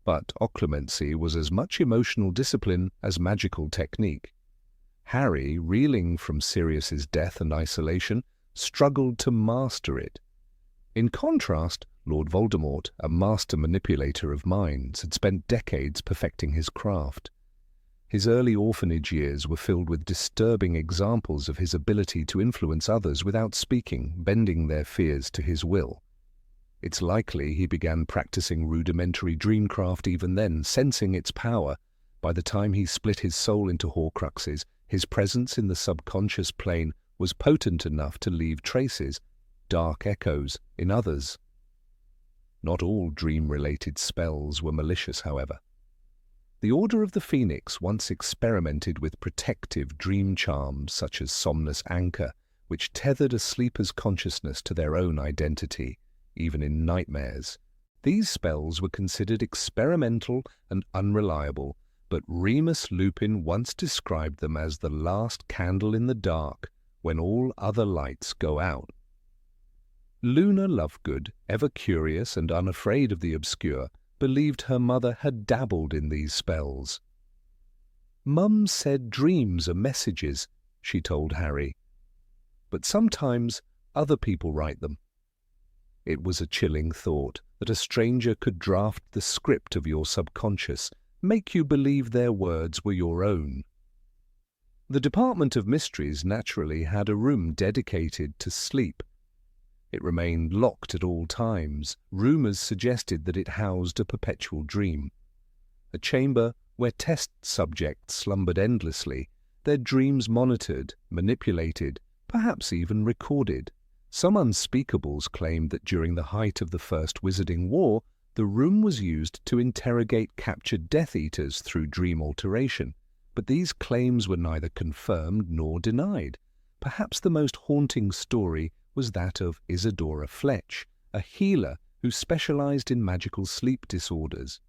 But occlumency was as much emotional discipline as magical technique. Harry, reeling from Sirius's death and isolation, struggled to master it. In contrast, Lord Voldemort, a master manipulator of minds, had spent decades perfecting his craft. His early orphanage years were filled with disturbing examples of his ability to influence others without speaking, bending their fears to his will. It's likely he began practicing rudimentary dreamcraft even then, sensing its power. By the time he split his soul into Horcruxes, his presence in the subconscious plane was potent enough to leave traces, dark echoes, in others. Not all dream-related spells were malicious, however. The Order of the Phoenix once experimented with protective dream charms such as Somnus Anchor, which tethered a sleeper's consciousness to their own identity, even in nightmares. These spells were considered experimental and unreliable, but Remus Lupin once described them as the last candle in the dark when all other lights go out. Luna Lovegood, ever curious and unafraid of the obscure, believed her mother had dabbled in these spells. "Mum said dreams are messages," she told Harry. "But sometimes other people write them." It was a chilling thought that a stranger could draft the script of your subconscious, make you believe their words were your own. The Department of Mysteries naturally had a room dedicated to sleep. It remained locked at all times. Rumours suggested that it housed a perpetual dream. a chamber where test subjects slumbered endlessly, their dreams monitored, manipulated, perhaps even recorded. Some unspeakables claimed that during the height of the First Wizarding War, the room was used to interrogate captured Death Eaters through dream alteration, but these claims were neither confirmed nor denied. Perhaps the most haunting story was that of Isadora Fletch, a healer who specialized in magical sleep disorders.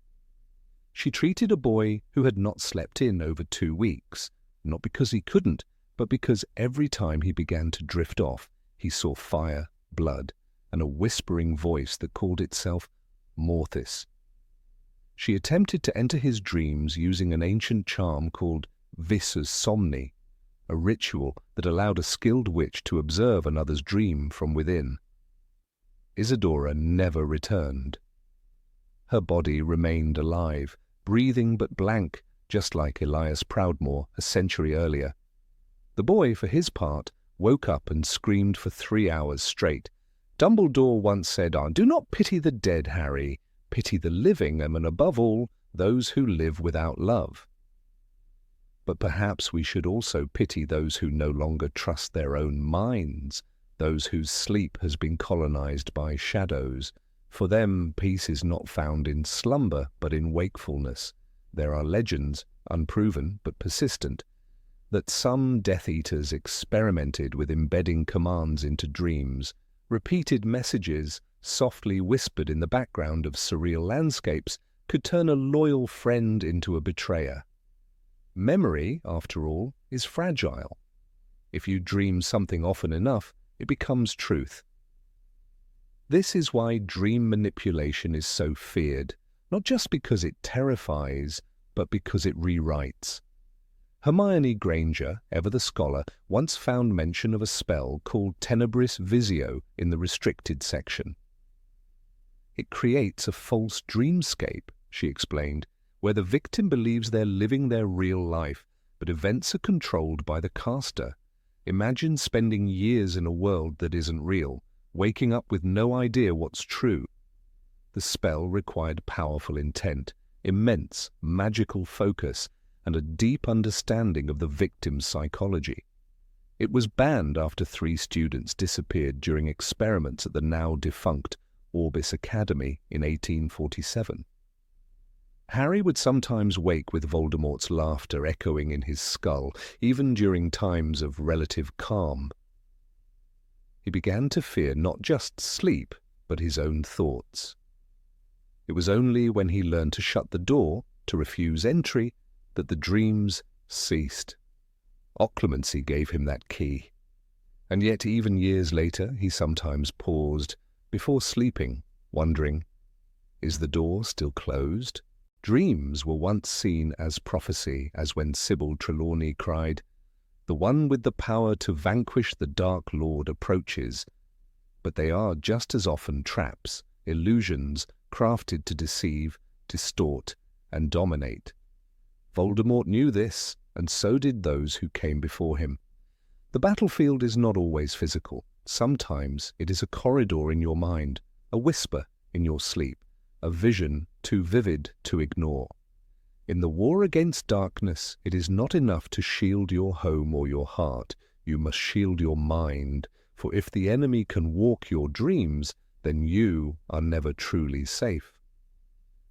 She treated a boy who had not slept in over 2 weeks, not because he couldn't, but because every time he began to drift off, he saw fire, blood, and a whispering voice that called itself Morthis. She attempted to enter his dreams using an ancient charm called Visus Somni, a ritual that allowed a skilled witch to observe another's dream from within. Isadora never returned. Her body remained alive, breathing but blank, just like Elias Proudmoore a century earlier. The boy, for his part, woke up and screamed for 3 hours straight. Dumbledore once said, "Do not pity the dead, Harry. Pity the living, and above all, those who live without love." But perhaps we should also pity those who no longer trust their own minds, those whose sleep has been colonized by shadows. For them, peace is not found in slumber, but in wakefulness. There are legends, unproven but persistent, that some Death Eaters experimented with embedding commands into dreams, repeated messages, softly whispered in the background of surreal landscapes, could turn a loyal friend into a betrayer. Memory, after all, is fragile. If you dream something often enough, it becomes truth. This is why dream manipulation is so feared, not just because it terrifies, but because it rewrites. Hermione Granger, ever the scholar, once found mention of a spell called Tenebris Visio in the restricted section. It creates a false dreamscape, she explained, where the victim believes they're living their real life, but events are controlled by the caster. Imagine spending years in a world that isn't real, waking up with no idea what's true. The spell required powerful intent, immense magical focus, and a deep understanding of the victim's psychology. It was banned after 3 students disappeared during experiments at the now-defunct Orbis Academy in 1847. Harry would sometimes wake with Voldemort's laughter echoing in his skull, even during times of relative calm. He began to fear not just sleep, but his own thoughts. It was only when he learned to shut the door, to refuse entry, that the dreams ceased. Occlumency gave him that key. And yet even years later he sometimes paused, before sleeping, wondering, is the door still closed? Dreams were once seen as prophecy, as when Sybil Trelawney cried, "The one with the power to vanquish the Dark Lord approaches." But they are just as often traps, illusions crafted to deceive, distort, and dominate. Voldemort knew this, and so did those who came before him. The battlefield is not always physical. Sometimes it is a corridor in your mind, a whisper in your sleep, a vision too vivid to ignore. In the war against darkness, it is not enough to shield your home or your heart. You must shield your mind, for if the enemy can walk your dreams, then you are never truly safe.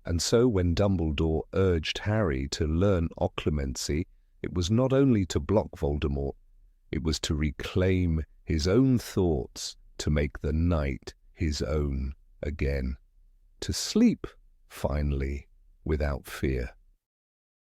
And so when Dumbledore urged Harry to learn occlumency, it was not only to block Voldemort, it was to reclaim his own thoughts, to make the night his own again, to sleep, finally, without fear.